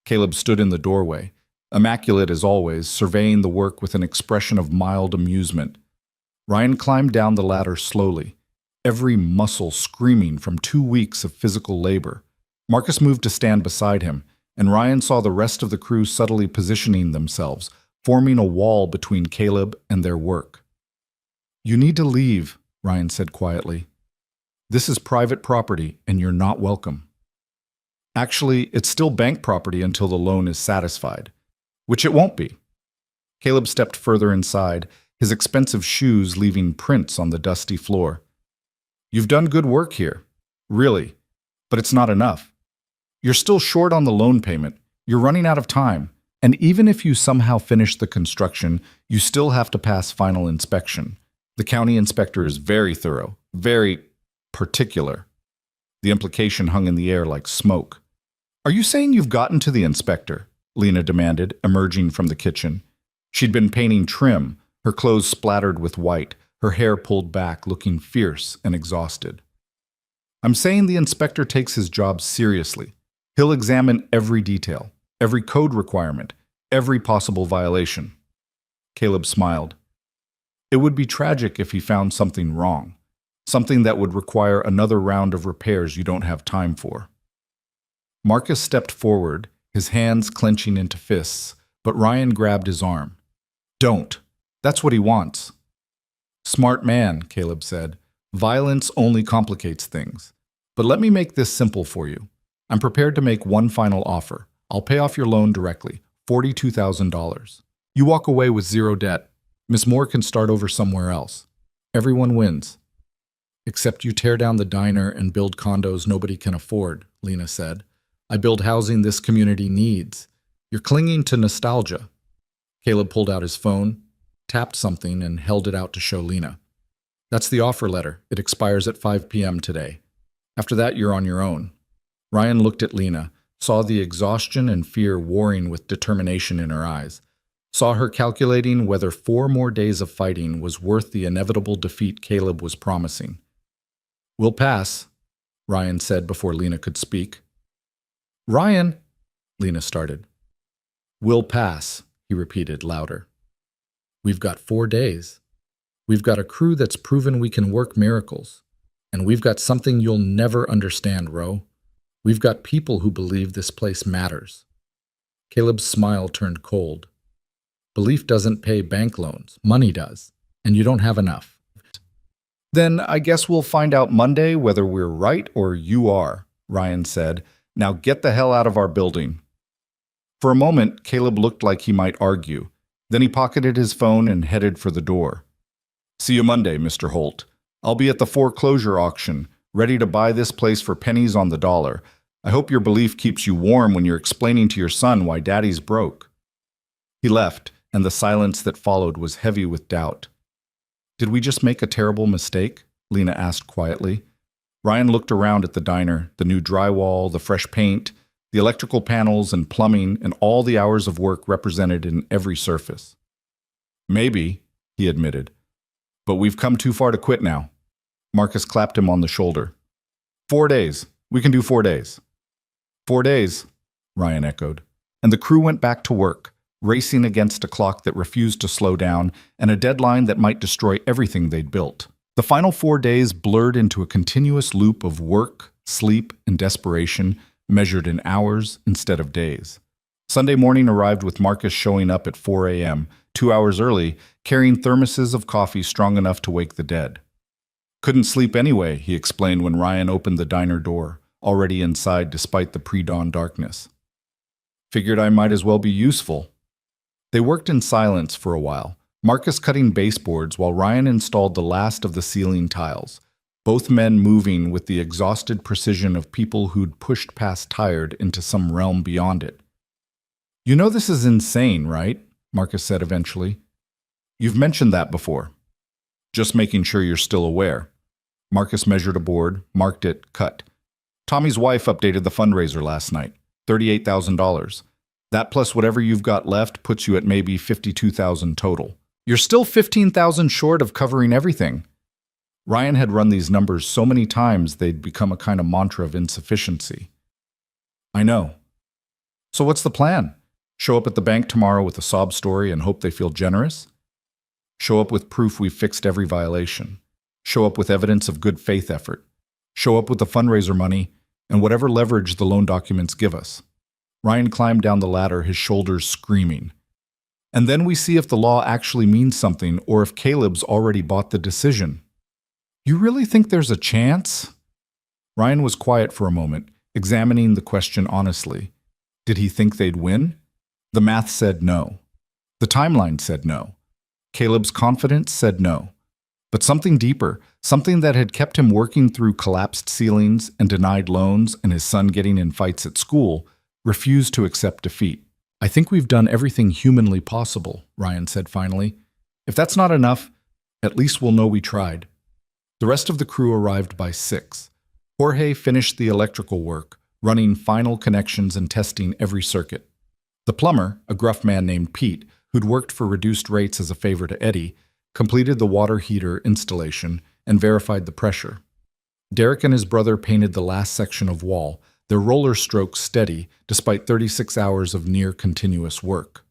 Caleb stood in the doorway, immaculate as always, surveying the work with an expression of mild amusement. Ryan climbed down the ladder slowly, every muscle screaming from 2 weeks of physical labor. Marcus moved to stand beside him, and Ryan saw the rest of the crew subtly positioning themselves, forming a wall between Caleb and their work. "You need to leave," Ryan said quietly. This is private property, and you're not welcome. Actually, it's still bank property until the loan is satisfied, which it won't be. Caleb stepped further inside, his expensive shoes leaving prints on the dusty floor. You've done good work here, really, but it's not enough. You're still short on the loan payment, you're running out of time, and even if you somehow finish the construction, you still have to pass final inspection. The county inspector is very thorough, very particular. The implication hung in the air like smoke. Are you saying you've gotten to the inspector? Lena demanded, emerging from the kitchen. She'd been painting trim, her clothes splattered with white, her hair pulled back, looking fierce and exhausted. I'm saying the inspector takes his job seriously. He'll examine every detail, every code requirement, every possible violation. Caleb smiled. It would be tragic if he found something wrong, something that would require another round of repairs you don't have time for. Marcus stepped forward, his hands clenching into fists, but Ryan grabbed his arm. Don't. That's what he wants. Smart man, Caleb said. Violence only complicates things. But let me make this simple for you. I'm prepared to make one final offer. I'll pay off your loan directly, $42,000. You walk away with zero debt. Miss Moore can start over somewhere else. Everyone wins. Except you tear down the diner and build condos nobody can afford, Lena said. I build housing this community needs. You're clinging to nostalgia. Caleb pulled out his phone, tapped something, and held it out to show Lena. That's the offer letter. It expires at 5 p.m. today. After that, you're on your own. Ryan looked at Lena, saw the exhaustion and fear warring with determination in her eyes, saw her calculating whether 4 more days of fighting was worth the inevitable defeat Caleb was promising. We'll pass, Ryan said before Lena could speak. Ryan, Lena started. We'll pass, he repeated louder. We've got 4 days. We've got a crew that's proven we can work miracles. And we've got something you'll never understand, Ro. We've got people who believe this place matters. Caleb's smile turned cold. Belief doesn't pay bank loans. Money does. And you don't have enough. Then I guess we'll find out Monday whether we're right or you are, Ryan said. Now get the hell out of our building. For a moment, Caleb looked like he might argue. Then he pocketed his phone and headed for the door. See you Monday, Mr. Holt. I'll be at the foreclosure auction, ready to buy this place for pennies on the dollar. I hope your belief keeps you warm when you're explaining to your son why Daddy's broke. He left, and the silence that followed was heavy with doubt. Did we just make a terrible mistake? Lena asked quietly. Ryan looked around at the diner, the new drywall, the fresh paint, the electrical panels and plumbing, and all the hours of work represented in every surface. Maybe, he admitted, but we've come too far to quit now. Marcus clapped him on the shoulder. 4 days. We can do 4 days. 4 days, Ryan echoed. And the crew went back to work, racing against a clock that refused to slow down and a deadline that might destroy everything they'd built. The final 4 days blurred into a continuous loop of work, sleep, and desperation, measured in hours instead of days. Sunday morning arrived with Marcus showing up at 4 a.m., 2 hours early, carrying thermoses of coffee strong enough to wake the dead. Couldn't sleep anyway, he explained when Ryan opened the diner door, already inside despite the pre-dawn darkness. Figured I might as well be useful. They worked in silence for a while, Marcus cutting baseboards while Ryan installed the last of the ceiling tiles, both men moving with the exhausted precision of people who'd pushed past tired into some realm beyond it. You know this is insane, right? Marcus said eventually. You've mentioned that before. Just making sure you're still aware. Marcus measured a board, marked it, cut. Tommy's wife updated the fundraiser last night, $38,000. That plus whatever you've got left puts you at maybe $52,000 total. You're still $15,000 short of covering everything. Ryan had run these numbers so many times they'd become a kind of mantra of insufficiency. I know. So what's the plan? Show up at the bank tomorrow with a sob story and hope they feel generous? Show up with proof we've fixed every violation. Show up with evidence of good faith effort. Show up with the fundraiser money and whatever leverage the loan documents give us. Ryan climbed down the ladder, his shoulders screaming. And then we see if the law actually means something or if Caleb's already bought the decision. You really think there's a chance? Ryan was quiet for a moment, examining the question honestly. Did he think they'd win? The math said no. The timeline said no. Caleb's confidence said no. But something deeper, something that had kept him working through collapsed ceilings and denied loans and his son getting in fights at school, refused to accept defeat. I think we've done everything humanly possible, Ryan said finally. If that's not enough, at least we'll know we tried. The rest of the crew arrived by 6. Jorge finished the electrical work, running final connections and testing every circuit. The plumber, a gruff man named Pete, who'd worked for reduced rates as a favor to Eddie, completed the water heater installation and verified the pressure. Derek and his brother painted the last section of wall, their roller strokes steady despite 36 hours of near-continuous work.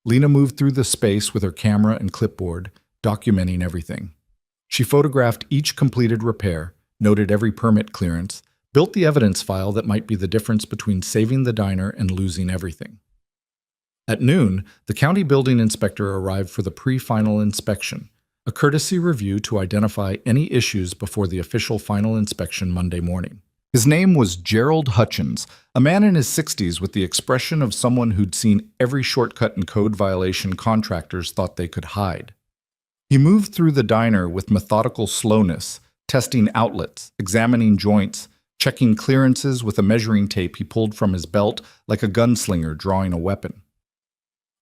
Lena moved through the space with her camera and clipboard, documenting everything. She photographed each completed repair, noted every permit clearance, built the evidence file that might be the difference between saving the diner and losing everything. At noon, the county building inspector arrived for the pre-final inspection, a courtesy review to identify any issues before the official final inspection Monday morning. His name was Gerald Hutchins, a man in his 60s with the expression of someone who'd seen every shortcut and code violation contractors thought they could hide. He moved through the diner with methodical slowness, testing outlets, examining joints, checking clearances with a measuring tape he pulled from his belt like a gunslinger drawing a weapon.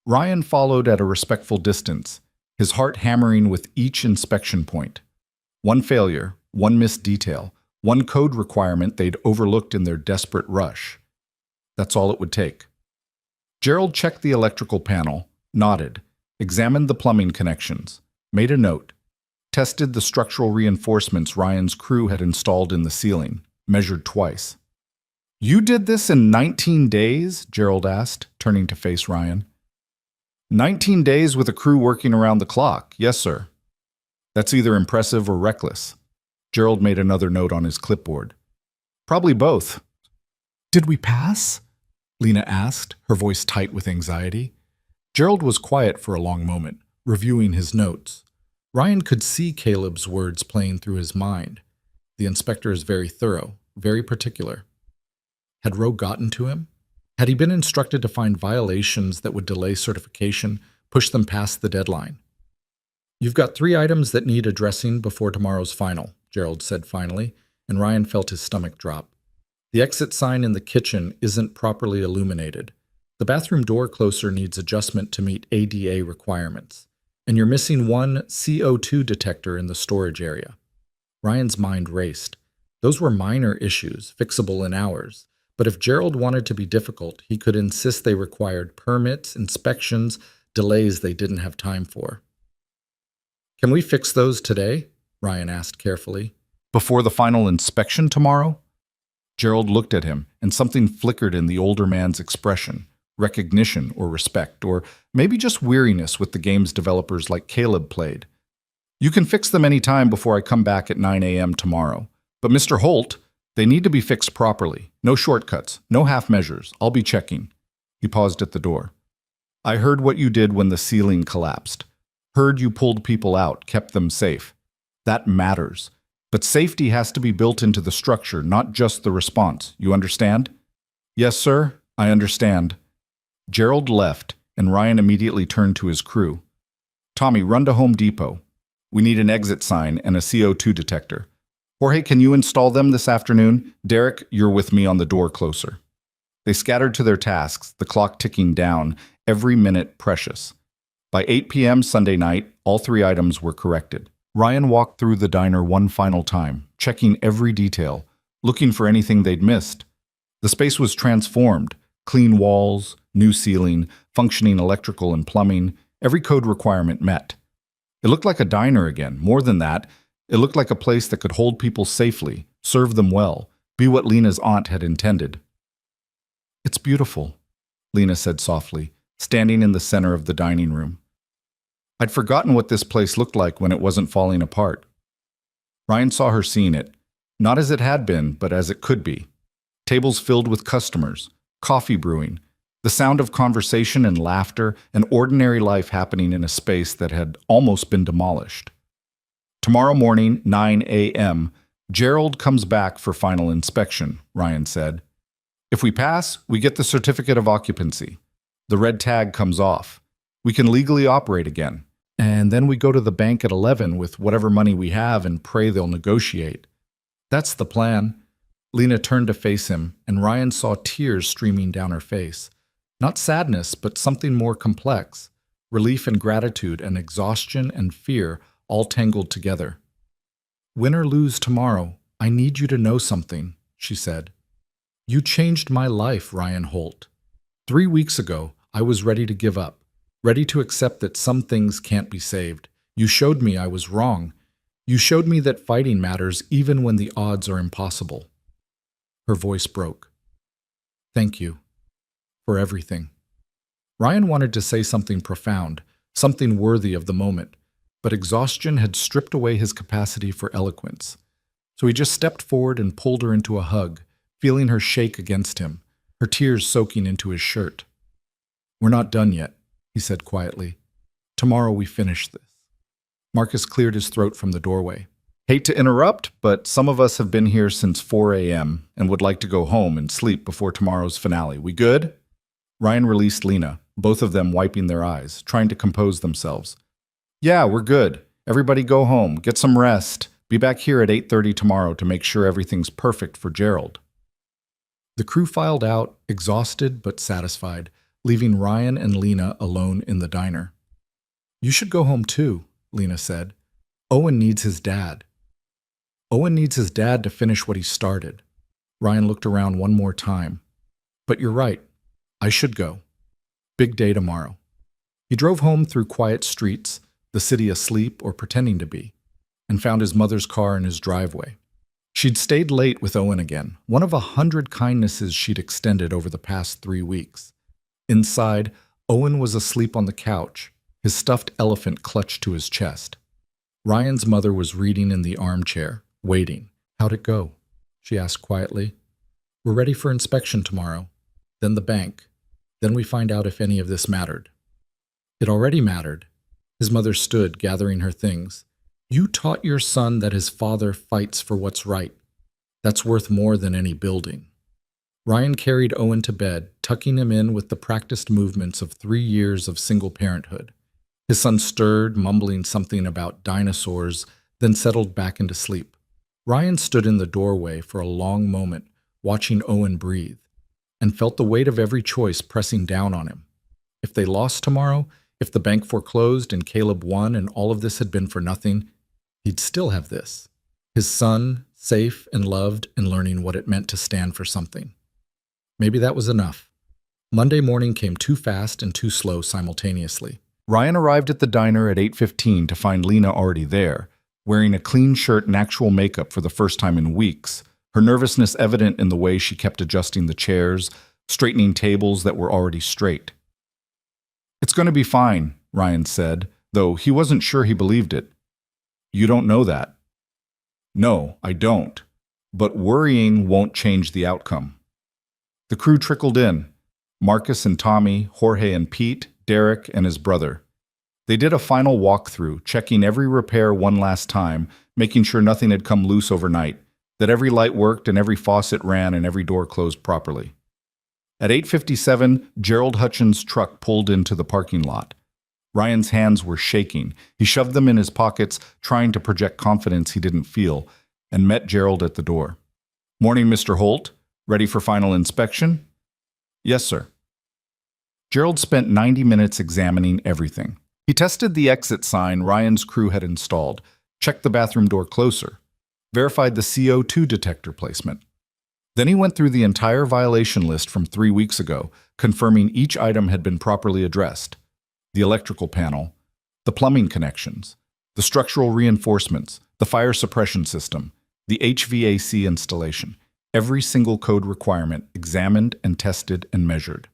Ryan followed at a respectful distance, his heart hammering with each inspection point. One failure, one missed detail, one code requirement they'd overlooked in their desperate rush. That's all it would take. Gerald checked the electrical panel, nodded, examined the plumbing connections, made a note, tested the structural reinforcements Ryan's crew had installed in the ceiling, measured twice. "You did this in 19 days?" Gerald asked, turning to face Ryan. 19 days with a crew working around the clock, yes, sir. That's either impressive or reckless. Gerald made another note on his clipboard. Probably both. Did we pass? Lena asked, her voice tight with anxiety. Gerald was quiet for a long moment, reviewing his notes. Ryan could see Caleb's words playing through his mind. The inspector is very thorough, very particular. Had Roe gotten to him? Had he been instructed to find violations that would delay certification, push them past the deadline? You've got 3 items that need addressing before tomorrow's final, Gerald said finally, and Ryan felt his stomach drop. The exit sign in the kitchen isn't properly illuminated. The bathroom door closer needs adjustment to meet ADA requirements. And you're missing one CO2 detector in the storage area. Ryan's mind raced. Those were minor issues, fixable in hours. But if Gerald wanted to be difficult, he could insist they required permits, inspections, delays they didn't have time for. Can we fix those today? Ryan asked carefully. Before the final inspection tomorrow? Gerald looked at him, and something flickered in the older man's expression. Recognition or respect, or maybe just weariness with the games developers like Caleb played. You can fix them any time before I come back at 9 a.m. tomorrow. But Mr. Holt, they need to be fixed properly. No shortcuts, no half measures. I'll be checking. He paused at the door. I heard what you did when the ceiling collapsed. Heard you pulled people out, kept them safe. That matters. But safety has to be built into the structure, not just the response. You understand? Yes, sir, I understand. Gerald left, and Ryan immediately turned to his crew. Tommy, run to Home Depot. We need an exit sign and a CO2 detector. Jorge, can you install them this afternoon? Derek, you're with me on the door closer. They scattered to their tasks, the clock ticking down, every minute precious. By 8 p.m. Sunday night, all 3 items were corrected. Ryan walked through the diner one final time, checking every detail, looking for anything they'd missed. The space was transformed. Clean walls, new ceiling, functioning electrical and plumbing, every code requirement met. It looked like a diner again. More than that, it looked like a place that could hold people safely, serve them well, be what Lena's aunt had intended. It's beautiful, Lena said softly, standing in the center of the dining room. I'd forgotten what this place looked like when it wasn't falling apart. Ryan saw her seeing it, not as it had been, but as it could be. Tables filled with customers, coffee brewing, the sound of conversation and laughter, and ordinary life happening in a space that had almost been demolished. Tomorrow morning, 9 a.m., Gerald comes back for final inspection, Ryan said. If we pass, we get the certificate of occupancy. The red tag comes off. We can legally operate again. And then we go to the bank at 11 with whatever money we have and pray they'll negotiate. That's the plan. Lena turned to face him, and Ryan saw tears streaming down her face. Not sadness, but something more complex. Relief and gratitude and exhaustion and fear all tangled together. Win or lose tomorrow, I need you to know something, she said. You changed my life, Ryan Holt. 3 weeks ago, I was ready to give up, ready to accept that some things can't be saved. You showed me I was wrong. You showed me that fighting matters even when the odds are impossible. Her voice broke. Thank you for everything. Ryan wanted to say something profound, something worthy of the moment, but exhaustion had stripped away his capacity for eloquence. So he just stepped forward and pulled her into a hug, feeling her shake against him, her tears soaking into his shirt. We're not done yet, he said quietly. Tomorrow we finish this. Marcus cleared his throat from the doorway. Hate to interrupt, but some of us have been here since 4 a.m. and would like to go home and sleep before tomorrow's finale. We good? Ryan released Lena, both of them wiping their eyes, trying to compose themselves. Yeah, we're good. Everybody go home, get some rest. Be back here at 8:30 tomorrow to make sure everything's perfect for Gerald. The crew filed out, exhausted but satisfied, leaving Ryan and Lena alone in the diner. You should go home too, Lena said. Owen needs his dad. Owen needs his dad to finish what he started. Ryan looked around one more time. But you're right. I should go. Big day tomorrow. He drove home through quiet streets, the city asleep or pretending to be, and found his mother's car in his driveway. She'd stayed late with Owen again, one of 100 kindnesses she'd extended over the past 3 weeks. Inside, Owen was asleep on the couch, his stuffed elephant clutched to his chest. Ryan's mother was reading in the armchair, waiting. How'd it go? She asked quietly. We're ready for inspection tomorrow. Then the bank. Then we find out if any of this mattered. It already mattered. His mother stood, gathering her things. You taught your son that his father fights for what's right. That's worth more than any building. Ryan carried Owen to bed, tucking him in with the practiced movements of 3 years of single parenthood. His son stirred, mumbling something about dinosaurs, then settled back into sleep. Ryan stood in the doorway for a long moment, watching Owen breathe, and felt the weight of every choice pressing down on him. If they lost tomorrow, if the bank foreclosed and Caleb won and all of this had been for nothing, he'd still have this. His son, safe and loved and learning what it meant to stand for something. Maybe that was enough. Monday morning came too fast and too slow simultaneously. Ryan arrived at the diner at 8:15 to find Lena already there, wearing a clean shirt and actual makeup for the first time in weeks, her nervousness evident in the way she kept adjusting the chairs, straightening tables that were already straight. It's going to be fine, Ryan said, though he wasn't sure he believed it. You don't know that. No, I don't. But worrying won't change the outcome. The crew trickled in. Marcus and Tommy, Jorge and Pete, Derek and his brother. They did a final walkthrough, checking every repair one last time, making sure nothing had come loose overnight, that every light worked and every faucet ran and every door closed properly. At 8:57, Gerald Hutchins' truck pulled into the parking lot. Ryan's hands were shaking. He shoved them in his pockets, trying to project confidence he didn't feel, and met Gerald at the door. Morning, Mr. Holt. Ready for final inspection? Yes, sir. Gerald spent 90 minutes examining everything. He tested the exit sign Ryan's crew had installed, checked the bathroom door closer, verified the CO2 detector placement. Then he went through the entire violation list from 3 weeks ago, confirming each item had been properly addressed. The electrical panel, the plumbing connections, the structural reinforcements, the fire suppression system, the HVAC installation, every single code requirement examined and tested and measured.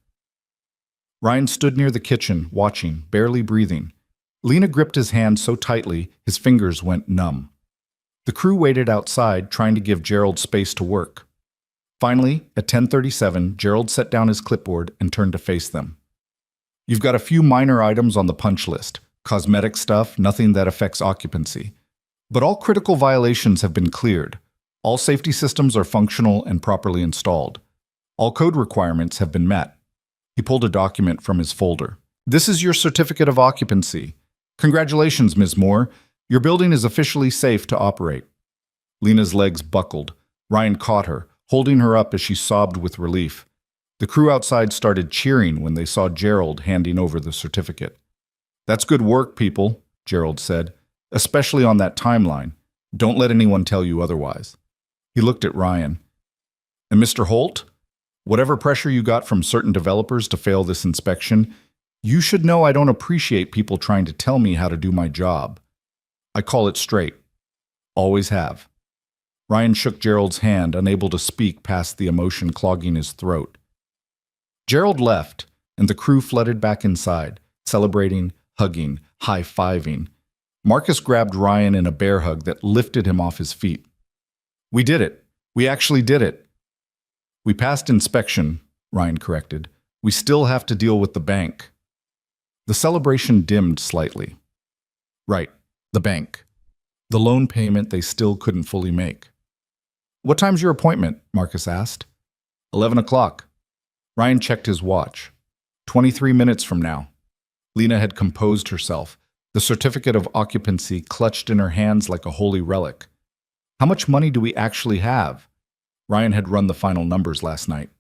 Ryan stood near the kitchen, watching, barely breathing. Lena gripped his hand so tightly, his fingers went numb. The crew waited outside, trying to give Gerald space to work. Finally, at 10:37, Gerald set down his clipboard and turned to face them. You've got a few minor items on the punch list, cosmetic stuff, nothing that affects occupancy. But all critical violations have been cleared. All safety systems are functional and properly installed. All code requirements have been met. He pulled a document from his folder. This is your certificate of occupancy. Congratulations, Ms. Moore. Your building is officially safe to operate. Lena's legs buckled. Ryan caught her, holding her up as she sobbed with relief. The crew outside started cheering when they saw Gerald handing over the certificate. That's good work, people, Gerald said, especially on that timeline. Don't let anyone tell you otherwise. He looked at Ryan. And Mr. Holt, whatever pressure you got from certain developers to fail this inspection, you should know I don't appreciate people trying to tell me how to do my job. I call it straight. Always have. Ryan shook Gerald's hand, unable to speak past the emotion clogging his throat. Gerald left, and the crew flooded back inside, celebrating, hugging, high-fiving. Marcus grabbed Ryan in a bear hug that lifted him off his feet. We did it. We actually did it. We passed inspection, Ryan corrected. We still have to deal with the bank. The celebration dimmed slightly. Right, the bank. The loan payment they still couldn't fully make. What time's your appointment? Marcus asked. 11 o'clock. Ryan checked his watch. 23 minutes from now. Lena had composed herself, the certificate of occupancy clutched in her hands like a holy relic. How much money do we actually have? Ryan had run the final numbers last night.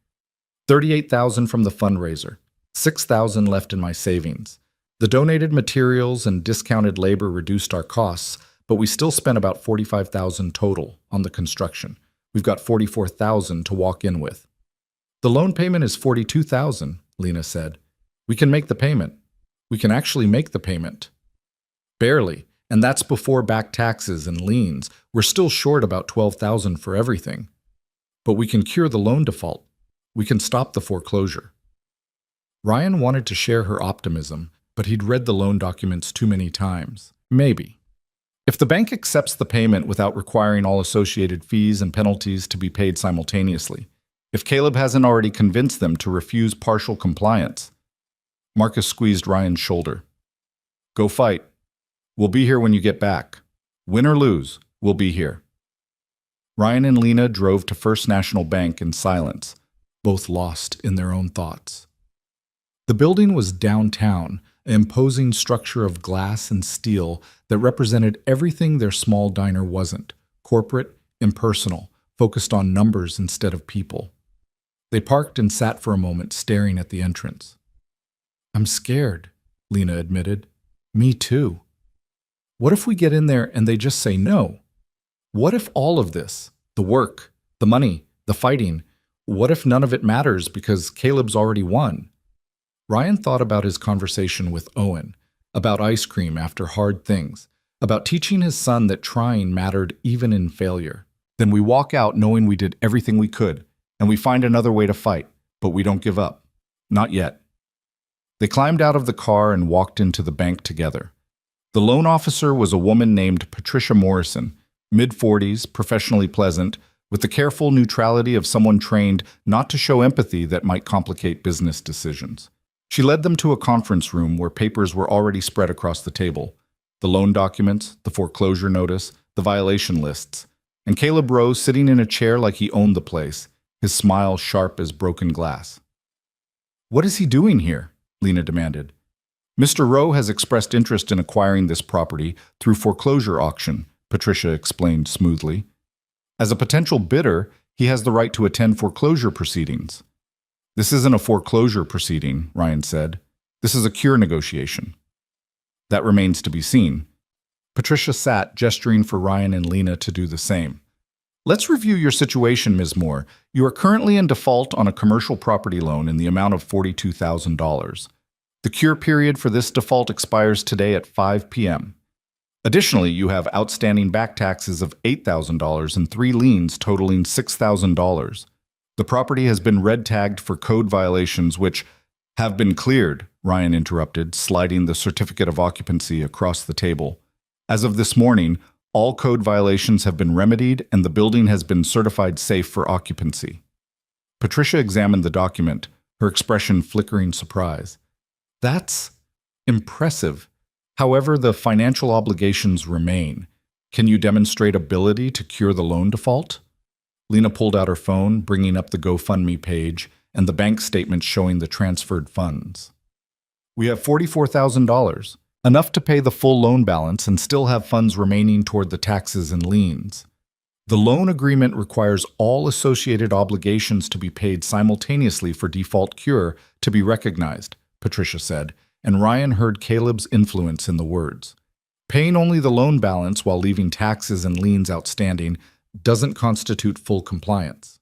38,000 from the fundraiser, 6,000 left in my savings. The donated materials and discounted labor reduced our costs, but we still spent about 45,000 total on the construction. We've got 44,000 to walk in with. The loan payment is 42,000, Lena said. We can make the payment. We can actually make the payment. Barely, and that's before back taxes and liens. We're still short about 12,000 for everything. But we can cure the loan default. We can stop the foreclosure. Ryan wanted to share her optimism, but he'd read the loan documents too many times. Maybe. If the bank accepts the payment without requiring all associated fees and penalties to be paid simultaneously, if Caleb hasn't already convinced them to refuse partial compliance. Marcus squeezed Ryan's shoulder. Go fight. We'll be here when you get back. Win or lose, we'll be here. Ryan and Lena drove to First National Bank in silence, both lost in their own thoughts. The building was downtown, an imposing structure of glass and steel that represented everything their small diner wasn't: corporate, impersonal, focused on numbers instead of people. They parked and sat for a moment, staring at the entrance. I'm scared, Lena admitted. Me too. What if we get in there and they just say no? What if all of this, the work, the money, the fighting, what if none of it matters because Caleb's already won? Ryan thought about his conversation with Owen, about ice cream after hard things, about teaching his son that trying mattered even in failure. Then we walk out knowing we did everything we could, and we find another way to fight, but we don't give up. Not yet. They climbed out of the car and walked into the bank together. The loan officer was a woman named Patricia Morrison, mid-40s, professionally pleasant, with the careful neutrality of someone trained not to show empathy that might complicate business decisions. She led them to a conference room where papers were already spread across the table: the loan documents, the foreclosure notice, the violation lists, and Caleb Rowe sitting in a chair like he owned the place, his smile sharp as broken glass. What is he doing here? Lena demanded. Mr. Rowe has expressed interest in acquiring this property through foreclosure auction, Patricia explained smoothly. As a potential bidder, he has the right to attend foreclosure proceedings. This isn't a foreclosure proceeding, Ryan said. This is a cure negotiation. That remains to be seen. Patricia sat, gesturing for Ryan and Lena to do the same. Let's review your situation, Ms. Moore. You are currently in default on a commercial property loan in the amount of $42,000. The cure period for this default expires today at 5 p.m. Additionally, you have outstanding back taxes of $8,000 and 3 liens totaling $6,000. The property has been red tagged for code violations which have been cleared, Ryan interrupted, sliding the certificate of occupancy across the table. As of this morning, all code violations have been remedied and the building has been certified safe for occupancy. Patricia examined the document, her expression flickering surprise. That's impressive. However, the financial obligations remain. Can you demonstrate ability to cure the loan default? Lena pulled out her phone, bringing up the GoFundMe page and the bank statement showing the transferred funds. We have $44,000, enough to pay the full loan balance and still have funds remaining toward the taxes and liens. The loan agreement requires all associated obligations to be paid simultaneously for default cure to be recognized, Patricia said, and Ryan heard Caleb's influence in the words. Paying only the loan balance while leaving taxes and liens outstanding doesn't constitute full compliance.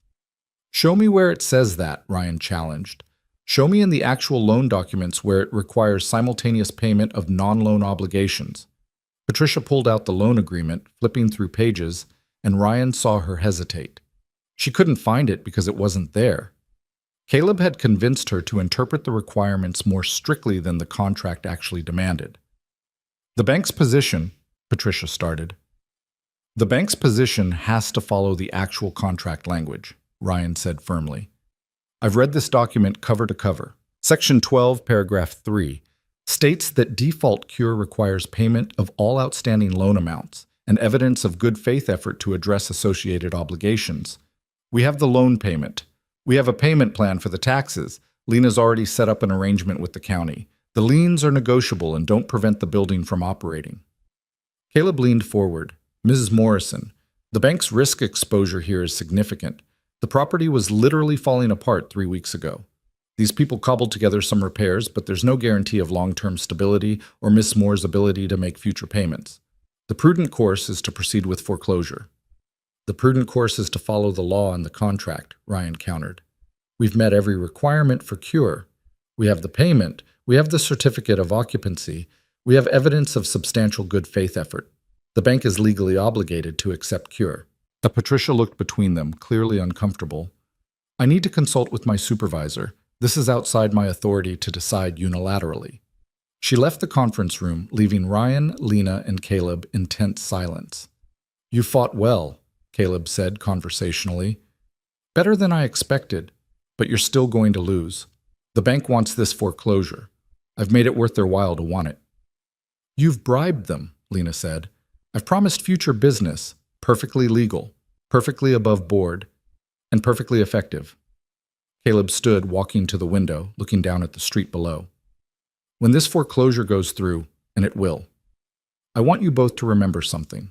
Show me where it says that, Ryan challenged. Show me in the actual loan documents where it requires simultaneous payment of non-loan obligations. Patricia pulled out the loan agreement, flipping through pages, and Ryan saw her hesitate. She couldn't find it because it wasn't there. Caleb had convinced her to interpret the requirements more strictly than the contract actually demanded. The bank's position, Patricia started. The bank's position has to follow the actual contract language, Ryan said firmly. I've read this document cover to cover. Section 12, paragraph 3, states that default cure requires payment of all outstanding loan amounts and evidence of good faith effort to address associated obligations. We have the loan payment. We have a payment plan for the taxes. Lena's already set up an arrangement with the county. The liens are negotiable and don't prevent the building from operating. Caleb leaned forward. Mrs. Morrison, the bank's risk exposure here is significant. The property was literally falling apart 3 weeks ago. These people cobbled together some repairs, but there's no guarantee of long-term stability or Miss Moore's ability to make future payments. The prudent course is to proceed with foreclosure. The prudent course is to follow the law and the contract, Ryan countered. We've met every requirement for cure. We have the payment. We have the certificate of occupancy. We have evidence of substantial good faith effort. The bank is legally obligated to accept cure. Patricia looked between them, clearly uncomfortable. I need to consult with my supervisor. This is outside my authority to decide unilaterally. She left the conference room, leaving Ryan, Lena, and Caleb in tense silence. You fought well, Caleb said conversationally. Better than I expected, but you're still going to lose. The bank wants this foreclosure. I've made it worth their while to want it. You've bribed them, Lena said. I've promised future business, perfectly legal, perfectly above board, and perfectly effective. Caleb stood, walking to the window, looking down at the street below. When this foreclosure goes through, and it will, I want you both to remember something.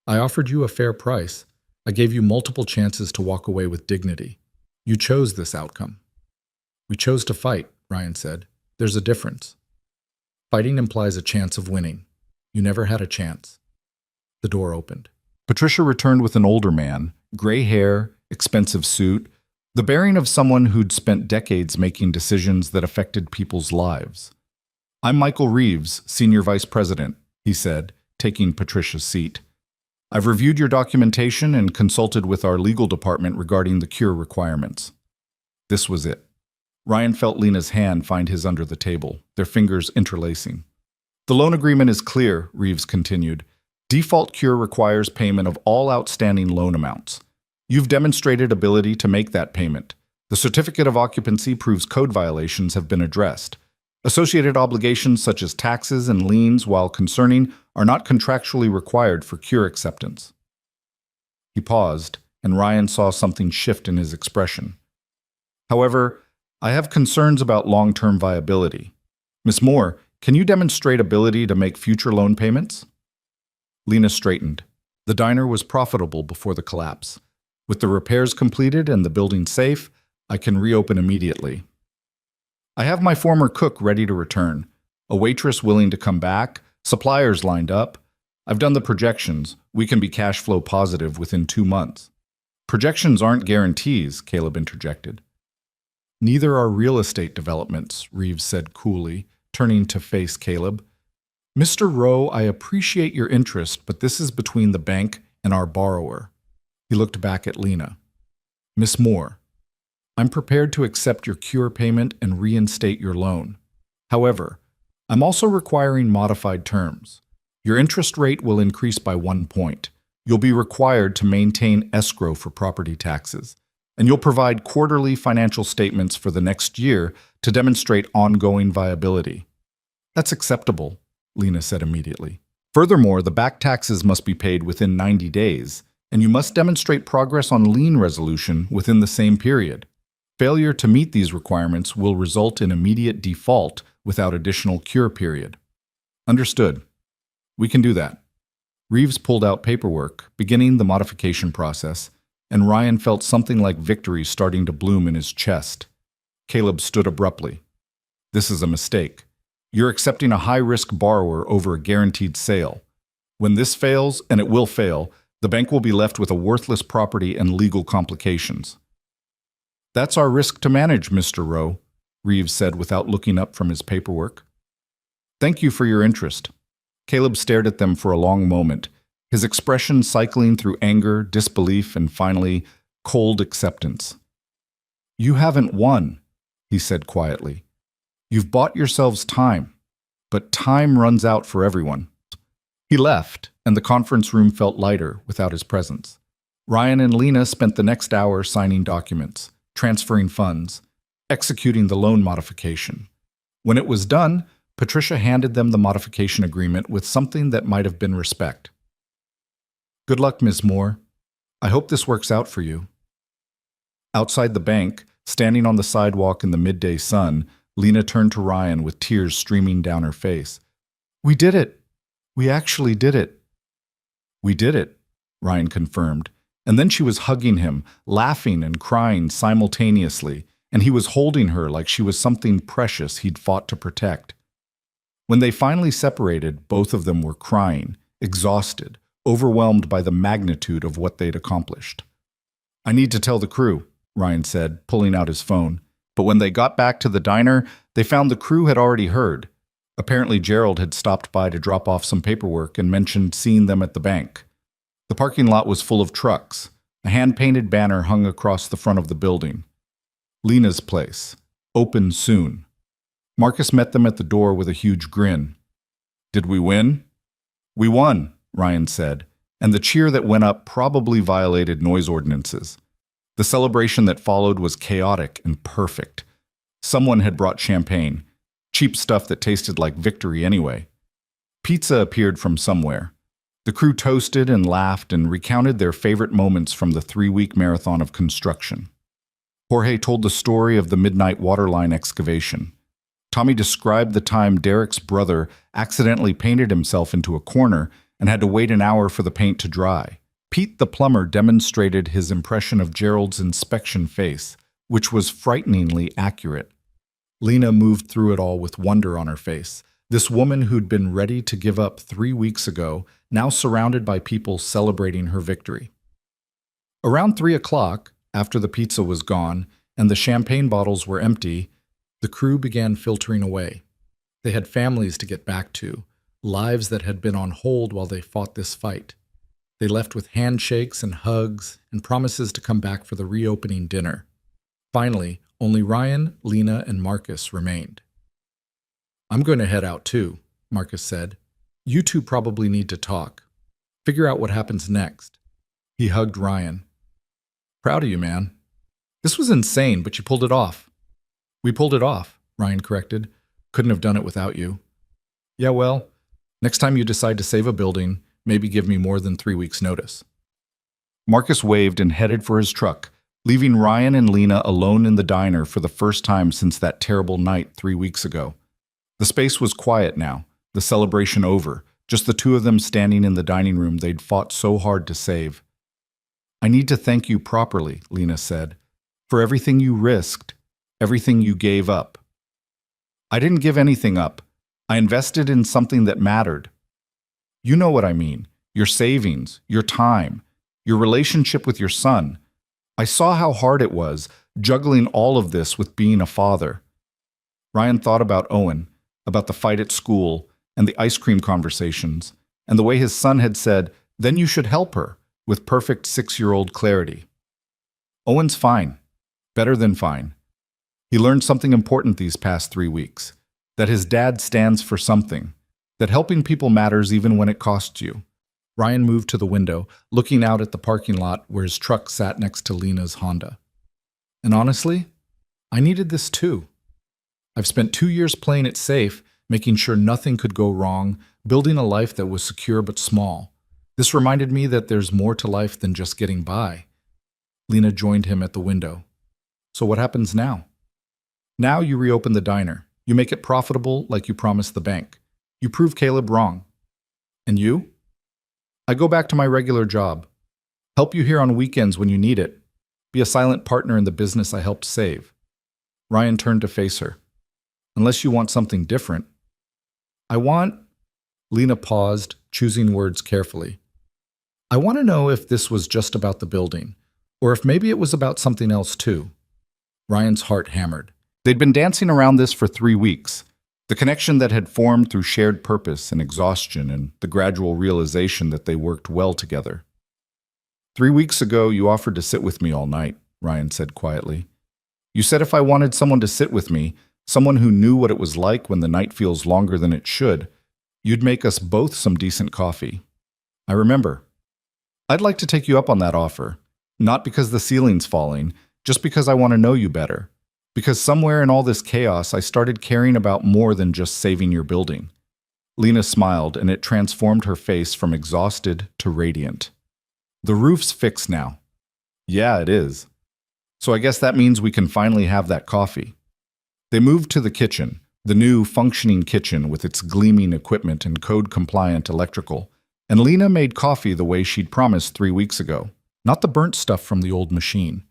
I offered you a fair price. I gave you multiple chances to walk away with dignity. You chose this outcome. We chose to fight, Ryan said. There's a difference. Fighting implies a chance of winning. You never had a chance. The door opened. Patricia returned with an older man, gray hair, expensive suit, the bearing of someone who'd spent decades making decisions that affected people's lives. I'm Michael Reeves, Senior Vice President, he said, taking Patricia's seat. I've reviewed your documentation and consulted with our legal department regarding the cure requirements. This was it. Ryan felt Lena's hand find his under the table, their fingers interlacing. The loan agreement is clear, Reeves continued. Default cure requires payment of all outstanding loan amounts. You've demonstrated ability to make that payment. The certificate of occupancy proves code violations have been addressed. Associated obligations such as taxes and liens, while concerning, are not contractually required for cure acceptance. He paused, and Ryan saw something shift in his expression. However, I have concerns about long-term viability. Miss Moore, can you demonstrate ability to make future loan payments? Lena straightened. The diner was profitable before the collapse. With the repairs completed and the building safe, I can reopen immediately. I have my former cook ready to return, a waitress willing to come back, suppliers lined up. I've done the projections. We can be cash flow positive within 2 months. Projections aren't guarantees, Caleb interjected. Neither are real estate developments, Reeves said coolly, turning to face Caleb. Mr. Rowe, I appreciate your interest, but this is between the bank and our borrower. He looked back at Lena. Miss Moore, I'm prepared to accept your cure payment and reinstate your loan. However, I'm also requiring modified terms. Your interest rate will increase by 1 point. You'll be required to maintain escrow for property taxes, and you'll provide quarterly financial statements for the next year to demonstrate ongoing viability. That's acceptable, Lena said immediately. Furthermore, the back taxes must be paid within 90 days, and you must demonstrate progress on lien resolution within the same period. Failure to meet these requirements will result in immediate default without additional cure period. Understood. We can do that. Reeves pulled out paperwork, beginning the modification process, and Ryan felt something like victory starting to bloom in his chest. Caleb stood abruptly. This is a mistake. You're accepting a high-risk borrower over a guaranteed sale. When this fails, and it will fail, the bank will be left with a worthless property and legal complications. That's our risk to manage, Mr. Rowe, Reeves said without looking up from his paperwork. Thank you for your interest. Caleb stared at them for a long moment, his expression cycling through anger, disbelief, and finally, cold acceptance. You haven't won, he said quietly. You've bought yourselves time, but time runs out for everyone. He left, and the conference room felt lighter without his presence. Ryan and Lena spent the next hour signing documents, transferring funds, executing the loan modification. When it was done, Patricia handed them the modification agreement with something that might have been respect. Good luck, Ms. Moore. I hope this works out for you. Outside the bank, standing on the sidewalk in the midday sun, Lena turned to Ryan with tears streaming down her face. We did it. We actually did it. We did it, Ryan confirmed. And then she was hugging him, laughing and crying simultaneously, and he was holding her like she was something precious he'd fought to protect. When they finally separated, both of them were crying, exhausted, overwhelmed by the magnitude of what they'd accomplished. I need to tell the crew, Ryan said, pulling out his phone. But when they got back to the diner, they found the crew had already heard. Apparently Gerald had stopped by to drop off some paperwork and mentioned seeing them at the bank. The parking lot was full of trucks. A hand-painted banner hung across the front of the building. Lena's place. Open soon. Marcus met them at the door with a huge grin. Did we win? We won, Ryan said, and the cheer that went up probably violated noise ordinances. The celebration that followed was chaotic and perfect. Someone had brought champagne, cheap stuff that tasted like victory anyway. Pizza appeared from somewhere. The crew toasted and laughed and recounted their favorite moments from the 3-week marathon of construction. Jorge told the story of the midnight waterline excavation. Tommy described the time Derek's brother accidentally painted himself into a corner and had to wait an hour for the paint to dry. Pete the plumber demonstrated his impression of Gerald's inspection face, which was frighteningly accurate. Lena moved through it all with wonder on her face. This woman who'd been ready to give up 3 weeks ago, now surrounded by people celebrating her victory. Around 3 o'clock, after the pizza was gone and the champagne bottles were empty, the crew began filtering away. They had families to get back to, lives that had been on hold while they fought this fight. They left with handshakes and hugs and promises to come back for the reopening dinner. Finally, only Ryan, Lena, and Marcus remained. I'm going to head out too, Marcus said. You two probably need to talk. Figure out what happens next. He hugged Ryan. Proud of you, man. This was insane, but you pulled it off. We pulled it off, Ryan corrected. Couldn't have done it without you. Yeah, well, next time you decide to save a building, maybe give me more than 3 weeks' notice. Marcus waved and headed for his truck, leaving Ryan and Lena alone in the diner for the first time since that terrible night 3 weeks ago. The space was quiet now, the celebration over, just the two of them standing in the dining room they'd fought so hard to save. I need to thank you properly, Lena said, for everything you risked, everything you gave up. I didn't give anything up. I invested in something that mattered. You know what I mean. Your savings, your time, your relationship with your son. I saw how hard it was, juggling all of this with being a father. Ryan thought about Owen, about the fight at school, and the ice cream conversations, and the way his son had said, then you should help her, with perfect 6-year-old clarity. Owen's fine. Better than fine. He learned something important these past 3 weeks, that his dad stands for something, that helping people matters even when it costs you. Ryan moved to the window, looking out at the parking lot where his truck sat next to Lena's Honda. And honestly, I needed this too. I've spent 2 years playing it safe, making sure nothing could go wrong, building a life that was secure but small. This reminded me that there's more to life than just getting by. Lena joined him at the window. So what happens now? Now you reopen the diner. You make it profitable like you promised the bank. You prove Caleb wrong. And you? I go back to my regular job. Help you here on weekends when you need it. Be a silent partner in the business I helped save. Ryan turned to face her. Unless you want something different. I want... Lena paused, choosing words carefully. I want to know if this was just about the building, or if maybe it was about something else too. Ryan's heart hammered. They'd been dancing around this for 3 weeks. The connection that had formed through shared purpose and exhaustion and the gradual realization that they worked well together. 3 weeks ago, you offered to sit with me all night, Ryan said quietly. You said if I wanted someone to sit with me, someone who knew what it was like when the night feels longer than it should, you'd make us both some decent coffee. I remember. I'd like to take you up on that offer, not because the ceiling's falling, just because I want to know you better. Because somewhere in all this chaos, I started caring about more than just saving your building. Lena smiled, and it transformed her face from exhausted to radiant. The roof's fixed now. Yeah, it is. So I guess that means we can finally have that coffee. They moved to the kitchen, the new functioning kitchen with its gleaming equipment and code-compliant electrical, and Lena made coffee the way she'd promised 3 weeks ago. Not the burnt stuff from the old machine.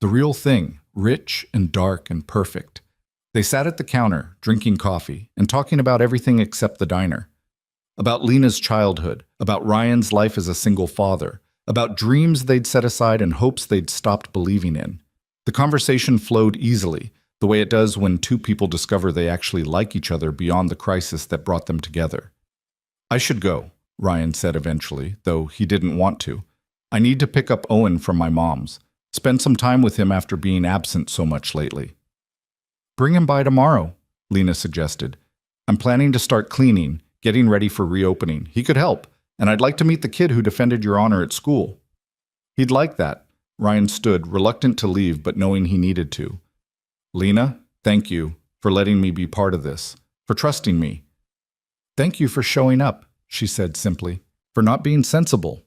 The real thing, rich and dark and perfect. They sat at the counter, drinking coffee, and talking about everything except the diner. About Lena's childhood, about Ryan's life as a single father, about dreams they'd set aside and hopes they'd stopped believing in. The conversation flowed easily, the way it does when two people discover they actually like each other beyond the crisis that brought them together. I should go, Ryan said eventually, though he didn't want to. I need to pick up Owen from my mom's. Spend some time with him after being absent so much lately. Bring him by tomorrow, Lena suggested. I'm planning to start cleaning, getting ready for reopening. He could help, and I'd like to meet the kid who defended your honor at school. He'd like that. Ryan stood, reluctant to leave, but knowing he needed to. Lena, thank you for letting me be part of this, for trusting me. Thank you for showing up, she said simply, for not being sensible.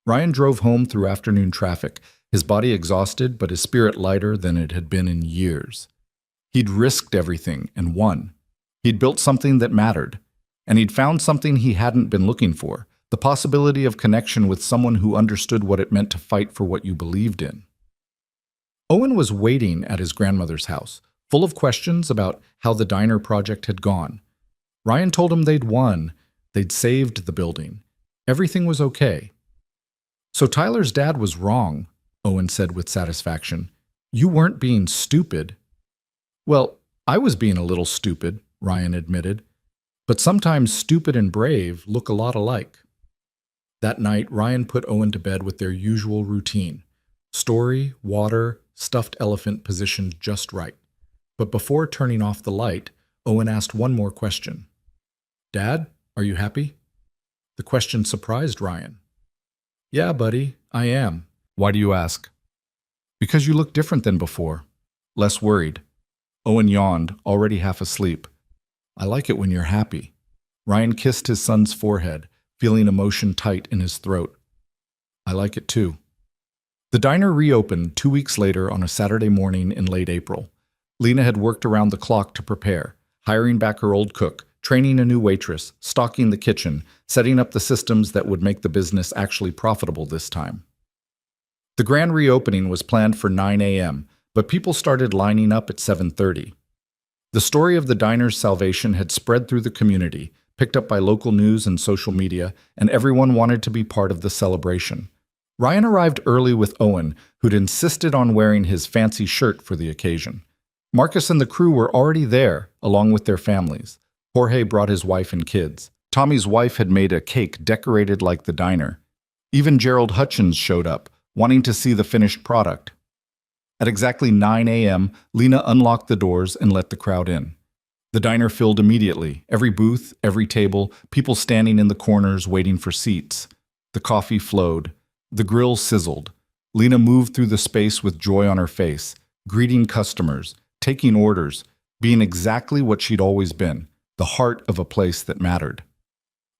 Ryan drove home through afternoon traffic, his body exhausted but his spirit lighter than it had been in years. He'd risked everything and won. He'd built something that mattered, and he'd found something he hadn't been looking for, the possibility of connection with someone who understood what it meant to fight for what you believed in. Owen was waiting at his grandmother's house, full of questions about how the diner project had gone. Ryan told him they'd won, they'd saved the building. Everything was okay. So Tyler's dad was wrong, Owen said with satisfaction. You weren't being stupid. Well, I was being a little stupid, Ryan admitted. But sometimes stupid and brave look a lot alike. That night, Ryan put Owen to bed with their usual routine. Story, water, stuffed elephant positioned just right. But before turning off the light, Owen asked one more question. Dad, are you happy? The question surprised Ryan. Yeah, buddy, I am. Why do you ask? Because you look different than before. Less worried. Owen yawned, already half asleep. I like it when you're happy. Ryan kissed his son's forehead, feeling emotion tight in his throat. I like it too. The diner reopened 2 weeks later on a Saturday morning in late April. Lena had worked around the clock to prepare, hiring back her old cook, training a new waitress, stocking the kitchen, setting up the systems that would make the business actually profitable this time. The grand reopening was planned for 9 a.m., but people started lining up at 7:30. The story of the diner's salvation had spread through the community, picked up by local news and social media, and everyone wanted to be part of the celebration. Ryan arrived early with Owen, who'd insisted on wearing his fancy shirt for the occasion. Marcus and the crew were already there, along with their families. Jorge brought his wife and kids. Tommy's wife had made a cake decorated like the diner. Even Gerald Hutchins showed up, wanting to see the finished product. At exactly 9 a.m., Lena unlocked the doors and let the crowd in. The diner filled immediately, every booth, every table, people standing in the corners waiting for seats. The coffee flowed. The grill sizzled. Lena moved through the space with joy on her face, greeting customers, taking orders, being exactly what she'd always been, the heart of a place that mattered.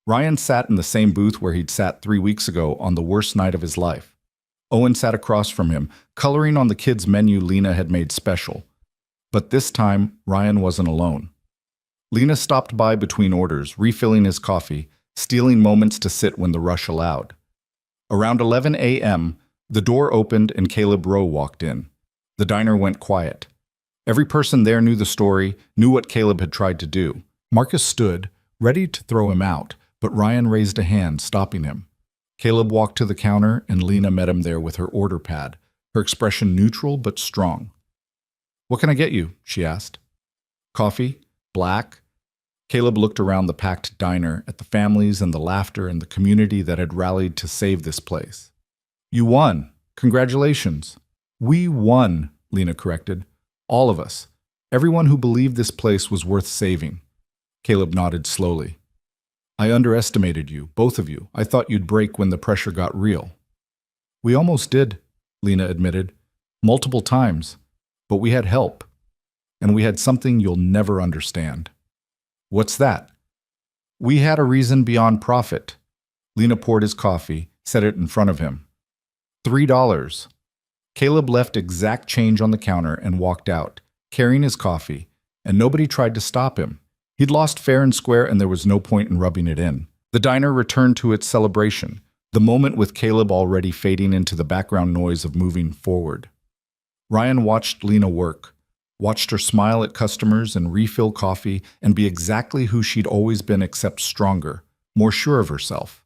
Ryan sat in the same booth where he'd sat 3 weeks ago on the worst night of his life. Owen sat across from him, coloring on the kids' menu Lena had made special. But this time, Ryan wasn't alone. Lena stopped by between orders, refilling his coffee, stealing moments to sit when the rush allowed. Around 11 a.m., the door opened and Caleb Rowe walked in. The diner went quiet. Every person there knew the story, knew what Caleb had tried to do. Marcus stood, ready to throw him out, but Ryan raised a hand, stopping him. Caleb walked to the counter and Lena met him there with her order pad, her expression neutral but strong. "What can I get you?" she asked. "Coffee? Black?" Caleb looked around the packed diner at the families and the laughter and the community that had rallied to save this place. "You won. Congratulations." "We won," Lena corrected. "All of us. Everyone who believed this place was worth saving." Caleb nodded slowly. "I underestimated you, both of you. I thought you'd break when the pressure got real." "We almost did," Lena admitted. "Multiple times. But we had help. And we had something you'll never understand." "What's that?" "We had a reason beyond profit." Lena poured his coffee, set it in front of him. $3. Caleb left exact change on the counter and walked out, carrying his coffee, and nobody tried to stop him. He'd lost fair and square and there was no point in rubbing it in. The diner returned to its celebration, the moment with Caleb already fading into the background noise of moving forward. Ryan watched Lena work, watched her smile at customers and refill coffee and be exactly who she'd always been except stronger, more sure of herself.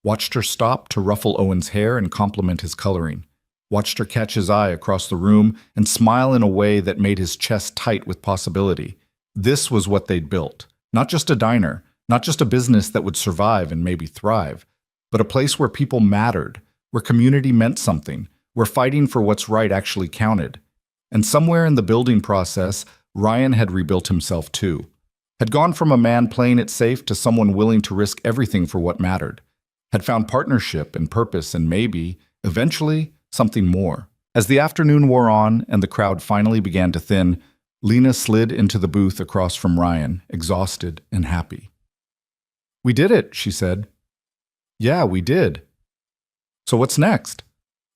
Watched her stop to ruffle Owen's hair and compliment his coloring. Watched her catch his eye across the room and smile in a way that made his chest tight with possibility. This was what they'd built. Not just a diner, not just a business that would survive and maybe thrive, but a place where people mattered, where community meant something, where fighting for what's right actually counted. And somewhere in the building process, Ryan had rebuilt himself too. Had gone from a man playing it safe to someone willing to risk everything for what mattered. Had found partnership and purpose and maybe, eventually, something more. As the afternoon wore on and the crowd finally began to thin, Lena slid into the booth across from Ryan, exhausted and happy. "We did it," she said. "Yeah, we did." "So what's next?"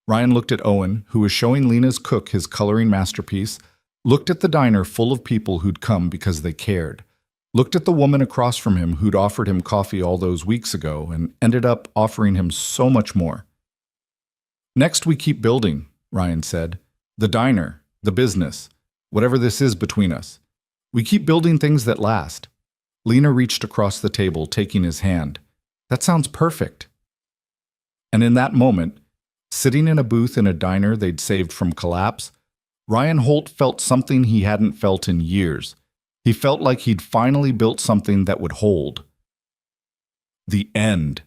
Ryan looked at Owen, who was showing Lena's cook his coloring masterpiece, looked at the diner full of people who'd come because they cared, looked at the woman across from him who'd offered him coffee all those weeks ago and ended up offering him so much more. "Next we keep building," Ryan said. "The diner, the business, whatever this is between us. We keep building things that last." Lena reached across the table, taking his hand. "That sounds perfect." And in that moment, sitting in a booth in a diner they'd saved from collapse, Ryan Holt felt something he hadn't felt in years. He felt like he'd finally built something that would hold. The end.